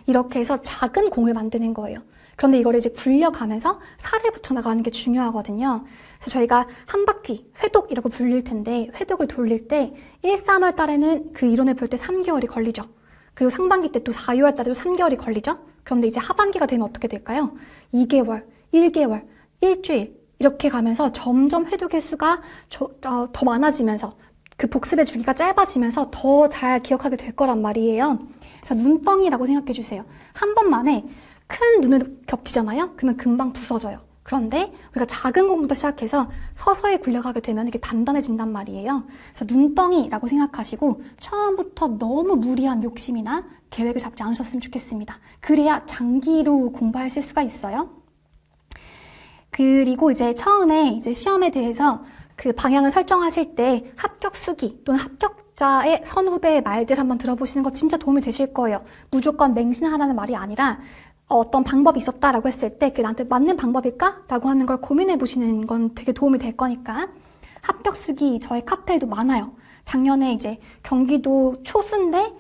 이렇게 해서 작은 공을 만드는 거예요. 그런데 이걸 이제 굴려가면서 살을 붙여나가는 게 중요하거든요. 그래서 저희가 한 바퀴, 회독이라고 불릴 텐데 회독을 돌릴 때 1, 3월 달에는 그 이론을 볼 때 3개월이 걸리죠. 그리고 상반기 때 또 4, 2월 달에도 3개월이 걸리죠. 그런데 이제 하반기가 되면 어떻게 될까요? 2개월, 1개월, 일주일 이렇게 가면서 점점 회독의 수가 더 많아지면서 그 복습의 주기가 짧아지면서 더 잘 기억하게 될 거란 말이에요. 그래서 눈덩이라고 생각해 주세요. 한 번만에 큰 눈을 겹치잖아요? 그러면 금방 부서져요. 그런데 우리가 작은 공부부터 시작해서 서서히 굴려가게 되면 이게 단단해진단 말이에요. 그래서 눈덩이라고 생각하시고 처음부터 너무 무리한 욕심이나 계획을 잡지 않으셨으면 좋겠습니다. 그래야 장기로 공부하실 수가 있어요. 그리고 이제 처음에 이제 시험에 대해서 그 방향을 설정하실 때 합격 수기 또는 합격자의 선후배의 말들 한번 들어보시는 거 진짜 도움이 되실 거예요. 무조건 맹신하라는 말이 아니라 어떤 방법이 있었다라고 했을 때 그게 나한테 맞는 방법일까? 라고 하는 걸 고민해 보시는 건 되게 도움이 될 거니까. 합격 수기 저희 카페에도 많아요. 작년에 이제 경기도 초수인데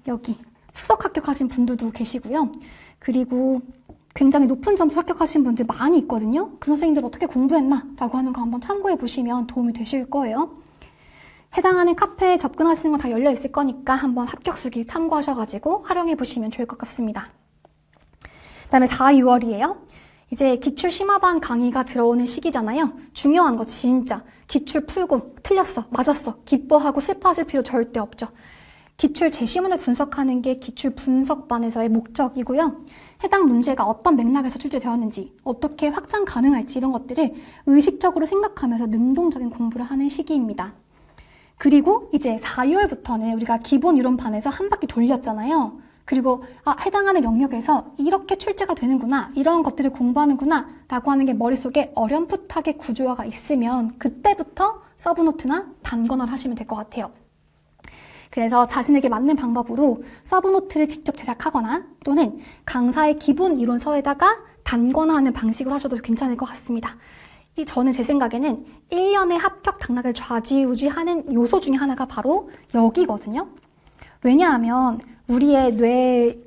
여기 수석 합격하신 분들도 계시고요. 그리고 굉장히 높은 점수 합격하신 분들 많이 있거든요. 그 선생님들 어떻게 공부했나? 라고 하는 거 한번 참고해 보시면 도움이 되실 거예요. 해당하는 카페에 접근하시는 거 다 열려 있을 거니까 한번 합격 수기 참고하셔가지고 활용해 보시면 좋을 것 같습니다. 그 다음에 4, 6월이에요. 이제 기출 심화반 강의가 들어오는 시기잖아요. 중요한 거 진짜 기출 풀고 틀렸어, 맞았어, 기뻐하고 슬퍼하실 필요 절대 없죠. 기출 제시문을 분석하는 게 기출 분석반에서의 목적이고요. 해당 문제가 어떤 맥락에서 출제되었는지, 어떻게 확장 가능할지 이런 것들을 의식적으로 생각하면서 능동적인 공부를 하는 시기입니다. 그리고 이제 4, 6월부터는 우리가 기본 이론반에서 한 바퀴 돌렸잖아요. 그리고 해당하는 영역에서 이렇게 출제가 되는구나, 이런 것들을 공부하는구나 라고 하는 게 머릿속에 어렴풋하게 구조화가 있으면 그때부터 서브노트나 단권화를 하시면 될 것 같아요. 그래서 자신에게 맞는 방법으로 서브노트를 직접 제작하거나 또는 강사의 기본 이론서에다가 단권화하는 방식으로 하셔도 괜찮을 것 같습니다. 저는 제 생각에는 1년의 합격 당락을 좌지우지하는 요소 중에 하나가 바로 여기거든요. 왜냐하면 우리의 뇌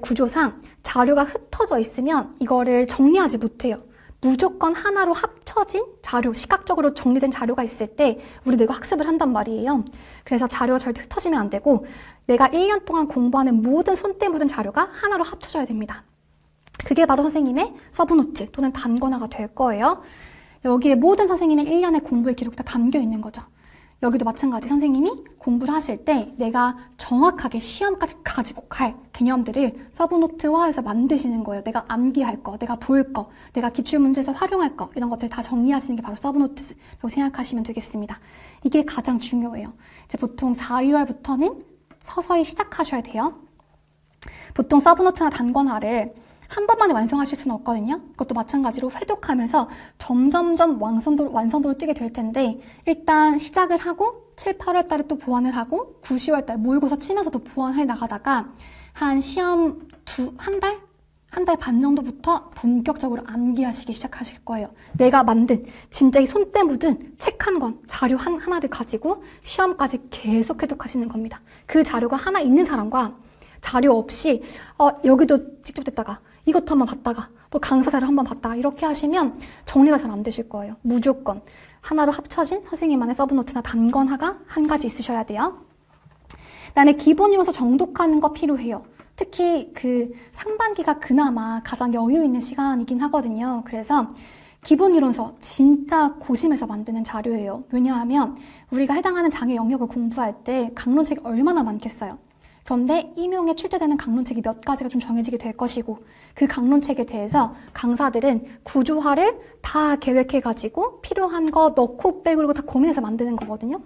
구조상 자료가 흩어져 있으면 이거를 정리하지 못해요. 무조건 하나로 합쳐진 자료, 시각적으로 정리된 자료가 있을 때 우리 뇌가 학습을 한단 말이에요. 그래서 자료가 절대 흩어지면 안 되고 내가 1년 동안 공부하는 모든 손때 묻은 자료가 하나로 합쳐져야 됩니다. 그게 바로 선생님의 서브노트 또는 단권화가 될 거예요. 여기에 모든 선생님의 1년의 공부의 기록이 다 담겨 있는 거죠. 여기도 마찬가지 선생님이 공부를 하실 때 내가 정확하게 시험까지 가지고 갈 개념들을 서브노트화해서 만드시는 거예요. 내가 암기할 거, 내가 볼 거, 내가 기출문제에서 활용할 거 이런 것들 다 정리하시는 게 바로 서브노트라고 생각하시면 되겠습니다. 이게 가장 중요해요. 이제 보통 4, 2월부터는 서서히 시작하셔야 돼요. 보통 서브노트나 단권화를 한 번만에 완성하실 수는 없거든요. 그것도 마찬가지로 회독하면서 점점점 완성도를 뛰게 될 텐데 일단 시작을 하고 7, 8월 달에 또 보완을 하고 9, 10월 달 모의고사 치면서도 보완해 나가다가 한 시험 한 달 반 정도부터 본격적으로 암기하시기 시작하실 거예요. 내가 만든 진짜 이 손때 묻은 책 한 권, 자료 하나를 가지고 시험까지 계속 회독하시는 겁니다. 그 자료가 하나 있는 사람과 자료 없이 여기도 직접 됐다가 이것도 한번 봤다가 뭐 강사 자료 한번 봤다가 이렇게 하시면 정리가 잘 안 되실 거예요. 무조건 하나로 합쳐진 선생님만의 서브노트나 단권화가 한 가지 있으셔야 돼요. 그다음에 기본 이론서 정독하는 거 필요해요. 특히 그 상반기가 그나마 가장 여유 있는 시간이긴 하거든요. 그래서 기본 이론서 진짜 고심해서 만드는 자료예요. 왜냐하면 우리가 해당하는 장애 영역을 공부할 때 강론책이 얼마나 많겠어요. 그런데 임용에 출제되는 강론책이 몇 가지가 좀 정해지게 될 것이고 그 강론책에 대해서 강사들은 구조화를 다 계획해가지고 필요한 거 넣고 빼고 다 고민해서 만드는 거거든요.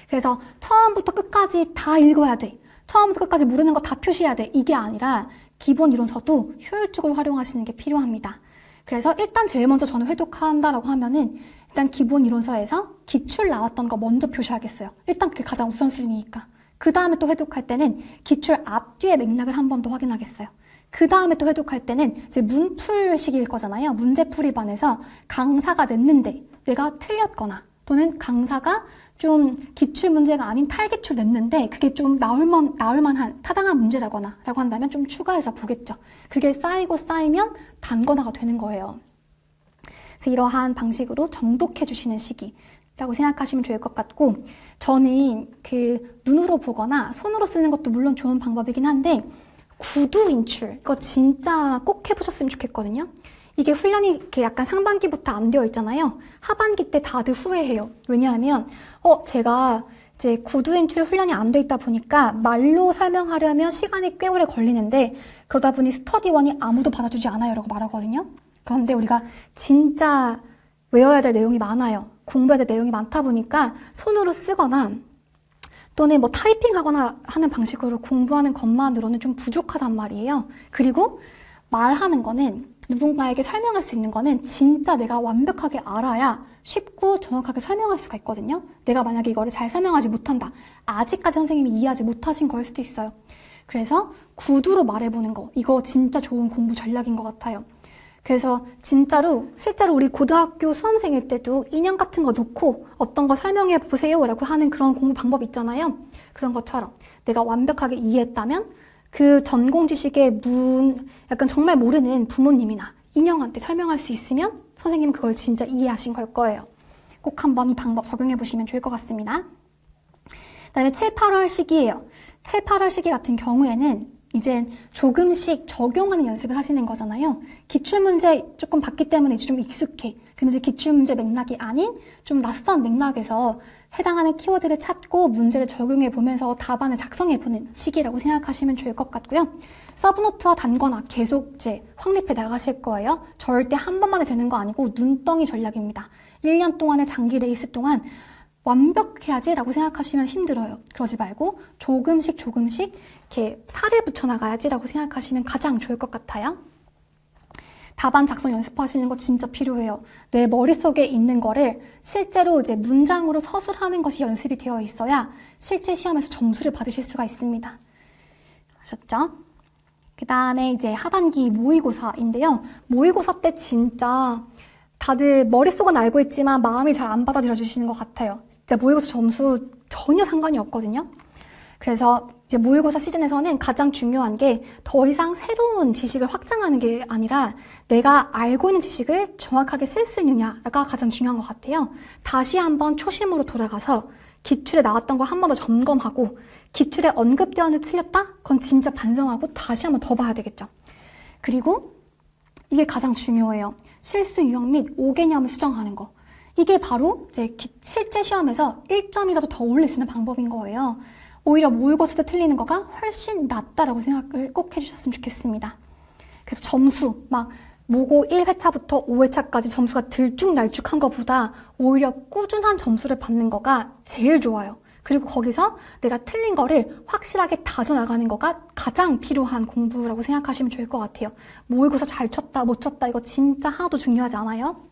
그래서 처음부터 끝까지 다 읽어야 돼. 처음부터 끝까지 모르는 거 다 표시해야 돼. 이게 아니라 기본 이론서도 효율적으로 활용하시는 게 필요합니다. 그래서 일단 제일 먼저 저는 회독한다라고 하면은 일단 기본 이론서에서 기출 나왔던 거 먼저 표시하겠어요. 일단 그게 가장 우선순위니까. 그 다음에 또 회독할 때는 기출 앞뒤의 맥락을 한 번 더 확인하겠어요. 그 다음에 또 회독할 때는 이제 문풀식일 거잖아요. 문제풀이반에서 강사가 냈는데 내가 틀렸거나 또는 강사가 좀 기출 문제가 아닌 탈기출 냈는데 그게 좀 나올만한 타당한 문제라거나 라고 한다면 좀 추가해서 보겠죠. 그게 쌓이고 쌓이면 단권화가 되는 거예요. 그래서 이러한 방식으로 정독해 주시는 시기라고 생각하시면 좋을 것 같고 저는 그 눈으로 보거나 손으로 쓰는 것도 물론 좋은 방법이긴 한데 구두 인출 이거 진짜 꼭 해보셨으면 좋겠거든요. 이게 훈련이 이렇게 약간 상반기부터 안 되어 있잖아요. 하반기 때 다들 후회해요. 왜냐하면 제가 이제 구두 인출 훈련이 안 돼 있다 보니까 말로 설명하려면 시간이 꽤 오래 걸리는데 그러다 보니 스터디원이 아무도 받아주지 않아요 라고 말하거든요. 그런데 우리가 진짜 외워야 될 내용이 많아요. 공부해야 될 내용이 많다 보니까 손으로 쓰거나 또는 뭐 타이핑하거나 하는 방식으로 공부하는 것만으로는 좀 부족하단 말이에요. 그리고 말하는 거는 누군가에게 설명할 수 있는 거는 진짜 내가 완벽하게 알아야 쉽고 정확하게 설명할 수가 있거든요. 내가 만약에 이거를 잘 설명하지 못한다. 아직까지 선생님이 이해하지 못하신 거일 수도 있어요. 그래서 구두로 말해보는 거 이거 진짜 좋은 공부 전략인 것 같아요. 그래서 실제로 우리 고등학교 수험생일 때도 인형 같은 거 놓고 어떤 거 설명해 보세요 라고 하는 그런 공부 방법 있잖아요. 그런 것처럼 내가 완벽하게 이해했다면 그 전공 지식의 약간 정말 모르는 부모님이나 인형한테 설명할 수 있으면 선생님은 그걸 진짜 이해하신 걸 거예요. 꼭 한번 이 방법 적용해 보시면 좋을 것 같습니다. 그다음에 7, 8월 시기예요. 7, 8월 시기 같은 경우에는 이제 조금씩 적용하는 연습을 하시는 거잖아요. 기출문제 조금 봤기 때문에 이제 좀 익숙해. 그럼 이제 기출문제 맥락이 아닌 좀 낯선 맥락에서 해당하는 키워드를 찾고 문제를 적용해 보면서 답안을 작성해 보는 시기라고 생각하시면 좋을 것 같고요. 서브노트와 단권화 계속 이제 확립해 나가실 거예요. 절대 한 번만에 되는 거 아니고 눈덩이 전략입니다. 1년 동안의 장기 레이스 동안 완벽해야지라고 생각하시면 힘들어요. 그러지 말고 조금씩 이렇게 살을 붙여나가야지라고 생각하시면 가장 좋을 것 같아요. 답안 작성 연습하시는 거 진짜 필요해요. 내 머릿속에 있는 거를 실제로 이제 문장으로 서술하는 것이 연습이 되어 있어야 실제 시험에서 점수를 받으실 수가 있습니다. 아셨죠? 그 다음에 이제 하반기 모의고사인데요. 모의고사 때 진짜 다들 머릿속은 알고 있지만 마음이 잘 안 받아들여 주시는 것 같아요. 진짜 모의고사 점수 전혀 상관이 없거든요. 그래서 이제 모의고사 시즌에서는 가장 중요한 게 더 이상 새로운 지식을 확장하는 게 아니라 내가 알고 있는 지식을 정확하게 쓸 수 있느냐가 가장 중요한 것 같아요. 다시 한번 초심으로 돌아가서 기출에 나왔던 걸 한 번 더 점검하고 기출에 언급되었는데 틀렸다? 그건 진짜 반성하고 다시 한번 더 봐야 되겠죠. 그리고 이게 가장 중요해요. 실수 유형 및 5개념을 수정하는 거. 이게 바로 이제 실제 시험에서 1점이라도 더 올릴 수 있는 방법인 거예요. 오히려 모의고사 때 틀리는 거가 훨씬 낫다라고 생각을 꼭 해주셨으면 좋겠습니다. 그래서 점수, 막 모고 1회차부터 5회차까지 점수가 들쭉날쭉한 것보다 오히려 꾸준한 점수를 받는 거가 제일 좋아요. 그리고 거기서 내가 틀린 거를 확실하게 다져나가는 거가 가장 필요한 공부라고 생각하시면 좋을 것 같아요. 모의고사 잘 쳤다, 못 쳤다 이거 진짜 하나도 중요하지 않아요.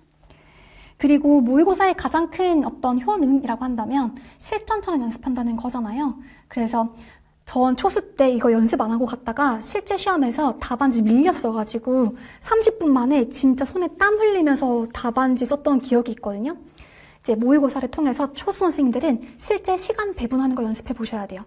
그리고 모의고사의 가장 큰 어떤 효능이라고 한다면 실전처럼 연습한다는 거잖아요. 그래서 전 초수 때 이거 연습 안 하고 갔다가 실제 시험에서 답안지 밀렸어가지고 30분 만에 진짜 손에 땀 흘리면서 답안지 썼던 기억이 있거든요. 이제 모의고사를 통해서 초수 선생님들은 실제 시간 배분하는 거 연습해 보셔야 돼요.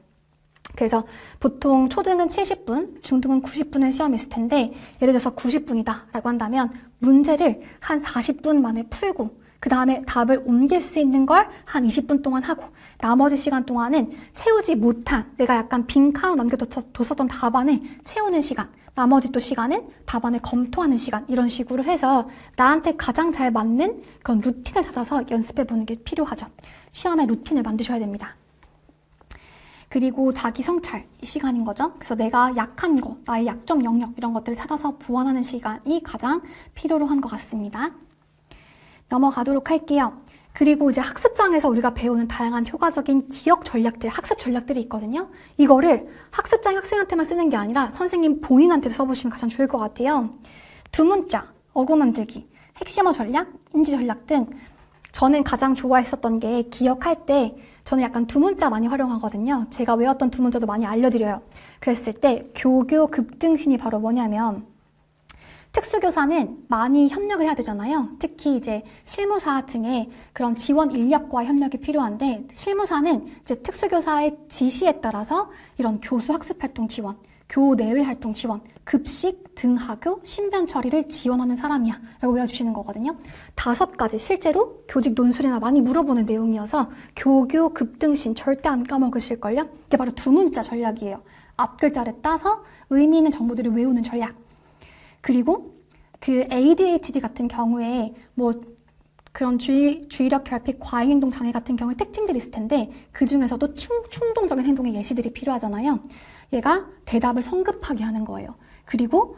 그래서 보통 초등은 70분, 중등은 90분의 시험이 있을 텐데 예를 들어서 90분이다 라고 한다면 문제를 한 40분 만에 풀고 그 다음에 답을 옮길 수 있는 걸 한 20분 동안 하고 나머지 시간 동안은 채우지 못한 내가 약간 빈칸으로 남겨뒀었던 답안을 채우는 시간, 나머지 또 시간은 답안을 검토하는 시간 이런 식으로 해서 나한테 가장 잘 맞는 그런 루틴을 찾아서 연습해보는 게 필요하죠. 시험에 루틴을 만드셔야 됩니다. 그리고 자기 성찰 이 시간인 거죠. 그래서 내가 약한 거, 나의 약점 영역 이런 것들을 찾아서 보완하는 시간이 가장 필요로 한 것 같습니다. 넘어가도록 할게요. 그리고 이제 학습장에서 우리가 배우는 다양한 효과적인 기억 전략들, 학습 전략들이 있거든요. 이거를 학습장 학생한테만 쓰는 게 아니라 선생님 본인한테도 써보시면 가장 좋을 것 같아요. 두 문자, 어구 만들기, 핵심어 전략, 인지 전략 등 저는 가장 좋아했었던 게 기억할 때 저는 약간 두 문자 많이 활용하거든요. 제가 외웠던 두 문자도 많이 알려드려요. 그랬을 때 교교 급등신이 바로 뭐냐면 특수교사는 많이 협력을 해야 되잖아요. 특히 이제 실무사 등의 그런 지원 인력과 협력이 필요한데 실무사는 이제 특수교사의 지시에 따라서 이런 교수 학습활동 지원, 교내외 활동 지원, 급식, 등하교, 신변 처리를 지원하는 사람이야 라고 외워주시는 거거든요. 5가지 실제로 교직 논술이나 많이 물어보는 내용이어서 교교 급등신 절대 안 까먹으실걸요. 이게 바로 두 문자 전략이에요. 앞글자를 따서 의미 있는 정보들을 외우는 전략. 그리고 그 ADHD 같은 경우에 뭐 그런 주의력 결핍 과잉행동 장애 같은 경우에 특징들이 있을 텐데 그 중에서도 충동적인 행동의 예시들이 필요하잖아요. 얘가 대답을 성급하게 하는 거예요. 그리고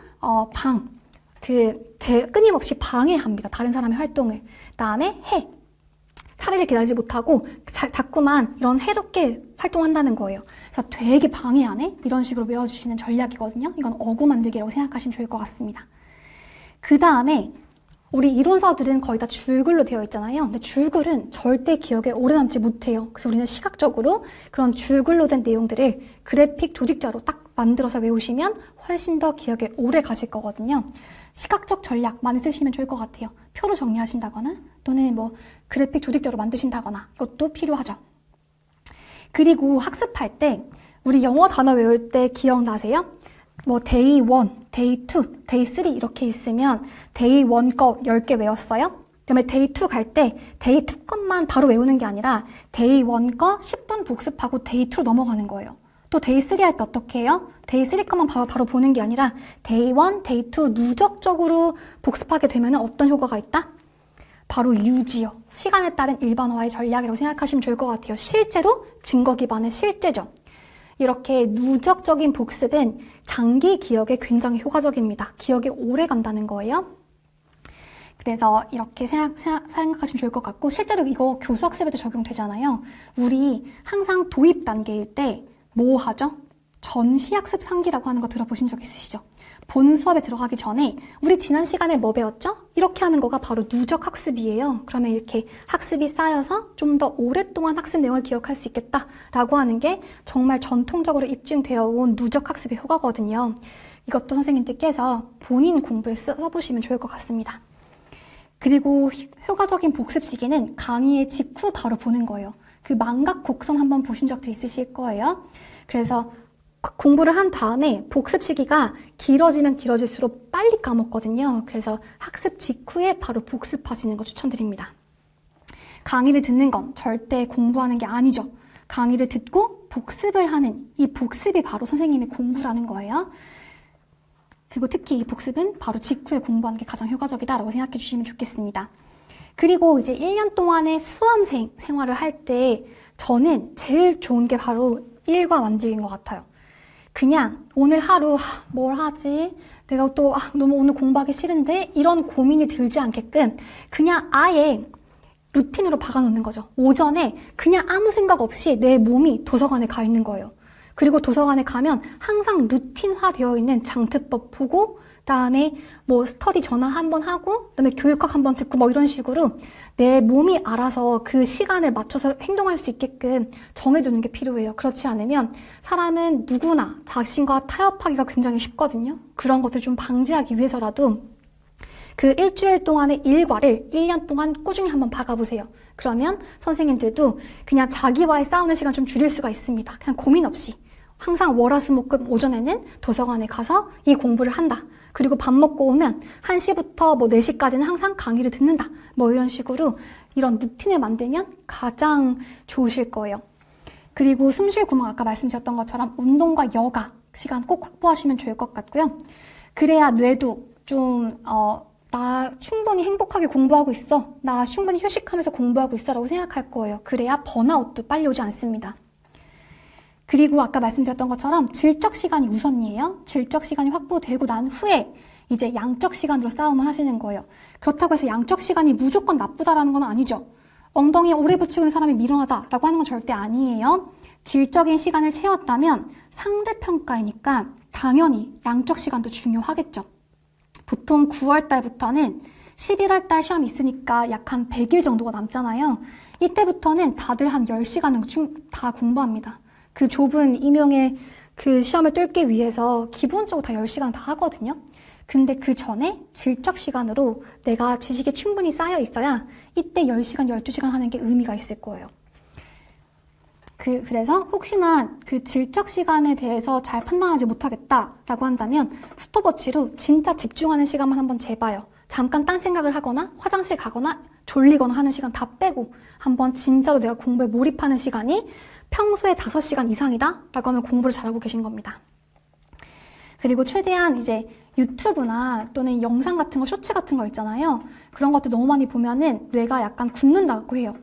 끊임없이 방해합니다. 다른 사람의 활동을. 그다음에 차례를 기다리지 못하고 자꾸만 이런 해롭게 활동한다는 거예요. 그래서 되게 방해하네? 이런 식으로 외워주시는 전략이거든요. 이건 어구 만들기라고 생각하시면 좋을 것 같습니다. 그 다음에 우리 이론서들은 거의 다 줄글로 되어 있잖아요. 근데 줄글은 절대 기억에 오래 남지 못해요. 그래서 우리는 시각적으로 그런 줄글로 된 내용들을 그래픽 조직자로 딱 만들어서 외우시면 훨씬 더 기억에 오래 가실 거거든요. 시각적 전략 많이 쓰시면 좋을 것 같아요. 표로 정리하신다거나 또는 뭐 그래픽 조직자로 만드신다거나 이것도 필요하죠. 그리고 학습할 때 우리 영어 단어 외울 때 기억나세요? 뭐 데이 1, 데이 2, 데이 3 이렇게 있으면 데이 1 거 10개 외웠어요? 그다음에 데이 2 갈 때 데이 2 것만 바로 외우는 게 아니라 데이 1 거 10분 복습하고 데이 2로 넘어가는 거예요. 또 데이 3 할 때 어떻게 해요? 데이 3 것만 바로 보는 게 아니라 데이 1, 데이 2 누적적으로 복습하게 되면 어떤 효과가 있다? 바로 유지요. 시간에 따른 일반화의 전략이라고 생각하시면 좋을 것 같아요. 실제로 증거 기반의 실제죠. 이렇게 누적적인 복습은 장기 기억에 굉장히 효과적입니다. 기억이 오래 간다는 거예요. 그래서 이렇게 생각하시면 좋을 것 같고, 실제로 이거 교수학습에도 적용되잖아요. 우리 항상 도입 단계일 때 뭐 하죠? 전시학습 상기라고 하는 거 들어보신 적 있으시죠? 본 수업에 들어가기 전에 우리 지난 시간에 뭐 배웠죠? 이렇게 하는 거가 바로 누적 학습이에요. 그러면 이렇게 학습이 쌓여서 좀 더 오랫동안 학습 내용을 기억할 수 있겠다라고 하는 게 정말 전통적으로 입증되어 온 누적 학습의 효과거든요. 이것도 선생님들께서 본인 공부에 써보시면 좋을 것 같습니다. 그리고 효과적인 복습 시기는 강의의 직후 바로 보는 거예요. 그 망각 곡선 한번 보신 적도 있으실 거예요. 그래서 공부를 한 다음에 복습 시기가 길어지면 길어질수록 빨리 까먹거든요. 그래서 학습 직후에 바로 복습하시는 거 추천드립니다. 강의를 듣는 건 절대 공부하는 게 아니죠. 강의를 듣고 복습을 하는 이 복습이 바로 선생님의 공부라는 거예요. 그리고 특히 이 복습은 바로 직후에 공부하는 게 가장 효과적이다라고 생각해 주시면 좋겠습니다. 그리고 이제 1년 동안의 수험생 생활을 할 때 저는 제일 좋은 게 바로 일과 만들기인 것 같아요. 그냥 오늘 하루 뭘 하지? 내가 또 너무 오늘 공부하기 싫은데? 이런 고민이 들지 않게끔 그냥 아예 루틴으로 박아놓는 거죠. 오전에 그냥 아무 생각 없이 내 몸이 도서관에 가 있는 거예요. 그리고 도서관에 가면 항상 루틴화 되어 있는 장트법 보고 그다음에 뭐 스터디 전화 한번 하고 그다음에 교육학 한번 듣고 뭐 이런 식으로 내 몸이 알아서 그 시간에 맞춰서 행동할 수 있게끔 정해두는 게 필요해요. 그렇지 않으면 사람은 누구나 자신과 타협하기가 굉장히 쉽거든요. 그런 것들 좀 방지하기 위해서라도 그 일주일 동안의 일과를 1년 동안 꾸준히 한번 박아보세요. 그러면 선생님들도 그냥 자기와의 싸우는 시간 좀 줄일 수가 있습니다. 그냥 고민 없이 항상 월화수목금 오전에는 도서관에 가서 이 공부를 한다. 그리고 밥 먹고 오면 1시부터 뭐 4시까지는 항상 강의를 듣는다. 뭐 이런 식으로 이런 루틴을 만들면 가장 좋으실 거예요. 그리고 숨쉴 구멍 아까 말씀드렸던 것처럼 운동과 여가 시간 꼭 확보하시면 좋을 것 같고요. 그래야 뇌도 좀 나 충분히 행복하게 공부하고 있어. 나 충분히 휴식하면서 공부하고 있어 라고 생각할 거예요. 그래야 번아웃도 빨리 오지 않습니다. 그리고 아까 말씀드렸던 것처럼 질적 시간이 우선이에요. 질적 시간이 확보되고 난 후에 이제 양적 시간으로 싸움을 하시는 거예요. 그렇다고 해서 양적 시간이 무조건 나쁘다라는 건 아니죠. 엉덩이에 오래 붙이고 있는 사람이 미련하다라고 하는 건 절대 아니에요. 질적인 시간을 채웠다면 상대평가이니까 당연히 양적 시간도 중요하겠죠. 보통 9월 달부터는 11월 달 시험이 있으니까 약 한 100일 정도가 남잖아요. 이때부터는 다들 한 10시간은 다 공부합니다. 그 좁은 임용의 그 시험을 뚫기 위해서 기본적으로 다 10시간 다 하거든요. 근데 그 전에 질적 시간으로 내가 지식이 충분히 쌓여 있어야 이때 10시간, 12시간 하는 게 의미가 있을 거예요. 그래서 혹시나 그 질적 시간에 대해서 잘 판단하지 못하겠다라고 한다면 스톱워치로 진짜 집중하는 시간만 한번 재봐요. 잠깐 딴 생각을 하거나 화장실 가거나 졸리거나 하는 시간 다 빼고 한번 진짜로 내가 공부에 몰입하는 시간이 평소에 5시간 이상이다? 라고 하면 공부를 잘하고 계신 겁니다. 그리고 최대한 이제 유튜브나 또는 영상 같은 거, 쇼츠 같은 거 있잖아요. 그런 것들 너무 많이 보면은 뇌가 약간 굳는다고 해요.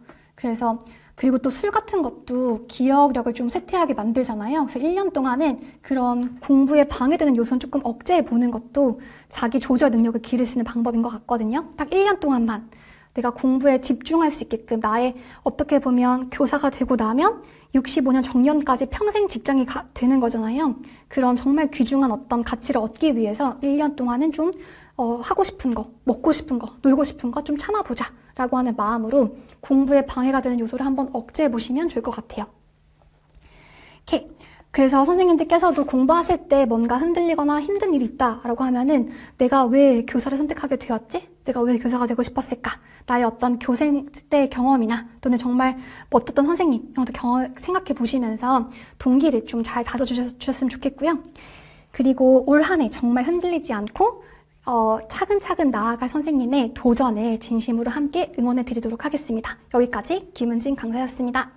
그리고 또 술 같은 것도 기억력을 좀 쇠퇴하게 만들잖아요. 그래서 1년 동안은 그런 공부에 방해되는 요소는 조금 억제해 보는 것도 자기 조절 능력을 기를 수 있는 방법인 것 같거든요. 딱 1년 동안만 내가 공부에 집중할 수 있게끔 나의 어떻게 보면 교사가 되고 나면 65년 정년까지 평생 직장이 되는 거잖아요. 그런 정말 귀중한 어떤 가치를 얻기 위해서 1년 동안은 좀 하고 싶은 거, 먹고 싶은 거, 놀고 싶은 거 좀 참아보자 라고 하는 마음으로 공부에 방해가 되는 요소를 한번 억제해 보시면 좋을 것 같아요. 이렇게 그래서 선생님들께서도 공부하실 때 뭔가 흔들리거나 힘든 일이 있다라고 하면은 내가 왜 교사를 선택하게 되었지? 내가 왜 교사가 되고 싶었을까? 나의 어떤 교생 때 경험이나 또는 정말 멋졌던 선생님 이런 것도 생각해 보시면서 동기를 좀 잘 다져주셨으면 좋겠고요. 그리고 올 한 해 정말 흔들리지 않고 차근차근 나아갈 선생님의 도전을 진심으로 함께 응원해 드리도록 하겠습니다. 여기까지 김은진 강사였습니다.